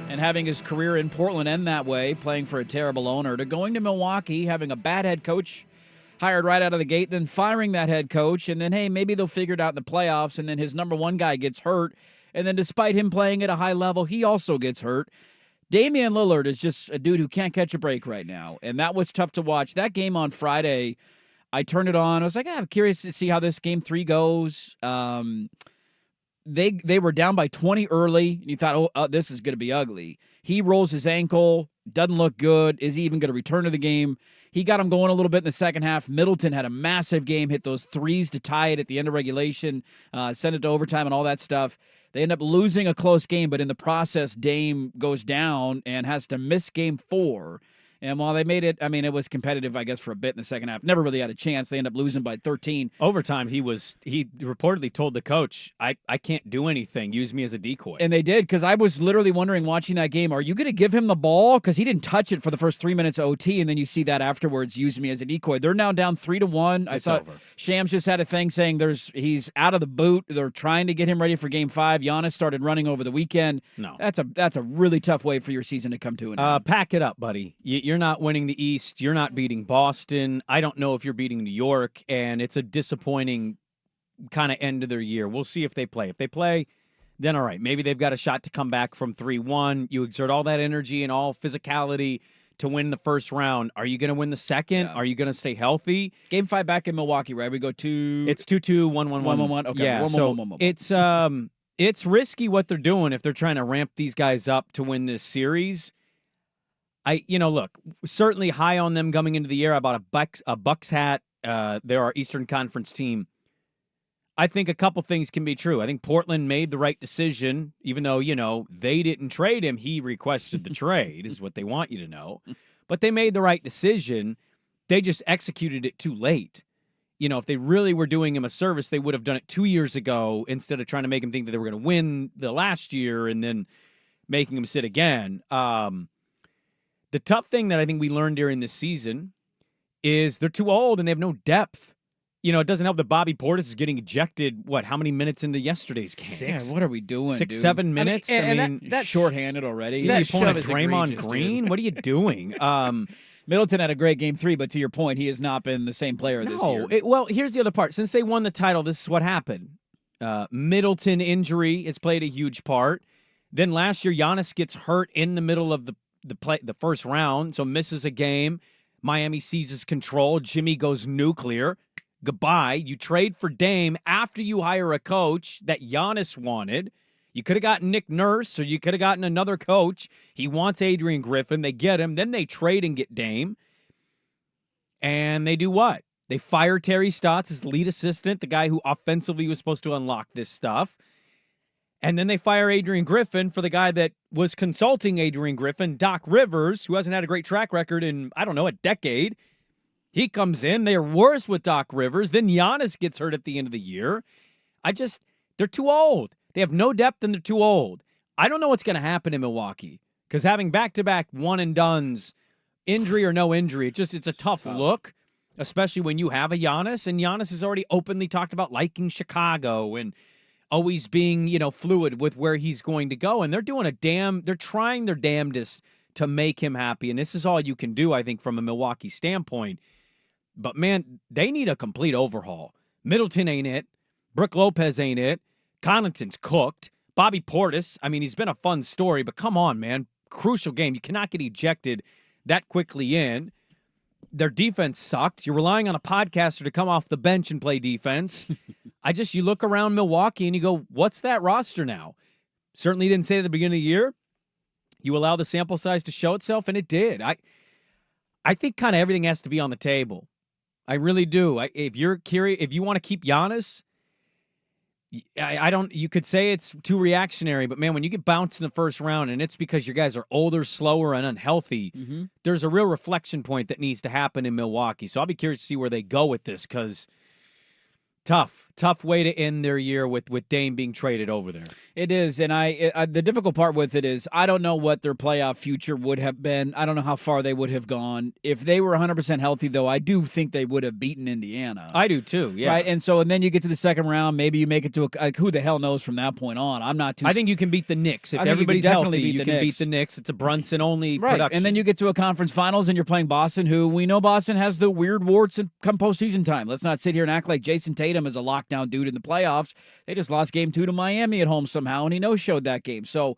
Speaker 2: and having his career in Portland end that way, playing for a terrible owner, to going to Milwaukee, having a bad head coach hired right out of the gate, then firing that head coach, and then, hey, maybe they'll figure it out in the playoffs, and then his number one guy gets hurt, and then despite him playing at a high level, he also gets hurt. Damian Lillard is just a dude who can't catch a break right now, and that was tough to watch. That game on Friday, I turned it on. I was like, I'm curious to see how this game 3 goes. They were down by 20 early, and you thought, this is going to be ugly. He rolls his ankle, doesn't look good. Is he even going to return to the game? He got him going a little bit in the second half. Middleton had a massive game, hit those threes to tie it at the end of regulation, send it to overtime and all that stuff. They end up losing a close game, but in the process, Dame goes down and has to miss game 4. And while they made it, I mean, it was competitive, I guess, for a bit in the second half. Never really had a chance. They end up losing by 13.
Speaker 1: Overtime, he reportedly told the coach, I can't do anything. Use me as a decoy.
Speaker 2: And they did, because I was literally wondering watching that game, are you going to give him the ball? Because he didn't touch it for the first 3 minutes of OT, and then you see that afterwards, use me as a decoy. They're now down 3-1. I thought Shams just had a thing saying he's out of the boot. They're trying to get him ready for game 5. Giannis started running over the weekend.
Speaker 1: No.
Speaker 2: That's a really tough way for your season to come to an end.
Speaker 1: Pack it up, buddy. You're not winning the East. You're not beating Boston. I don't know if you're beating New York, and it's a disappointing kind of end of their year. We'll see if they play. If they play, then all right. Maybe they've got a shot to come back from 3-1. You exert all that energy and all physicality to win the first round. Are you going to win the second? Yeah. Are you going to stay healthy?
Speaker 2: Game 5 back in Milwaukee, right? We go to...
Speaker 1: It's 2-2, 1-1-1.
Speaker 2: 1-1-1. Okay.
Speaker 1: Yeah,
Speaker 2: 1-1-1.
Speaker 1: It's risky what they're doing if they're trying to ramp these guys up to win this series. Look, certainly high on them coming into the year. I bought a Bucks hat. They're our Eastern Conference team. I think a couple things can be true. I think Portland made the right decision, even though, they didn't trade him. He requested the trade, is what they want you to know. But they made the right decision. They just executed it too late. If they really were doing him a service, they would have done it 2 years ago instead of trying to make him think that they were going to win the last year and then making him sit again. The tough thing that I think we learned during this season is they're too old and they have no depth. It doesn't help that Bobby Portis is getting ejected, how many minutes into yesterday's game?
Speaker 2: 6. What are we doing,
Speaker 1: 6,
Speaker 2: dude?
Speaker 1: 7 minutes?
Speaker 2: I mean that's shorthanded already.
Speaker 1: You're pulling a Draymond Green? What are you doing?
Speaker 2: Middleton had a great game 3, but to your point, he has not been the same player this year.
Speaker 1: Well, here's the other part. Since they won the title, this is what happened. Middleton injury has played a huge part. Then last year, Giannis gets hurt in the middle of the first round, so misses a game. Miami seizes control. Jimmy goes nuclear. Goodbye. You trade for Dame after you hire a coach that Giannis wanted. You could have gotten Nick Nurse, or you could have gotten another coach. He wants Adrian Griffin. They get him. Then they trade and get Dame. And they do what? They fire Terry Stotts as the lead assistant, the guy who offensively was supposed to unlock this stuff. And then they fire Adrian Griffin for the guy that was consulting Adrian Griffin, Doc Rivers, who hasn't had a great track record in, a decade. He comes in. They're worse with Doc Rivers. Then Giannis gets hurt at the end of the year. They're too old. They have no depth and they're too old. I don't know what's going to happen in Milwaukee because having back-to-back one-and-dones, injury or no injury, it's a tough look, especially when you have a Giannis. And Giannis has already openly talked about liking Chicago and always being, fluid with where he's going to go. And they're trying their damnedest to make him happy. And this is all you can do, I think, from a Milwaukee standpoint. But, man, they need a complete overhaul. Middleton ain't it. Brook Lopez ain't it. Connaughton's cooked. Bobby Portis, he's been a fun story, but come on, man. Crucial game. You cannot get ejected that quickly in. Their defense sucked. You're relying on a podcaster to come off the bench and play defense. You look around Milwaukee and you go, what's that roster now? Certainly didn't say at the beginning of the year. You allow the sample size to show itself, and it did. I think kind of everything has to be on the table. I really do. If you're curious, if you want to keep Giannis, you could say it's too reactionary, but man, when you get bounced in the first round and it's because your guys are older, slower, and unhealthy, there's a real reflection point that needs to happen in Milwaukee. So I'll be curious to see where they go with this because Tough way to end their year with Dame being traded over there.
Speaker 2: It is, and the difficult part with it is I don't know what their playoff future would have been. I don't know how far they would have gone. If they were 100% healthy, though, I do think they would have beaten Indiana.
Speaker 1: I do too, yeah.
Speaker 2: Right, and then you get to the second round, maybe you make it to who the hell knows from that point on. I'm not too.
Speaker 1: I think you can beat the Knicks. If
Speaker 2: I think
Speaker 1: everybody's
Speaker 2: you can definitely
Speaker 1: healthy,
Speaker 2: beat
Speaker 1: you
Speaker 2: the
Speaker 1: can
Speaker 2: Knicks.
Speaker 1: beat the Knicks. It's a Brunson-only
Speaker 2: Right,
Speaker 1: production.
Speaker 2: and then you get to a conference finals and you're playing Boston, who we know Boston has the weird warts come postseason time. Let's not sit here and act like Jason Tatum is a lockdown dude in the playoffs. They just lost game 2 to Miami at home somehow, and he no-showed that game. So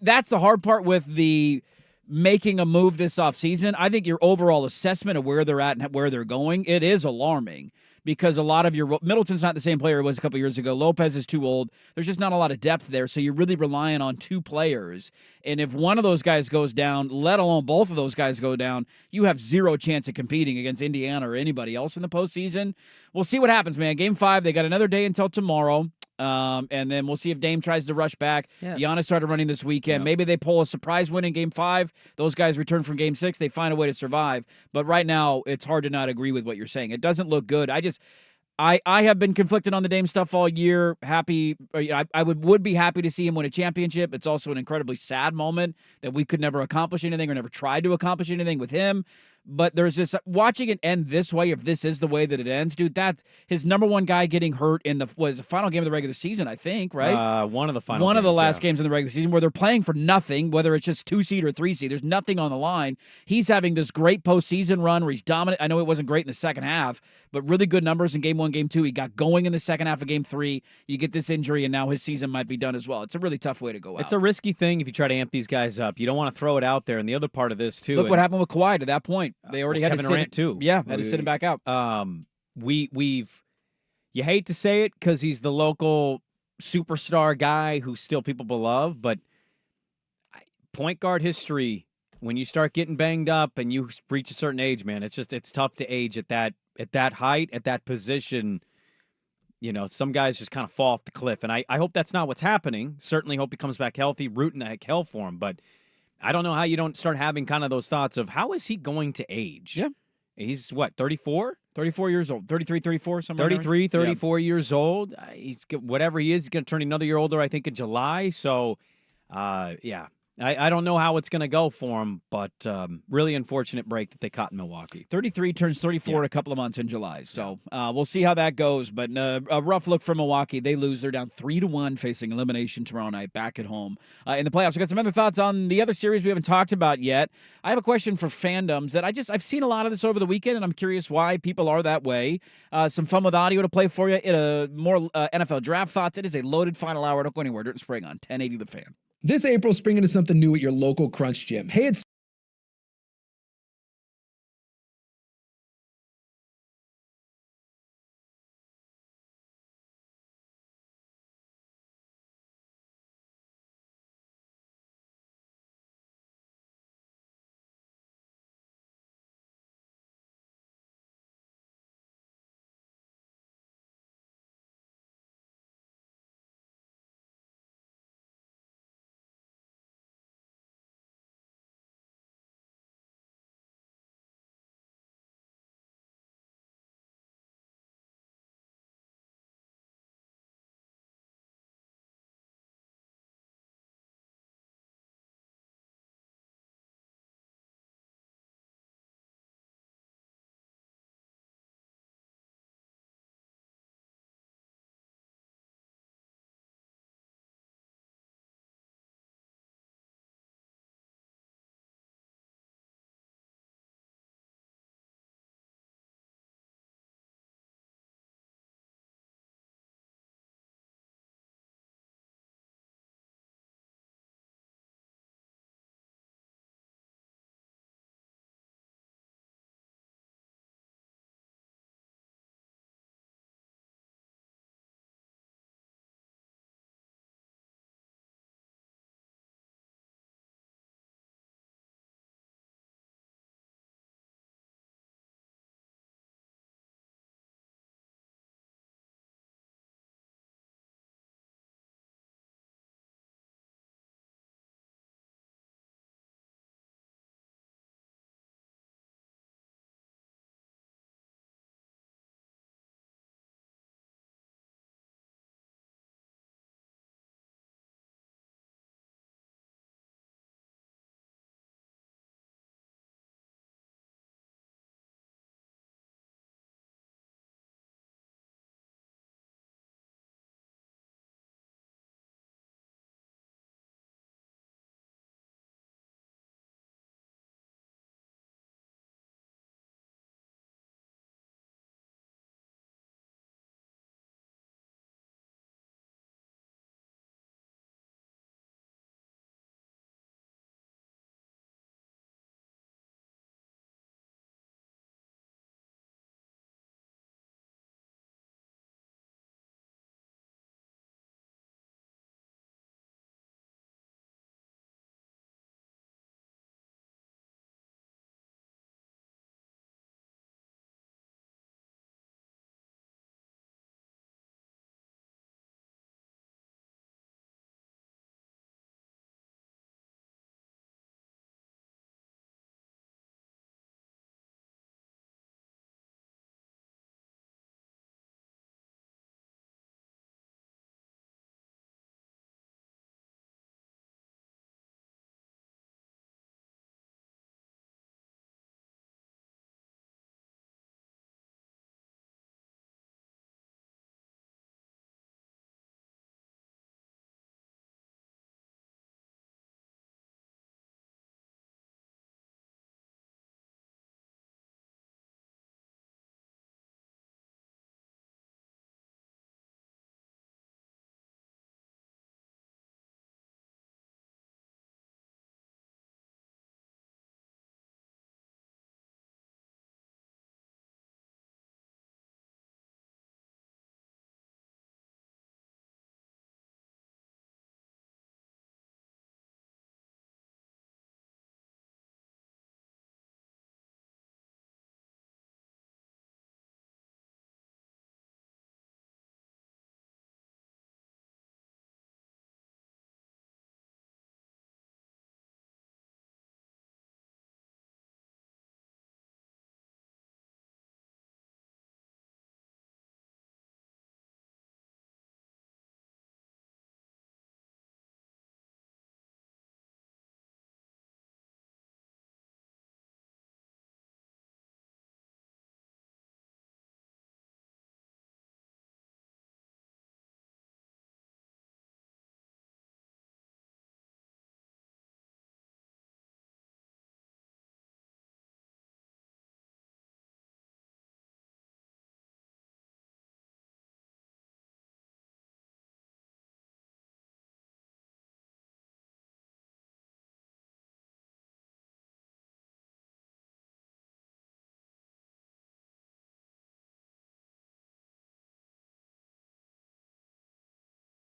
Speaker 2: that's the hard part with the making a move this offseason. I think your overall assessment of where they're at and where they're going, it is alarming. Because a lot of your Middleton's not the same player he was a couple years ago. Lopez is too old. There's just not a lot of depth there, so you're really relying on 2 players. And if one of those guys goes down, let alone both of those guys go down, you have zero chance of competing against Indiana or anybody else in the postseason. We'll see what happens, man. Game 5, they got another day until tomorrow. And then we'll see if Dame tries to rush back.
Speaker 1: Yeah.
Speaker 2: Giannis started running this weekend.
Speaker 1: Yeah.
Speaker 2: Maybe they pull a surprise win in Game 5. Those guys return from Game 6. They find a way to survive. But right now, it's hard to not agree with what you're saying. It doesn't look good. I have been conflicted on the Dame stuff all year. Happy, I would be happy to see him win a championship. It's also an incredibly sad moment that we could never accomplish anything or never try to accomplish anything with him. But there's this watching it end this way. If this is the way that it ends, dude, that's his number one guy getting hurt in the final game of the regular season, I think, right?
Speaker 1: One of the final
Speaker 2: one of the
Speaker 1: games,
Speaker 2: last
Speaker 1: yeah.
Speaker 2: games in the regular season where they're playing for nothing, whether it's just 2 seed or 3 seed. There's nothing on the line. He's having this great postseason run where he's dominant. I know it wasn't great in the second half, but really good numbers in Game 1, Game 2. He got going in the second half of Game 3. You get this injury, and now his season might be done as well. It's a really tough way to go out.
Speaker 1: It's a risky thing if you try to amp these guys up. You don't want to throw it out there. And the other part of this too.
Speaker 2: Look what happened with Kawhi to that point. They already had
Speaker 1: Kevin
Speaker 2: to sit
Speaker 1: Durant too.
Speaker 2: Yeah, had to sit him back out.
Speaker 1: You hate to say it because he's the local superstar guy who still people love, but point guard history, when you start getting banged up and you reach a certain age, man, it's tough to age at that height, at that position. You know, some guys just kind of fall off the cliff, and I hope that's not what's happening. Certainly hope he comes back healthy, rooting the heck hell for him, but I don't know how you don't start having kind of those thoughts of how is he going to age?
Speaker 2: Yeah.
Speaker 1: He's what, 34?
Speaker 2: 34 years old. 33, 34, somewhere.
Speaker 1: 33, 34 years old. He's whatever he is, he's going to turn another year older, I think, in July. So, yeah. I don't know how it's going to go for him, but really unfortunate break that they caught in Milwaukee.
Speaker 2: 33 turns 34 in a couple of months in July. So we'll see how that goes. But a rough look for Milwaukee. They lose. They're down 3-1 facing elimination tomorrow night back at home in the playoffs. We got some other thoughts on the other series we haven't talked about yet. I have a question for fandoms that I've seen a lot of this over the weekend, and I'm curious why people are that way. Some fun with audio to play for you. More NFL draft thoughts. It is a loaded final hour. Don't go anywhere. Dirt and Sprague on 1080 The Fan.
Speaker 16: This April, spring into something new at your local Crunch Gym. Hey, it's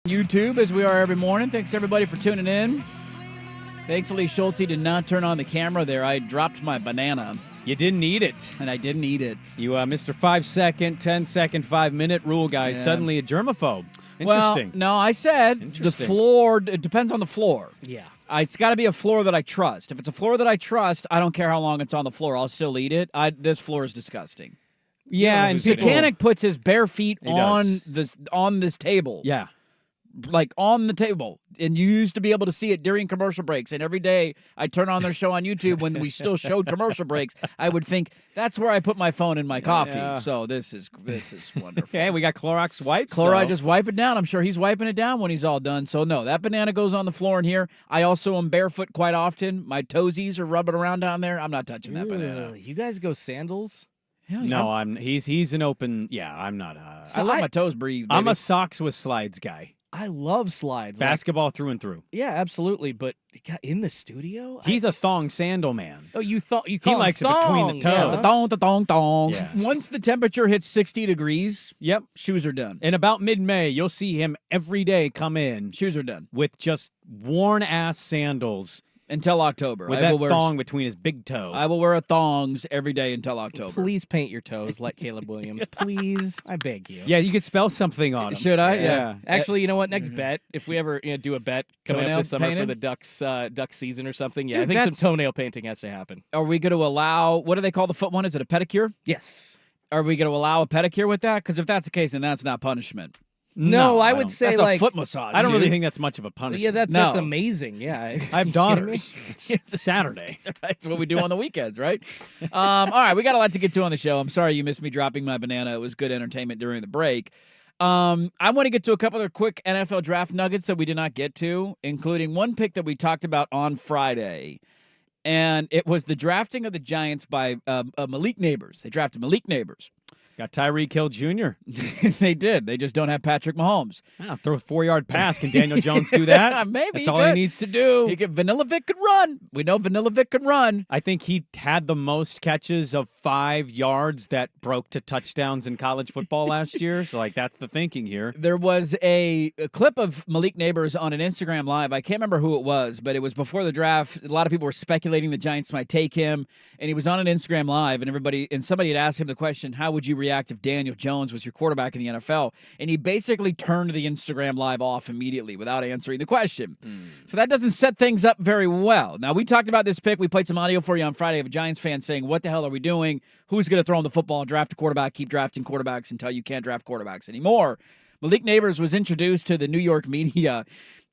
Speaker 2: YouTube, as we are every morning. Thanks, everybody, for tuning in. Thankfully, Schulte did not turn on the camera there. I dropped my banana.
Speaker 1: You didn't eat it.
Speaker 2: And I didn't eat it.
Speaker 1: You, Mr. 5-second, 10-second, 5-minute rule guy, suddenly a germaphobe. Interesting.
Speaker 2: Well, no, I said the floor, it depends on the floor.
Speaker 3: Yeah.
Speaker 2: It's got to be a floor that I trust. If it's a floor that I trust, I don't care how long it's on the floor. I'll still eat it. This floor is disgusting.
Speaker 1: Yeah, and
Speaker 2: Mechanic puts his bare feet on this table.
Speaker 1: Yeah.
Speaker 2: Like on the table. And you used to be able to see it during commercial breaks. And every day I turn on their show on YouTube when we still showed commercial breaks, I would think that's where I put my phone in my coffee.
Speaker 1: Yeah.
Speaker 2: So this is wonderful.
Speaker 1: Okay, we got Clorox wipes.
Speaker 2: Chloride, just wipe it down. I'm sure he's wiping it down when he's all done. So no, that banana goes on the floor in here. I also am barefoot quite often. My toesies are rubbing around down there. I'm not touching that banana.
Speaker 3: You guys go sandals?
Speaker 1: No, he's an open. Yeah, I'm not.
Speaker 2: I let my toes breathe.
Speaker 1: I'm
Speaker 2: baby.
Speaker 1: a socks with slides guy.
Speaker 3: I love slides.
Speaker 1: Basketball through and through.
Speaker 3: Yeah, absolutely. But in the studio,
Speaker 1: He's a thong sandal man.
Speaker 3: Oh, you call
Speaker 1: He
Speaker 3: them
Speaker 1: likes it between the
Speaker 3: thongs.
Speaker 1: toes.
Speaker 2: Yeah, the thong.
Speaker 1: Yeah.
Speaker 2: Once the temperature hits 60 degrees,
Speaker 1: Yep.
Speaker 2: shoes are done.
Speaker 1: And about mid-May, you'll see him every day come in.
Speaker 2: Shoes are done.
Speaker 1: With just worn-ass sandals.
Speaker 2: Until October.
Speaker 1: With that thong between his big toe.
Speaker 2: I will wear thongs every day until October.
Speaker 3: Please paint your toes like Caleb Williams. Please. I beg you.
Speaker 1: Yeah, you could spell something on him.
Speaker 2: Should I?
Speaker 1: Yeah.
Speaker 3: Actually, you know what? Next bet, if we ever do a bet coming
Speaker 2: Toenail
Speaker 3: up this summer
Speaker 2: painting?
Speaker 3: for the duck season or something, yeah,
Speaker 2: Dude,
Speaker 3: I think some
Speaker 2: that's-
Speaker 3: toenail painting has to happen.
Speaker 2: Are we going to allow, what do they call the foot one? Is it a pedicure?
Speaker 3: Yes.
Speaker 2: Are we going to allow a pedicure with that? Because if that's the case, then that's not punishment.
Speaker 3: No, I would
Speaker 1: don't.
Speaker 3: say
Speaker 2: That's
Speaker 3: like
Speaker 2: a foot massage.
Speaker 1: I don't really
Speaker 2: dude.
Speaker 1: think that's much of a punishment.
Speaker 3: Yeah, that's amazing. Yeah,
Speaker 1: I have daughters. It's Saturday.
Speaker 2: That's what we do on the weekends, right? All right, we got a lot to get to on the show. I'm sorry you missed me dropping my banana. It was good entertainment during the break. I want to get to a couple of quick NFL draft nuggets that we did not get to, including one pick that we talked about on Friday. And it was the drafting of the Giants by Malik Neighbors. They drafted Malik Neighbors.
Speaker 1: Got Tyreek Hill Jr.
Speaker 2: They did. They just don't have Patrick Mahomes.
Speaker 1: Throw a 4-yard pass. Can Daniel Jones do that?
Speaker 2: Maybe
Speaker 1: That's
Speaker 2: he
Speaker 1: all
Speaker 2: could.
Speaker 1: he needs to do.
Speaker 2: Vanilla Vic could run. We know Vanilla Vic can run.
Speaker 1: I think he had the most catches of 5 yards that broke to touchdowns in college football last year. So, that's the thinking here.
Speaker 2: There was a clip of Malik Neighbors on an Instagram Live. I can't remember who it was, but it was before the draft. A lot of people were speculating the Giants might take him, and he was on an Instagram Live, and somebody had asked him the question, how would you react if Daniel Jones was your quarterback in the NFL? And he basically turned the Instagram Live off immediately without answering the question. So that doesn't set things up very well. Now, we talked about this pick. We played some audio for you on Friday of a Giants fan saying, what the hell are we doing? Who's going to throw him the football, draft a quarterback, keep drafting quarterbacks until you can't draft quarterbacks anymore? Malik Neighbors was introduced to the New York media,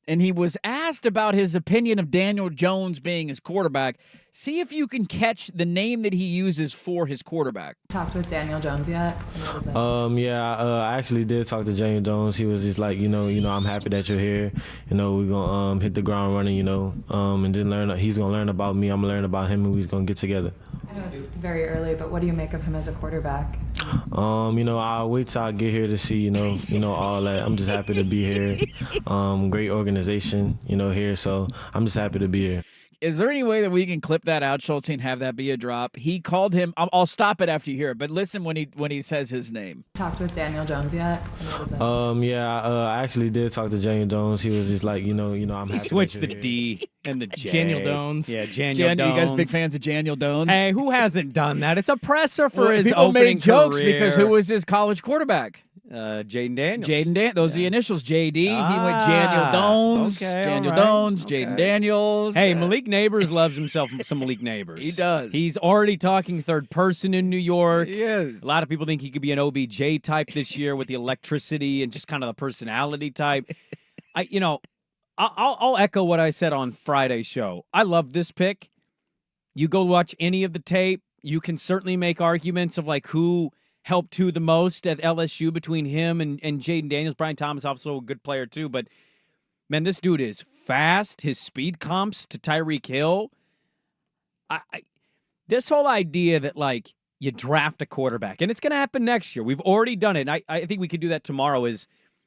Speaker 2: and he was asked about his opinion of Daniel Jones being his quarterback. See if you can catch the name that he uses for his quarterback.
Speaker 17: Talked with Daniel Jones yet?
Speaker 18: I actually did talk to Daniel Jones. He was just like, I'm happy that you're here. We're gonna hit the ground running, and then learn. He's gonna learn about me. I'm gonna learn about him, and we're gonna get together.
Speaker 17: I know it's very early, but what do you make of him as a quarterback?
Speaker 18: I'll wait till I get here to see, all that. I'm just happy to be here. Great organization, here. So I'm just happy to be here.
Speaker 2: Is there any way that we can clip that out, Schulte, and have that be a drop? He called him. I'll stop it after you hear it, but listen when he says his name.
Speaker 17: Talked with Daniel Jones yet?
Speaker 18: I actually did talk to Daniel Jones. He was just like, I'm happy.
Speaker 1: He switched the D and the J.
Speaker 3: Daniel Jones.
Speaker 1: Yeah, Daniel Jones.
Speaker 2: You guys big fans of Daniel Jones?
Speaker 1: Hey, who hasn't done that? It's a presser for his
Speaker 2: people
Speaker 1: opening
Speaker 2: made jokes
Speaker 1: career.
Speaker 2: because who was his college quarterback?
Speaker 1: Jaden Daniels.
Speaker 2: Those are the initials. JD. He went Daniel Dones.
Speaker 1: Okay,
Speaker 2: Daniel
Speaker 1: all right.
Speaker 2: Dones. Jaden Daniels.
Speaker 1: Hey, Malik Neighbors loves himself some Malik Neighbors.
Speaker 2: He does.
Speaker 1: He's already talking third person in New York.
Speaker 2: He is.
Speaker 1: A lot of people think he could be an OBJ type this year with the electricity and just kind of the personality type. I'll echo what I said on Friday's show. I love this pick. You go watch any of the tape. You can certainly make arguments of who helped who the most at LSU between him and Jaden Daniels. Brian Thomas, also a good player too. But, man, this dude is fast. His speed comps to Tyreek Hill. This whole idea that, you draft a quarterback, and it's going to happen next year. We've already done it. And I think we could do that tomorrow is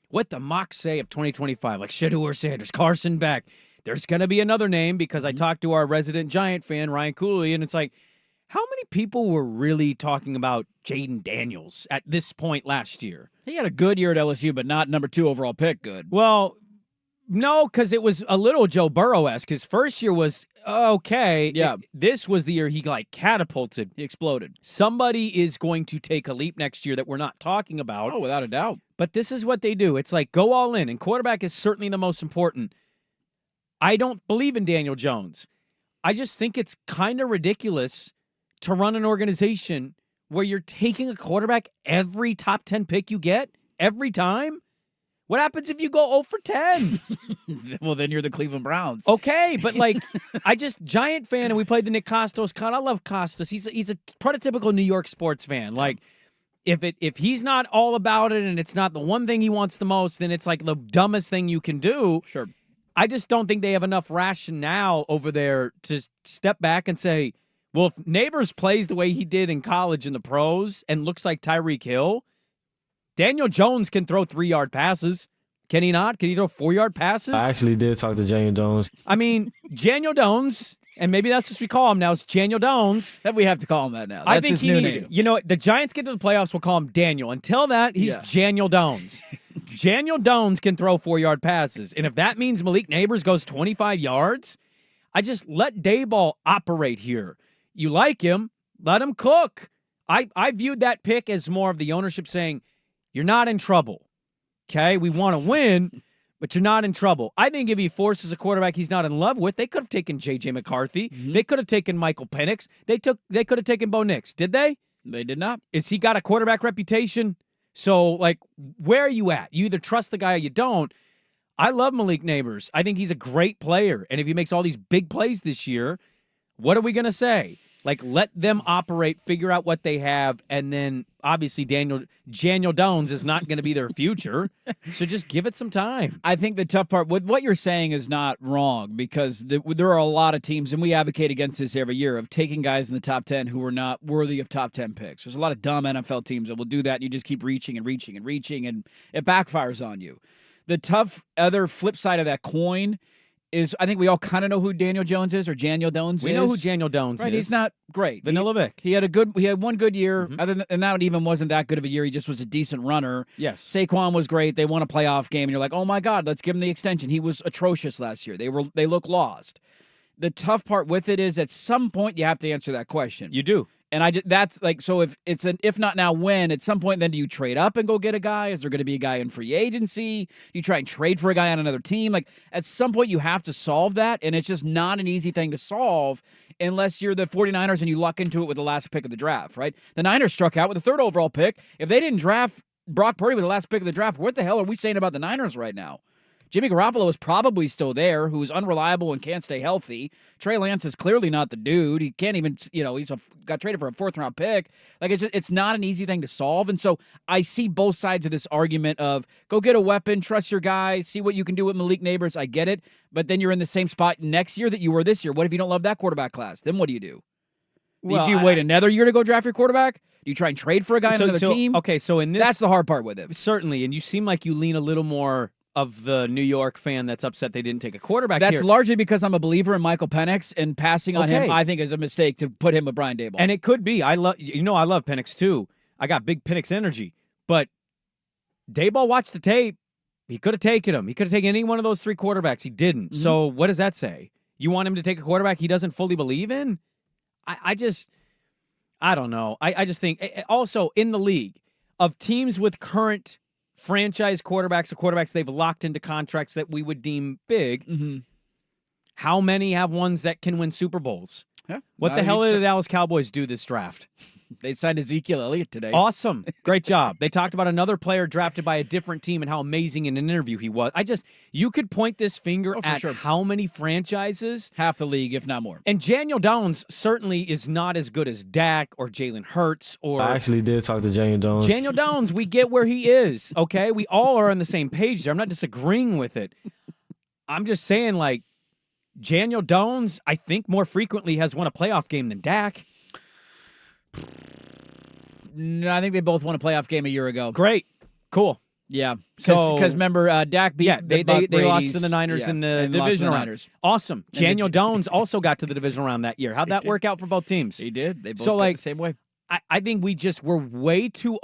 Speaker 1: what the mocks say of 2025. Shedeur Sanders, Carson Beck. There's going to be another name because I talked to our resident Giant fan, Ryan Cooley, and it's How many people were really talking about Jaden Daniels at this point last year?
Speaker 2: He had a good year at LSU, but not number 2 overall pick good.
Speaker 1: Well, no, because it was a little Joe Burrow-esque. His first year was okay.
Speaker 2: Yeah.
Speaker 1: This was the year he catapulted.
Speaker 2: He exploded.
Speaker 1: Somebody is going to take a leap next year that we're not talking about.
Speaker 2: Oh, without a doubt.
Speaker 1: But this is what they do. It's like go all in, and quarterback is certainly the most important. I don't believe in Daniel Jones. I just think it's kind of ridiculous to run an organization where you're taking a quarterback every top 10 pick you get every time. What happens if you go 0 for 10?
Speaker 2: Well, then you're the Cleveland Browns.
Speaker 1: Okay, but Giant fan, and we played the Nick Costos cut. I love Costos. He's a prototypical New York sports fan. Like, if he's not all about it and it's not the one thing he wants the most, then it's like the dumbest thing you can do.
Speaker 2: Sure.
Speaker 1: I just don't think they have enough rationale over there to step back and say, well, if Neighbors plays the way he did in college in the pros and looks like Tyreek Hill, Daniel Jones can throw 3-yard passes. Can he not? Can he throw 4-yard passes?
Speaker 18: I actually did talk to Daniel Jones.
Speaker 1: I mean, Daniel Jones, and maybe that's what we call him now, is Daniel Jones.
Speaker 2: That we have to call him that now. That's
Speaker 1: I think
Speaker 2: his
Speaker 1: he
Speaker 2: new
Speaker 1: needs,
Speaker 2: name.
Speaker 1: you know, the Giants get to the playoffs, we'll call him Daniel. Until that, he's Daniel Jones. Daniel Jones can throw 4-yard passes. And if that means Malik Neighbors goes 25 yards, I just let Dayball operate here. You like him, let him cook. I viewed that pick as more of the ownership saying, you're not in trouble. Okay? We want to win, but you're not in trouble. I think if he forces a quarterback he's not in love with, they could have taken J.J. McCarthy. They could have taken Michael Penix. They could have taken Bo Nix. Did they?
Speaker 2: They did not.
Speaker 1: Is he got a quarterback reputation? So, where are you at? You either trust the guy or you don't. I love Malik Neighbors. I think he's a great player. And if he makes all these big plays this year, what are we going to say? Let them operate, figure out what they have, and then obviously Daniel Jones is not going to be their future. So just give it some time.
Speaker 2: I think the tough part with what you're saying is not wrong because there are a lot of teams, and we advocate against this every year, of taking guys in the top 10 who are not worthy of top 10 picks. There's a lot of dumb NFL teams that will do that, and you just keep reaching and reaching and reaching, and it backfires on you. The tough other flip side of that coin is I think we all kind of know who Daniel Jones is or Daniel Jones is.
Speaker 1: We know who Daniel Jones is.
Speaker 2: Right, he's not great.
Speaker 1: Vanilla Vic.
Speaker 2: He had one good year, and that even wasn't that good of a year. He just was a decent runner.
Speaker 1: Yes.
Speaker 2: Saquon was great. They won a playoff game, and you're like, oh my God, let's give him the extension. He was atrocious last year. They look lost. The tough part with it is at some point you have to answer that question.
Speaker 1: You do.
Speaker 2: And that's so if it's if not now, when? At some point, then do you trade up and go get a guy? Is there going to be a guy in free agency? Do you try and trade for a guy on another team? At some point, you have to solve that, and it's just not an easy thing to solve unless you're the 49ers and you luck into it with the last pick of the draft, right? The Niners struck out with the 3rd overall pick. If they didn't draft Brock Purdy with the last pick of the draft, what the hell are we saying about the Niners right now? Jimmy Garoppolo is probably still there, who's unreliable and can't stay healthy. Trey Lance is clearly not the dude. He can't even, he's got traded for a 4th-round pick. It's not an easy thing to solve. And so I see both sides of this argument of go get a weapon, trust your guy, see what you can do with Malik Neighbors. I get it. But then you're in the same spot next year that you were this year. What if you don't love that quarterback class? Then what do you do?
Speaker 1: Well,
Speaker 2: do you wait another year to go draft your quarterback? Do you try and trade for a guy on another team?
Speaker 1: Okay, so in this...
Speaker 2: That's the hard part with it.
Speaker 1: Certainly, and you seem like you lean a little more of the New York fan that's upset they didn't take a quarterback
Speaker 2: That's
Speaker 1: here.
Speaker 2: largely because I'm a believer in Michael Penix, and passing on him, I think, is a mistake to put him with Brian Daboll.
Speaker 1: And it could be. I love Penix too. I got big Penix energy. But Daboll watched the tape. He could have taken him. He could have taken any one of those 3 quarterbacks. He didn't. So what does that say? You want him to take a quarterback he doesn't fully believe in? I don't know. I just think, also in the league, of teams with current franchise quarterbacks or quarterbacks they've locked into contracts that we would deem big, how many have ones that can win Super Bowls?
Speaker 2: Yeah.
Speaker 1: What the hell did the Dallas Cowboys do this draft?
Speaker 2: They signed Ezekiel Elliott today.
Speaker 1: Awesome. Great job. They talked about another player drafted by a different team and how amazing in an interview he was. You could point this finger at how many franchises.
Speaker 2: Half the league, if not more.
Speaker 1: And Daniel Jones certainly is not as good as Dak or Jalen Hurts or...
Speaker 18: I actually did talk to Daniel Jones.
Speaker 1: Daniel Jones, we get where he is, okay? We all are on the same page there. I'm not disagreeing with it. I'm just saying, Daniel Jones, I think more frequently has won a playoff game than Dak.
Speaker 2: No, I think they both won a playoff game a year ago.
Speaker 1: Great. Cool.
Speaker 2: Yeah,
Speaker 1: So-
Speaker 2: because remember, Dak beat
Speaker 1: they
Speaker 2: Buck
Speaker 1: they lost
Speaker 2: Brady's-
Speaker 1: to the Niners
Speaker 2: yeah,
Speaker 1: in the
Speaker 2: and lost to
Speaker 1: divisional
Speaker 2: the
Speaker 1: round.
Speaker 2: Niners.
Speaker 1: Awesome.
Speaker 2: And the
Speaker 1: Daniel
Speaker 2: J-
Speaker 1: Jones also got to the divisional round that year. How'd that work out for both teams?
Speaker 2: He did. They both
Speaker 1: So,
Speaker 2: got
Speaker 1: like,
Speaker 2: the same way.
Speaker 1: I think we just were way too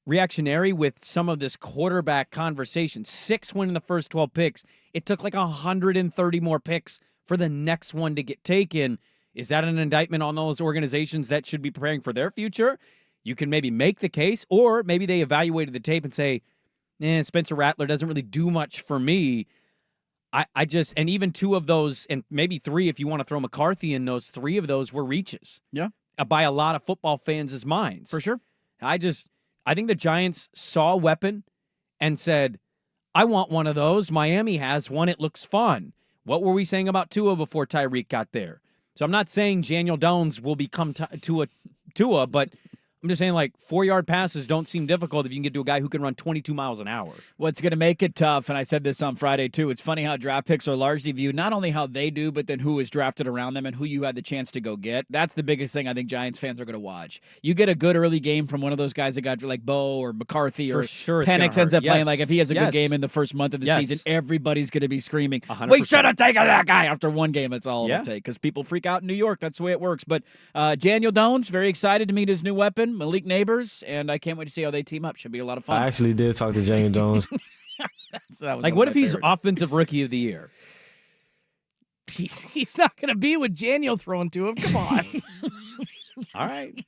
Speaker 1: reactionary with some of this quarterback conversation. 6 win in the first 12 picks. It took like 130 more picks for the next one to get taken. Is that an indictment on those organizations that should be preparing for their future? You can maybe make the case, or maybe they evaluated the tape and say, Spencer Rattler doesn't really do much for me. I just, and even 2 of those, and maybe 3 if you want to throw McCarthy in those, 3 of those were reaches.
Speaker 2: Yeah.
Speaker 1: By a lot of football fans' minds.
Speaker 2: For sure.
Speaker 1: I think the Giants saw a weapon and said, I want one of those. Miami has one. It looks fun. What were we saying about Tua before Tyreek got there? So I'm not saying Daniel Jones will become Tua, but I'm just saying, like, 4-yard passes don't seem difficult if you can get to a guy who can run 22 miles an hour.
Speaker 2: What's going to make it tough, and I said this on Friday too, it's funny how draft picks are largely viewed not only how they do, but then who is drafted around them and who you had the chance to go get. That's the biggest thing I think Giants fans are going to watch. You get a good early game from one of those guys that got like Bo or McCarthy
Speaker 1: For
Speaker 2: or
Speaker 1: sure it's gonna
Speaker 2: Penix ends
Speaker 1: hurt.
Speaker 2: up playing.
Speaker 1: Yes.
Speaker 2: Like if he has a
Speaker 1: Yes.
Speaker 2: good game in the first month of the
Speaker 1: Yes.
Speaker 2: season, everybody's going to be screaming,
Speaker 1: 100%.
Speaker 2: we should have taken that guy after one game. That's all
Speaker 1: Yeah.
Speaker 2: it'll take because people freak out in New York. That's the way it works. But Daniel Jones, very excited to meet his new weapon, Malik Neighbors, and I can't wait to see how they team up. Should be a lot of fun.
Speaker 18: I actually did talk to Daniel Jones.
Speaker 2: So that was
Speaker 1: Like,
Speaker 2: one
Speaker 1: what
Speaker 2: of
Speaker 1: if
Speaker 2: my
Speaker 1: he's
Speaker 2: favorites.
Speaker 1: offensive rookie of the year?
Speaker 3: He's not going to be with Daniel throwing to him. Come on.
Speaker 1: All right.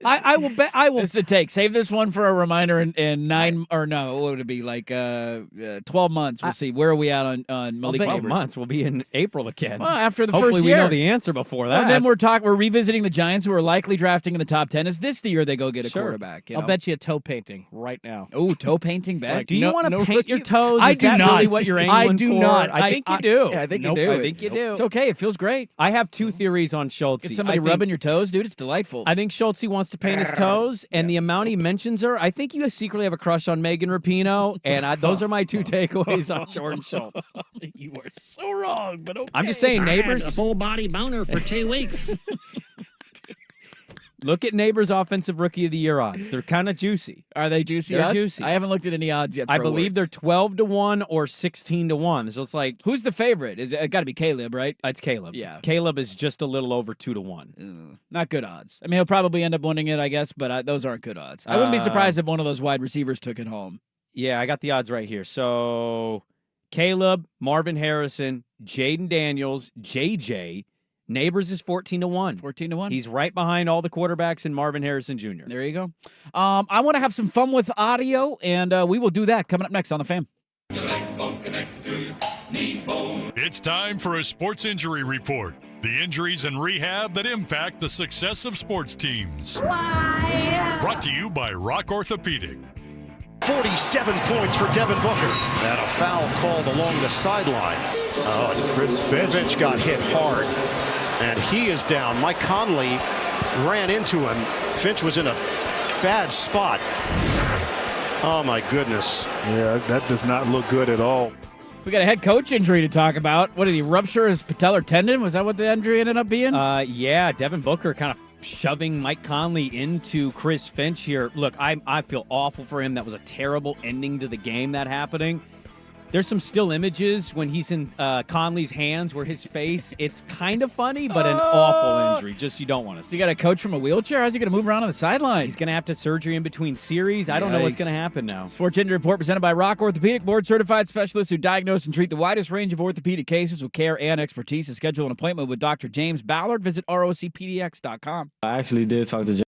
Speaker 3: I will bet. I will.
Speaker 2: This is a take. Save this one for a reminder in 9 or no, what would it be like 12 months? We'll see. Where are we at on Malik
Speaker 1: Well, 12
Speaker 2: Neighbors?
Speaker 1: months. We'll be in April again.
Speaker 2: Well, after the
Speaker 1: Hopefully
Speaker 2: first
Speaker 1: we
Speaker 2: year.
Speaker 1: know the answer before that.
Speaker 2: And then we're revisiting the Giants, who are likely drafting in the top 10. Is this the year they go get a
Speaker 1: Sure.
Speaker 2: quarterback?
Speaker 3: I'll bet you a toe painting right now.
Speaker 2: Oh, toe painting bet.
Speaker 3: Like,
Speaker 1: do you
Speaker 3: no-
Speaker 1: want to
Speaker 3: no
Speaker 1: paint
Speaker 3: rookie-
Speaker 1: your toes?
Speaker 3: I
Speaker 1: Is
Speaker 3: do
Speaker 1: that
Speaker 3: not.
Speaker 1: really what you're
Speaker 3: I
Speaker 1: angling
Speaker 3: do
Speaker 1: for?
Speaker 3: not.
Speaker 1: I think you do.
Speaker 2: Yeah, I think
Speaker 3: Nope.
Speaker 2: you do.
Speaker 1: I think you do.
Speaker 2: It's okay. It feels great.
Speaker 1: I have 2 theories on Schultz.
Speaker 2: Get somebody rubbing your toes, dude. It's delightful.
Speaker 1: I think Schultz wants to paint his toes, and the amount he mentions her, I think you secretly have a crush on Megan Rapinoe, and those are my 2 takeaways on Jordan Schultz.
Speaker 3: You were so wrong, but okay.
Speaker 1: I'm just saying, Neighbors.
Speaker 19: full body boner for 2 weeks.
Speaker 1: Look at Neighbors' offensive rookie of the year odds. They're kind of juicy.
Speaker 2: Are they juicy
Speaker 1: They're
Speaker 2: odds?
Speaker 1: juicy.
Speaker 2: I haven't looked at any odds yet.
Speaker 1: I
Speaker 2: for
Speaker 1: believe they're
Speaker 2: awards.
Speaker 1: 12-1 or 16-1. So it's like
Speaker 2: Who's the favorite? Is it got to be Caleb, right?
Speaker 1: it's Caleb.
Speaker 2: Yeah.
Speaker 1: Caleb is just a little over 2-1.
Speaker 2: Not good odds. I mean, he'll probably end up winning it, I guess, but those aren't good odds. I wouldn't be surprised if one of those wide receivers took it home.
Speaker 1: Yeah, I got the odds right here. So Caleb, Marvin Harrison, Jaden Daniels, JJ. Neighbors is 14-1.
Speaker 2: 14-1.
Speaker 1: He's right behind all the quarterbacks and Marvin Harrison Jr.
Speaker 2: There you go. I want to have some fun with audio, and we will do that coming up next on The Fan.
Speaker 4: It's time for a sports injury report. The injuries and rehab that impact the success of sports teams. Brought to you by Rock Orthopedic.
Speaker 14: 47 points for Devin Booker. And a foul called along the sideline. Oh, and Chris Finch got hit hard. And he is down. Mike Conley ran into him. Finch was in a bad spot. Oh, my goodness.
Speaker 7: Yeah, that does not look good at all.
Speaker 2: We got a head coach injury to talk about. What did he rupture his patellar tendon? Was that what the injury ended up being?
Speaker 1: Yeah, Devin Booker kind of shoving Mike Conley into Chris Finch here. Look, I feel awful for him. That was a terrible ending to the game, that happening. There's some still images when he's in Conley's hands where his face, it's kind of funny, but an awful injury. Just you don't want to see.
Speaker 2: You got a coach from a wheelchair? How's he going to move around on the sideline?
Speaker 1: He's going to have to surgery in between series. I don't know what's going to happen now.
Speaker 2: Sports Injury Report presented by Rock Orthopedic, board-certified specialists who diagnose and treat the widest range of orthopedic cases with care and expertise. To schedule an appointment with Dr. James Ballard, visit rocpdx.com.
Speaker 18: I actually did talk to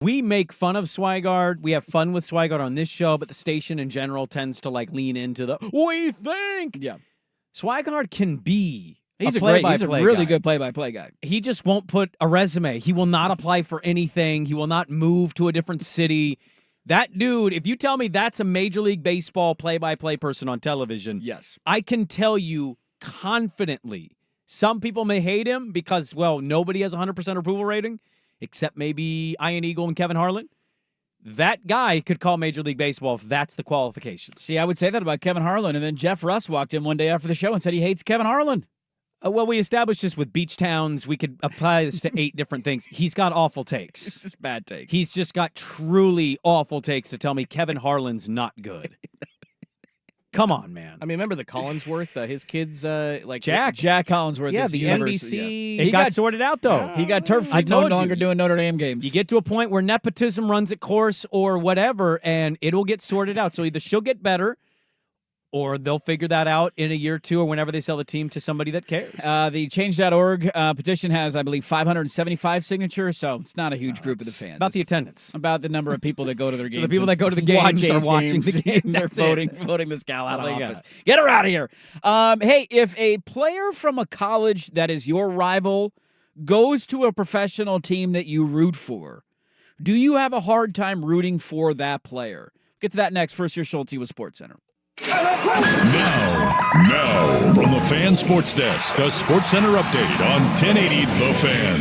Speaker 1: We make fun of Swigard. We have fun with Swigard on this show, but the station in general tends to like lean into the we think.
Speaker 2: Yeah.
Speaker 1: Swigard can be
Speaker 2: He's
Speaker 1: a
Speaker 2: he's a really
Speaker 1: guy.
Speaker 2: good play-by-play guy.
Speaker 1: He just won't put a resume. He will not apply for anything. He will not move to a different city. That dude, if you tell me that's a Major League Baseball play-by-play person on television,
Speaker 2: yes,
Speaker 1: I can tell you confidently. Some people may hate him because, well, nobody has 100% approval rating, except maybe Ian Eagle and Kevin Harlan. That guy could call Major League Baseball if that's the qualifications.
Speaker 2: See, I would say that about Kevin Harlan, and then Jeff Russ walked in one day after the show and said he hates Kevin Harlan.
Speaker 1: Well, we established this with beach towns. We could apply this to 8 different things. He's got awful takes.
Speaker 2: It's just bad takes.
Speaker 1: He's just got truly awful takes to tell me Kevin Harlan's not good. Come on, man.
Speaker 3: I mean, remember the Collinsworth? His kids, like
Speaker 1: Jack
Speaker 2: Collinsworth.
Speaker 3: Yeah,
Speaker 2: is
Speaker 3: the
Speaker 2: university,
Speaker 3: NBC.
Speaker 1: He got sorted out, though.
Speaker 2: He got turf.
Speaker 1: I told
Speaker 2: no
Speaker 1: you.
Speaker 2: longer doing Notre Dame games.
Speaker 1: You get to a point where nepotism runs its course or whatever, and it'll get sorted out. So either she'll get better, or they'll figure that out in a year or two or whenever they sell the team to somebody that cares.
Speaker 2: The Change.org petition has, I believe, 575 signatures, so it's not a huge group of the fans.
Speaker 1: About the attendance.
Speaker 2: About the number of people that go to their games.
Speaker 1: So the people that go to the games are watching the game.
Speaker 2: They're
Speaker 1: That's it.
Speaker 2: voting this gal out of
Speaker 1: all they
Speaker 2: office. Get her out of here. Hey, if a player from a college that is your rival goes to a professional team that you root for, do you have a hard time rooting for that player? Get to that next. First, your Schulte with SportsCenter.
Speaker 4: Now, from the Fan Sports Desk, a SportsCenter update on 1080 The Fan.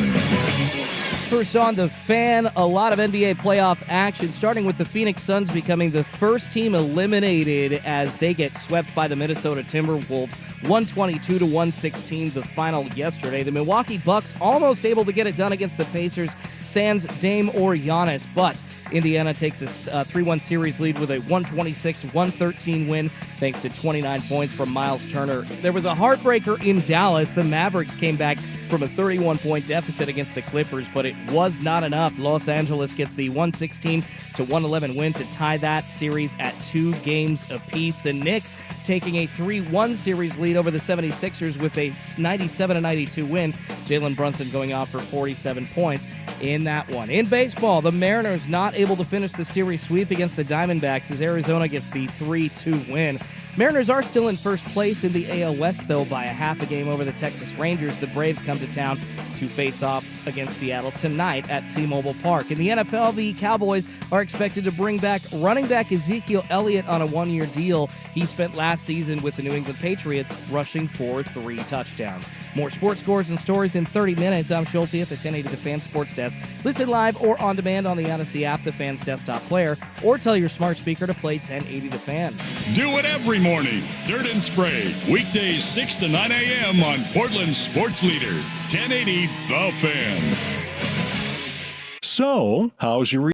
Speaker 3: First on The Fan, a lot of NBA playoff action, starting with the Phoenix Suns becoming the first team eliminated as they get swept by the Minnesota Timberwolves, 122-116, the final yesterday. The Milwaukee Bucks almost able to get it done against the Pacers, sans Dame or Giannis, but Indiana takes a 3-1 series lead with a 126-113 win thanks to 29 points from Miles Turner. There was a heartbreaker in Dallas. The Mavericks came back from a 31-point deficit against the Clippers, but it was not enough. Los Angeles gets the 116-111 win to tie that series at 2 games apiece. The Knicks taking a 3-1 series lead over the 76ers with a 97-92 win. Jalen Brunson going off for 47 points in that one. In baseball, the Mariners not able to finish the series sweep against the Diamondbacks as Arizona gets the 3-2 win. Mariners are still in first place in the AL West, though, by a half a game over the Texas Rangers. The Braves come to town to face off against Seattle tonight at T-Mobile Park. In the NFL, the Cowboys are expected to bring back running back Ezekiel Elliott on a 1-year deal. He spent last season with the New England Patriots rushing for 3 touchdowns. More sports scores and stories in 30 minutes. I'm Schulte at the 1080 The Fan Sports Desk. Listen live or on demand on the Odyssey app, the Fan's desktop player, or tell your smart speaker to play 1080 The Fan.
Speaker 4: Do it every morning. Dirt and Sprague. Weekdays 6 to 9 a.m. on Portland's sports leader, 1080 The Fan. So, how's your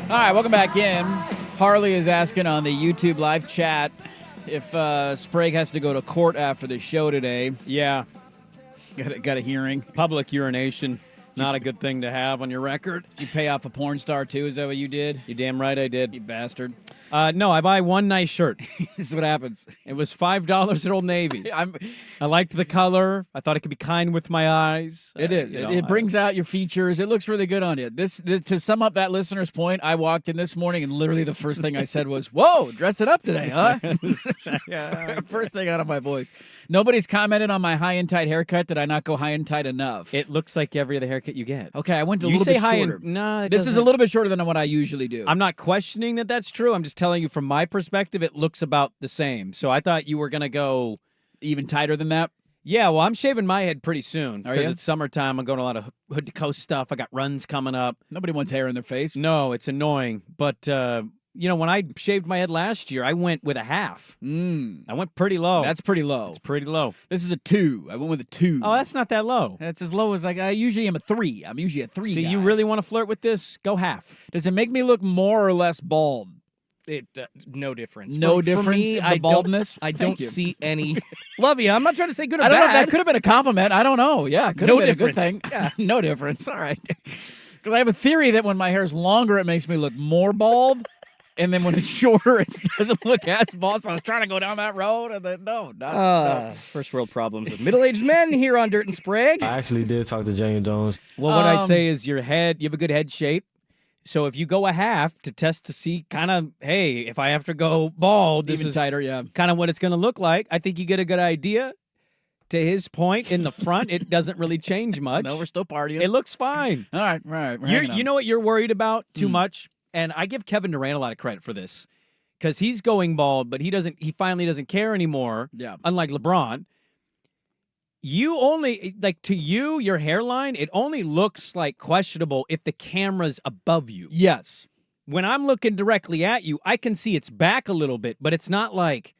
Speaker 2: All right, welcome back in. Harley is asking on the YouTube live chat if Sprague has to go to court after the show today.
Speaker 1: Yeah.
Speaker 2: Got a hearing.
Speaker 1: Public urination. Not a good thing to have on your record.
Speaker 2: Did you pay off a porn star, too? Is that what you did?
Speaker 1: You damn right I did.
Speaker 2: You bastard.
Speaker 1: No, I buy one nice shirt.
Speaker 2: This is what happens.
Speaker 1: It was $5 at Old Navy. I liked the color. I thought it could be kind with my eyes.
Speaker 2: It is. It brings out your features. It looks really good on you. This to sum up that listener's point, I walked in this morning and literally the first thing I said was, "Whoa, dress it up today, huh?" First thing out of my voice. Nobody's commented on my high and tight haircut. Did I not go high and tight enough?
Speaker 1: It looks like every other haircut you get.
Speaker 2: Okay, I went a
Speaker 1: You
Speaker 2: little
Speaker 1: say
Speaker 2: bit
Speaker 1: high
Speaker 2: shorter.
Speaker 1: and no,
Speaker 2: This is a little bit shorter than what I usually do.
Speaker 1: I'm not questioning that that's true. I'm just telling you from my perspective, it looks about the same. So I thought you were going to go
Speaker 2: even tighter than that.
Speaker 1: Yeah, well, I'm shaving my head pretty soon
Speaker 2: Are
Speaker 1: because
Speaker 2: you?
Speaker 1: it's summertime. I'm going to a lot of hood to coast stuff. I got runs coming up.
Speaker 2: Nobody wants hair in their face.
Speaker 1: No, it's annoying. But, when I shaved my head last year, I went with a half. I went pretty low.
Speaker 2: That's pretty low.
Speaker 1: It's pretty low.
Speaker 2: This is a 2. I went with a 2.
Speaker 1: Oh, that's not that low.
Speaker 2: That's as low as I usually am a 3. I'm usually a 3
Speaker 1: So
Speaker 2: guy.
Speaker 1: you really want to flirt with this? Go half.
Speaker 2: Does it make me look more or less bald?
Speaker 3: It no difference.
Speaker 2: No
Speaker 3: For
Speaker 2: difference
Speaker 3: me,
Speaker 2: in the baldness?
Speaker 3: I
Speaker 2: Thank
Speaker 3: don't
Speaker 2: you.
Speaker 3: see any. Love you. I'm not trying to say good or
Speaker 2: I don't know if
Speaker 3: bad.
Speaker 2: that could have been a compliment. I don't know. Yeah, it could
Speaker 3: No
Speaker 2: have been a good
Speaker 3: difference.
Speaker 2: thing. Yeah, no difference. All right. Because I have a theory that when my hair is longer, it makes me look more bald. And then when it's shorter, it doesn't look as bald. So I was trying to go down that road, and then no.
Speaker 3: First world problems with middle-aged men here on Dirt and Sprague.
Speaker 18: I actually did talk to Jane Jones.
Speaker 1: Well, what I'd say is your head, you have a good head shape. So if you go a half to test to see kind of, hey, if I have to go bald, this
Speaker 2: Even
Speaker 1: is
Speaker 2: tighter, yeah.
Speaker 1: kind of what it's going to look like. I think you get a good idea. To his point, in the front, it doesn't really change much.
Speaker 2: No, we're still partying.
Speaker 1: It looks fine.
Speaker 2: All right, right. We're hanging
Speaker 1: You
Speaker 2: on.
Speaker 1: know what you're worried about too much? And I give Kevin Durant a lot of credit for this because he's going bald, but he finally doesn't care anymore.
Speaker 2: Yeah.
Speaker 1: Unlike LeBron. You only, to you, your hairline, it only looks like questionable if the camera's above you.
Speaker 2: Yes.
Speaker 1: When I'm looking directly at you, I can see it's back a little bit, but it's not like,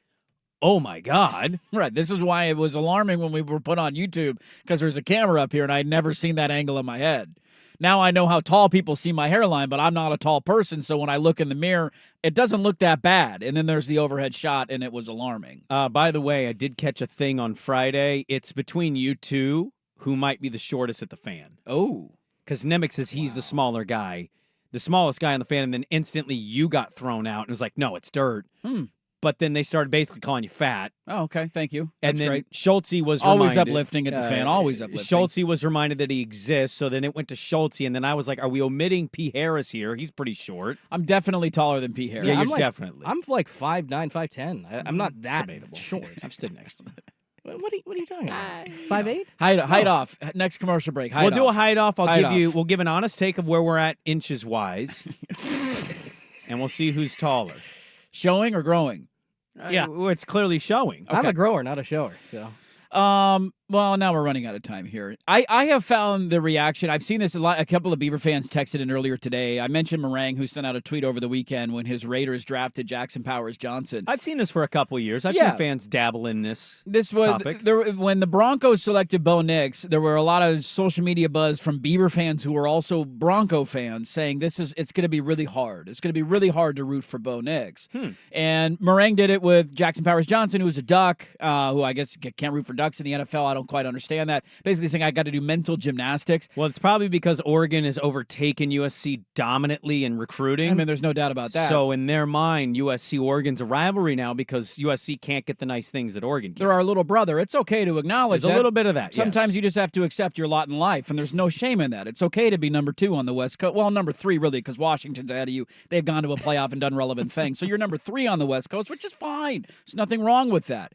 Speaker 1: oh my God.
Speaker 2: Right. This is why it was alarming when we were put on YouTube because there's a camera up here and I'd never seen that angle of my head. Now I know how tall people see my hairline, but I'm not a tall person. So when I look in the mirror, it doesn't look that bad. And then there's the overhead shot, and it was alarming.
Speaker 1: By the way, I did catch a thing on Friday. It's between you two, who might be the shortest at the fan.
Speaker 2: Oh.
Speaker 1: Because Nemec says he's the smaller guy, the smallest guy on the fan, and then instantly you got thrown out. And it was like, no, it's Dirt. But then they started basically calling you fat.
Speaker 2: Oh, okay. Thank you.
Speaker 1: And
Speaker 2: That's
Speaker 1: then
Speaker 2: great.
Speaker 1: Schulte was
Speaker 2: always
Speaker 1: reminded,
Speaker 2: uplifting at the fan. Always uplifting.
Speaker 1: Schulte was reminded that he exists. So then it went to Schulte, and then I was like, are we omitting P. Harris here? He's pretty short.
Speaker 2: I'm definitely taller than P. Harris.
Speaker 1: Yeah,
Speaker 3: I'm
Speaker 1: you're definitely.
Speaker 3: I'm like 5'9", 5'10". I'm not that
Speaker 1: debatable.
Speaker 3: short.
Speaker 1: I'm stood next to you.
Speaker 3: What are you talking about? 5'8"?
Speaker 2: Hide off. Next commercial break.
Speaker 1: We'll do a hide off.
Speaker 2: Hide
Speaker 1: We'll give an honest take of where we're at inches wise, and we'll see who's taller.
Speaker 2: Showing or growing?
Speaker 3: Yeah.
Speaker 1: It's clearly showing.
Speaker 3: I'm a grower, not a shower. So.
Speaker 2: Well, now we're running out of time here. I have found the reaction. I've seen this a lot. A couple of Beaver fans texted in earlier today. I mentioned Meringue, who sent out a tweet over the weekend when his Raiders drafted Jackson Powers Johnson.
Speaker 1: I've seen this for a couple of years. I've seen fans dabble in this.
Speaker 2: This was
Speaker 1: topic.
Speaker 2: When the Broncos selected Bo Nix. There were a lot of social media buzz from Beaver fans who were also Bronco fans saying it's going to be really hard. It's going to be really hard to root for Bo Nix. And Meringue did it with Jackson Powers Johnson, who was a Duck, who I guess can't root for Ducks in the NFL. I don't quite understand that. Basically saying I got to do mental gymnastics.
Speaker 1: Well, it's probably because Oregon has overtaken USC dominantly in recruiting.
Speaker 2: I mean, there's no doubt about that.
Speaker 1: So in their mind, USC-Oregon's a rivalry now because USC can't get the nice things that Oregon can.
Speaker 2: They're our little brother. It's okay to acknowledge
Speaker 1: There's
Speaker 2: that.
Speaker 1: a little bit of that,
Speaker 2: Sometimes
Speaker 1: yes.
Speaker 2: you just have to accept your lot in life, and there's no shame in that. It's okay to be number 2 on the West Coast. Well, number 3, really, because Washington's ahead of you. They've gone to a playoff and done relevant things. So you're number 3 on the West Coast, which is fine. There's nothing wrong with that.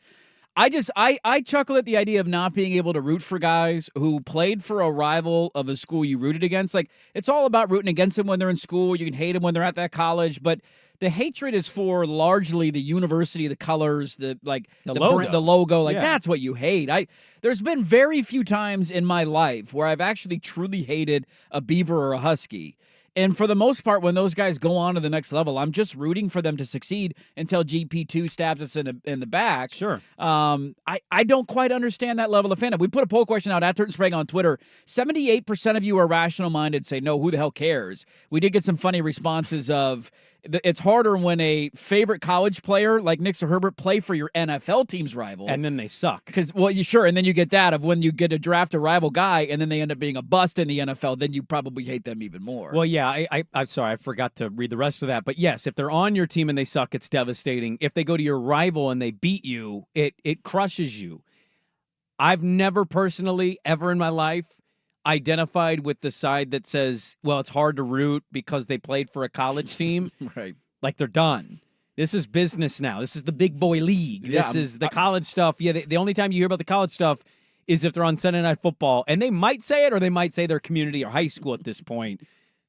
Speaker 2: I chuckle at the idea of not being able to root for guys who played for a rival of a school you rooted against. Like, it's all about rooting against them when they're in school. You can hate them when they're at that college, but the hatred is for largely the university, the colors, the
Speaker 1: logo.
Speaker 2: the logo. Like,
Speaker 1: Yeah.
Speaker 2: that's what you hate. There's been very few times in my life where I've actually truly hated a Beaver or a Husky. And for the most part, when those guys go on to the next level, I'm just rooting for them to succeed until GP2 stabs us in the back.
Speaker 1: Sure.
Speaker 2: I don't quite understand that level of fandom. We put a poll question out at Turton Sprague on Twitter. 78% of you are rational-minded, say, no, who the hell cares? We did get some funny responses of, it's harder when a favorite college player like Nick Herbert play for your NFL team's rival.
Speaker 1: And then they suck.
Speaker 2: Because, and then you get that of when you get to draft a rival guy and then they end up being a bust in the NFL, then you probably hate them even more.
Speaker 1: Well, yeah, I'm sorry, I forgot to read the rest of that. But yes, if they're on your team and they suck, it's devastating. If they go to your rival and they beat you, it crushes you. I've never personally, ever in my life, identified with the side that says, well, it's hard to root because they played for a college team.
Speaker 2: Right.
Speaker 1: Like they're done. This is business now. This is the big boy league. This is the college stuff. Yeah, the only time you hear about the college stuff is if they're on Sunday Night Football. And they might say it or they might say their community or high school at this point.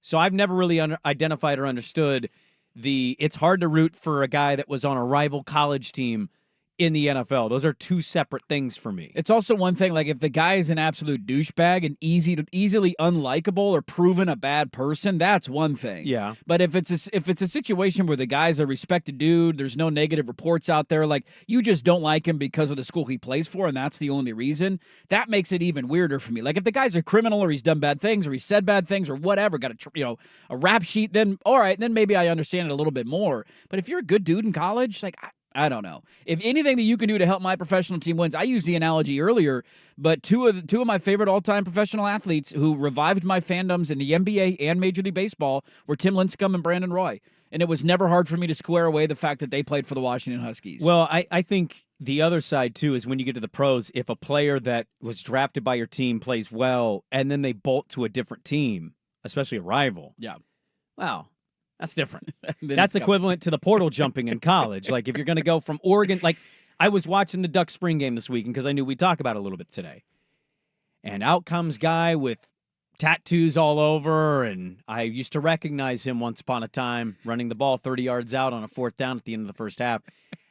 Speaker 1: So I've never really identified or understood it's hard to root for a guy that was on a rival college team in the NFL. Those are two separate things for me.
Speaker 2: It's also one thing, like if the guy is an absolute douchebag and easily unlikable or proven a bad person, that's one thing.
Speaker 1: Yeah.
Speaker 2: But if it's a situation where the guy's a respected dude, there's no negative reports out there, like you just don't like him because of the school he plays for, and that's the only reason, that makes it even weirder for me. Like if the guy's a criminal or he's done bad things or he said bad things or whatever, got a rap sheet, then all right, then maybe I understand it a little bit more. But if you're a good dude in college, like I don't know. If anything that you can do to help my professional team wins, I used the analogy earlier, but two of my favorite all-time professional athletes who revived my fandoms in the NBA and Major League Baseball were Tim Lincecum and Brandon Roy. And it was never hard for me to square away the fact that they played for the Washington Huskies.
Speaker 1: Well, I think the other side, too, is when you get to the pros, if a player that was drafted by your team plays well and then they bolt to a different team, especially a rival.
Speaker 2: Yeah.
Speaker 1: Wow. That's different. That's equivalent to the portal jumping in college. Like if you're going to go from Oregon, like I was watching the Duck spring game this weekend because I knew we'd talk about it a little bit today. And out comes guy with tattoos all over, and I used to recognize him once upon a time running the ball 30 yards out on a 4th down at the end of the first half.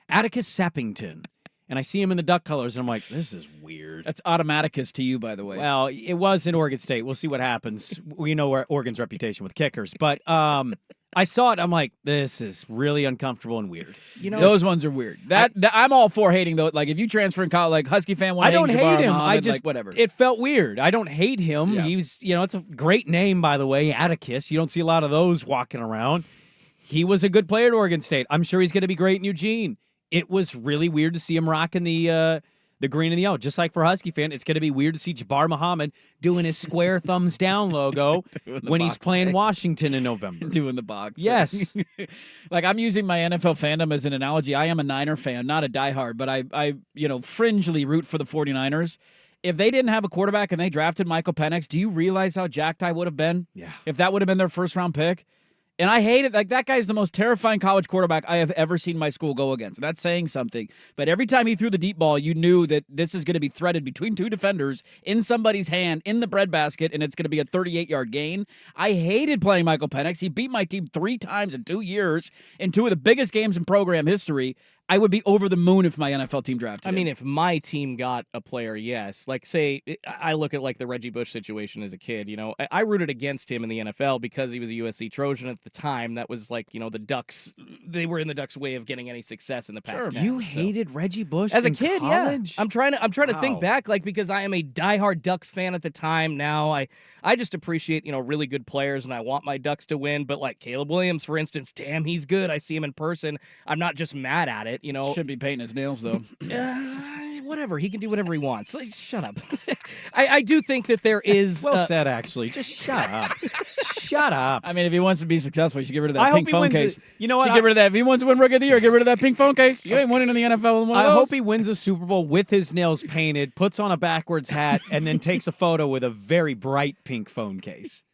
Speaker 1: Atticus Sappington. And I see him in the Duck colors, and I'm like, this is weird.
Speaker 2: That's Automaticus to you, by the way.
Speaker 1: Well, it was in Oregon State. We'll see what happens. We know where Oregon's reputation with kickers. But I saw it. I'm like, this is really uncomfortable and weird.
Speaker 2: Those ones are weird. I'm all for hating though. Like if you transfer in college, like Husky fan,
Speaker 1: I don't hate him. I just
Speaker 2: whatever.
Speaker 1: It felt weird. I don't hate him.
Speaker 2: Yeah.
Speaker 1: He's it's a great name, by the way, Atticus. You don't see a lot of those walking around. He was a good player at Oregon State. I'm sure he's going to be great in Eugene. It was really weird to see him rocking the green and the yellow. Just like for Husky fan, it's going to be weird to see Jabbar Muhammad doing his square thumbs down logo when he's playing Washington in November.
Speaker 2: Doing the box.
Speaker 1: Yes.
Speaker 2: Like I'm using my NFL fandom as an analogy. I am a Niner fan, not a diehard, but I fringely root for the 49ers. If they didn't have a quarterback and they drafted Michael Penix, do you realize how jacked I would have been?
Speaker 1: Yeah.
Speaker 2: If that would have been their first round pick? And I hate it. Like, that guy's the most terrifying college quarterback I have ever seen my school go against. That's saying something. But every time he threw the deep ball, you knew that this is going to be threaded between two defenders in somebody's hand in the breadbasket, and it's going to be a 38-yard gain. I hated playing Michael Penix. He beat my team 3 times in 2 years in 2 of the biggest games in program history. I would be over the moon if my NFL team drafted him.
Speaker 3: I mean, if my team got a player, yes. Like, say, I look at, like, the Reggie Bush situation as a kid, I rooted against him in the NFL because he was a USC Trojan at the time. That was, like, the Ducks, they were in the Ducks' way of getting any success in the Pac-10.
Speaker 1: Sure. You hated Reggie Bush
Speaker 3: as a
Speaker 1: in
Speaker 3: kid,
Speaker 1: college?
Speaker 3: Yeah. I'm trying to think back, like, because I am a diehard Duck fan at the time. Now I just appreciate, really good players, and I want my Ducks to win. But, like, Caleb Williams, for instance, damn, he's good. I see him in person. I'm not just mad at it,
Speaker 2: Should be painting his nails, though.
Speaker 3: Whatever. He can do whatever he wants. Like, shut up. I do think that there is...
Speaker 1: Well said, actually. Just shut up. Shut up.
Speaker 2: I mean, if he wants to be successful, you should get rid of that pink phone case.
Speaker 1: You know what?
Speaker 2: Get rid of that. If he wants to win Rookie of the Year, get rid of that pink phone case. You ain't winning in the NFL with one of those.
Speaker 1: I hope he wins a Super Bowl with his nails painted, puts on a backwards hat, and then takes a photo with a very bright pink phone case.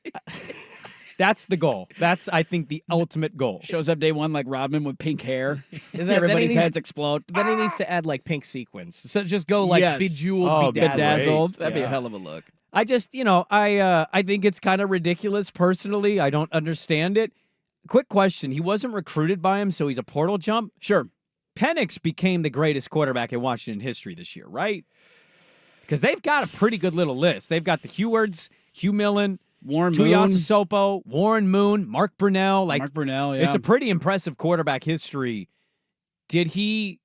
Speaker 1: That's the goal. That's, I think, the ultimate goal.
Speaker 2: Shows up day one like Rodman with pink hair.
Speaker 3: And
Speaker 2: Everybody's heads explode.
Speaker 3: Then he needs to add, like, pink sequins. So just go, like, bejeweled,
Speaker 2: bedazzled. That'd be a hell of a look.
Speaker 1: I just, I think it's kind of ridiculous personally. I don't understand it. Quick question. He wasn't recruited by him, so he's a portal jump?
Speaker 2: Sure.
Speaker 1: Penix became the greatest quarterback in Washington history this year, right? Because they've got a pretty good little list. They've got the Hewards, Hugh Millen,
Speaker 2: Warren
Speaker 1: Tuiasa
Speaker 2: Moon.
Speaker 1: Sopo, Warren Moon, Mark Brunell. Like,
Speaker 2: Mark Brunell, yeah.
Speaker 1: It's a pretty impressive quarterback history. Did he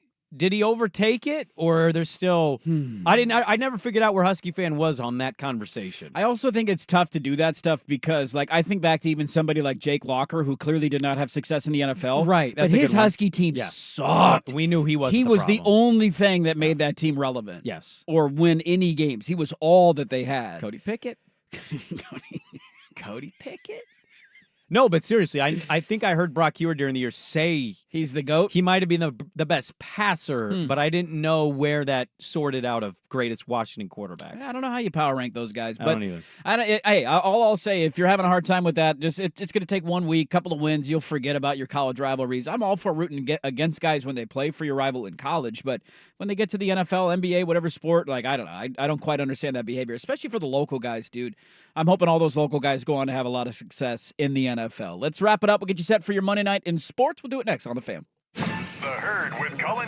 Speaker 1: overtake it, or there's still? I never figured out where Husky fan was on that conversation.
Speaker 2: I also think it's tough to do that stuff because, like, I think back to even somebody like Jake Locker, who clearly did not have success in the NFL.
Speaker 1: Right,
Speaker 2: But
Speaker 1: that's a
Speaker 2: his
Speaker 1: good one.
Speaker 2: Husky team
Speaker 1: Yeah.
Speaker 2: sucked.
Speaker 1: We knew he was.
Speaker 2: He
Speaker 1: the
Speaker 2: was the
Speaker 1: problem.
Speaker 2: only thing that made that team relevant.
Speaker 1: Yes.
Speaker 2: Or win any games. He was all that they had.
Speaker 1: Cody Pickett. Cody Pickett. No, but seriously, I think I heard Brock Huard during the year say
Speaker 2: he's the GOAT.
Speaker 1: He might have been the best passer, but I didn't know where that sorted out of greatest Washington quarterback.
Speaker 2: I don't know how you power rank those guys.
Speaker 1: I
Speaker 2: But
Speaker 1: don't either.
Speaker 2: Hey, all I'll say, if you're having a hard time with that, it's going to take 1 week, couple of wins, you'll forget about your college rivalries. I'm all for rooting against guys when they play for your rival in college, but when they get to the NFL, NBA, whatever sport, like, I don't know. I don't quite understand that behavior, especially for the local guys, dude. I'm hoping all those local guys go on to have a lot of success in the NFL. Let's wrap it up. We'll get you set for your Monday night in sports. We'll do it next on The Fan.
Speaker 20: The Herd with Colin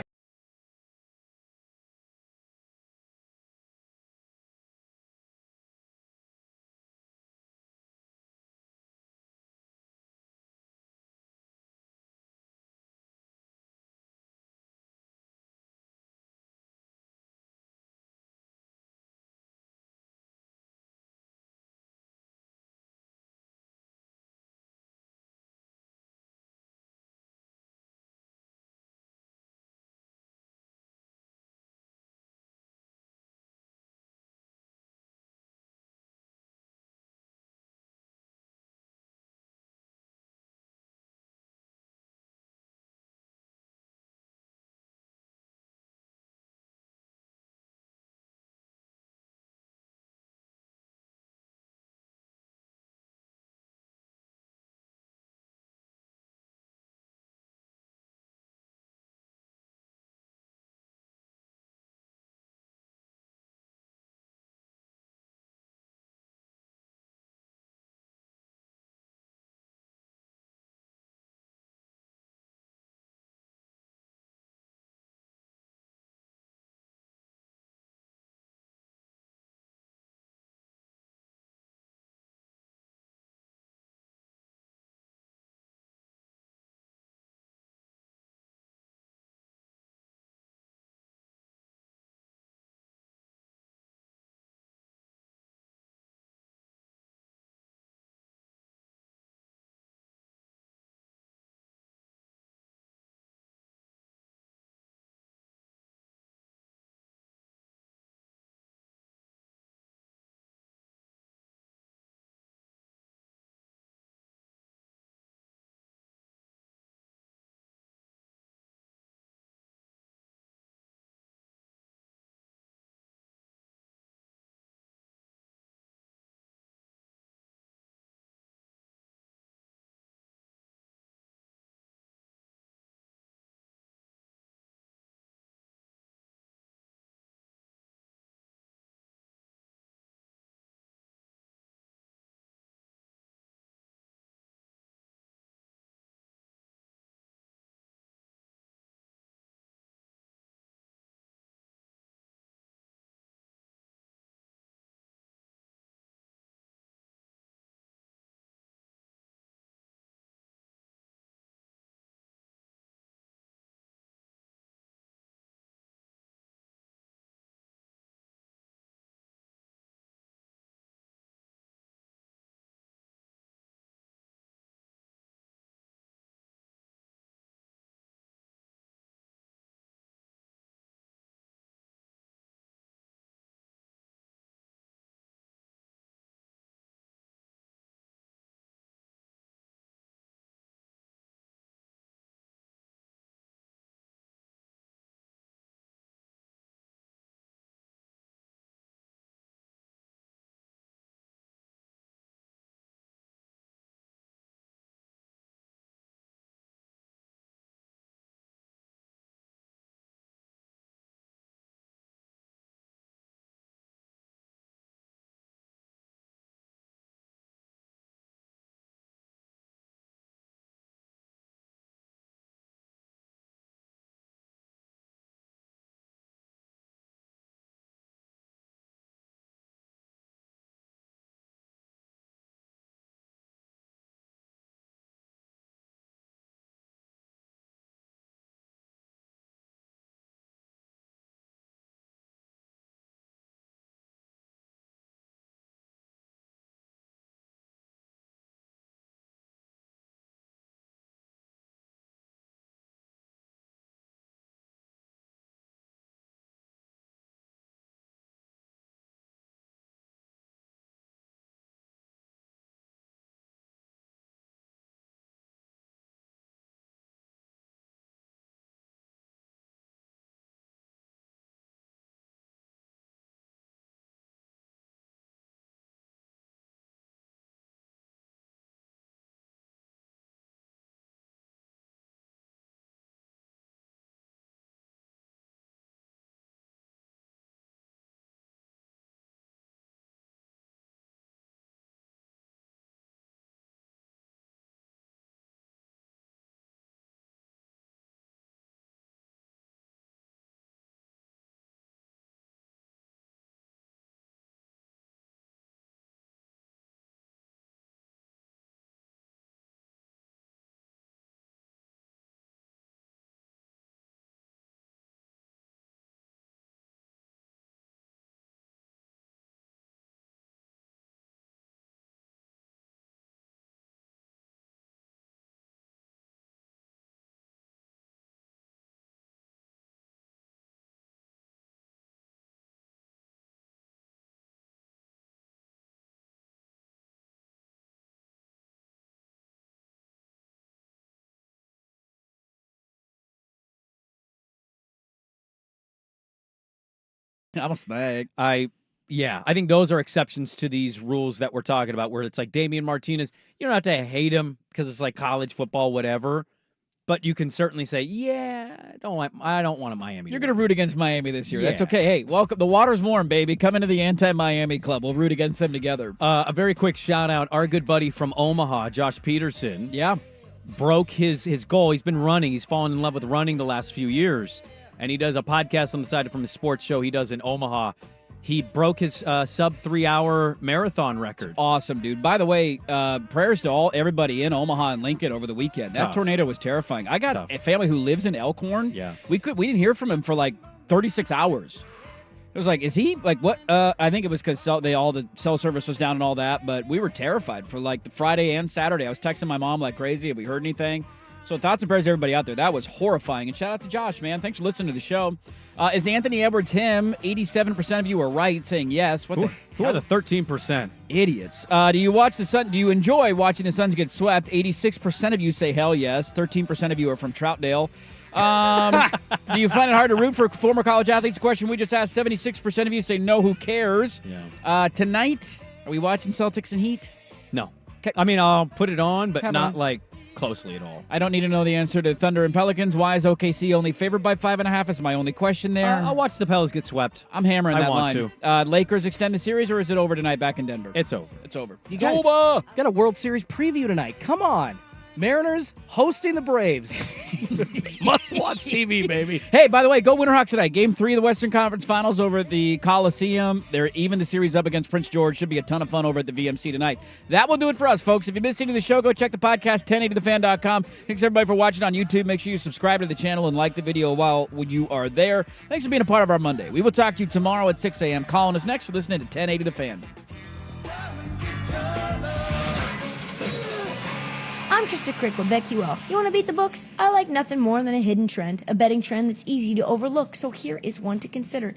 Speaker 2: I'm a snake.
Speaker 1: I think those are exceptions to these rules that we're talking about, where it's like Damian Martinez. You don't have to hate him because it's like college football, whatever. But you can certainly say, I don't want a Miami.
Speaker 2: You're going to root against Miami this year.
Speaker 1: Yeah.
Speaker 2: That's okay. Hey, welcome. The water's warm, baby. Come into the anti-Miami club. We'll root against them together.
Speaker 1: A very quick shout out. Our good buddy from Omaha, Josh Peterson.
Speaker 2: Yeah.
Speaker 1: Broke his goal. He's been running. He's fallen in love with running the last few years. And he does a podcast on the side from his sports show he does in Omaha. He broke his sub 3-hour marathon record.
Speaker 2: Awesome, dude. By the way, prayers to everybody in Omaha and Lincoln over the weekend. That tornado was terrifying. I got a family who lives in Elkhorn.
Speaker 1: Yeah.
Speaker 2: We didn't hear from him for like 36 hours. It was like, is he like what? I think it was because all the cell service was down and all that. But we were terrified for like the Friday and Saturday. I was texting my mom like crazy. Have we heard anything? So thoughts and prayers to everybody out there. That was horrifying. And shout out to Josh, man. Thanks for listening to the show. Is Anthony Edwards him? 87% of you are right, saying yes.
Speaker 1: Who are the 13%?
Speaker 2: Idiots. Do you watch the Sun? Do you enjoy watching the Suns get swept? 86% of you say hell yes. 13% of you are from Troutdale. Do you find it hard to root for former college athletes? Question we just asked. 76% of you say no. Who cares?
Speaker 1: Yeah.
Speaker 2: Tonight, are we watching Celtics and Heat?
Speaker 1: No. I mean, I'll put it on, but not like closely at all.
Speaker 2: I don't need to know the answer to Thunder and Pelicans. Why is OKC only favored by 5.5? Is my only question there.
Speaker 1: I'll watch the Pelicans get swept.
Speaker 2: I'm hammering that line.
Speaker 1: To.
Speaker 2: Lakers extend the series, or is it over tonight back in Denver?
Speaker 1: It's over.
Speaker 2: It's over.
Speaker 3: You guys got a World Series preview tonight. Come on. Mariners hosting the Braves. Must-watch TV, baby.
Speaker 2: Hey, by the way, go Winterhawks tonight. Game 3 of the Western Conference Finals over at the Coliseum. They're even the series up against Prince George. Should be a ton of fun over at the VMC tonight. That will do it for us, folks. If you missed any of the show, go check the podcast, 1080thefan.com. Thanks, everybody, for watching on YouTube. Make sure you subscribe to the channel and like the video while you are there. Thanks for being a part of our Monday. We will talk to you tomorrow at 6 a.m. Calling us next for listening to 1080 The Fan.
Speaker 21: I'm Trista Crick with BetQL. You want to beat the books? I like nothing more than a hidden trend, a betting trend that's easy to overlook, so here is one to consider.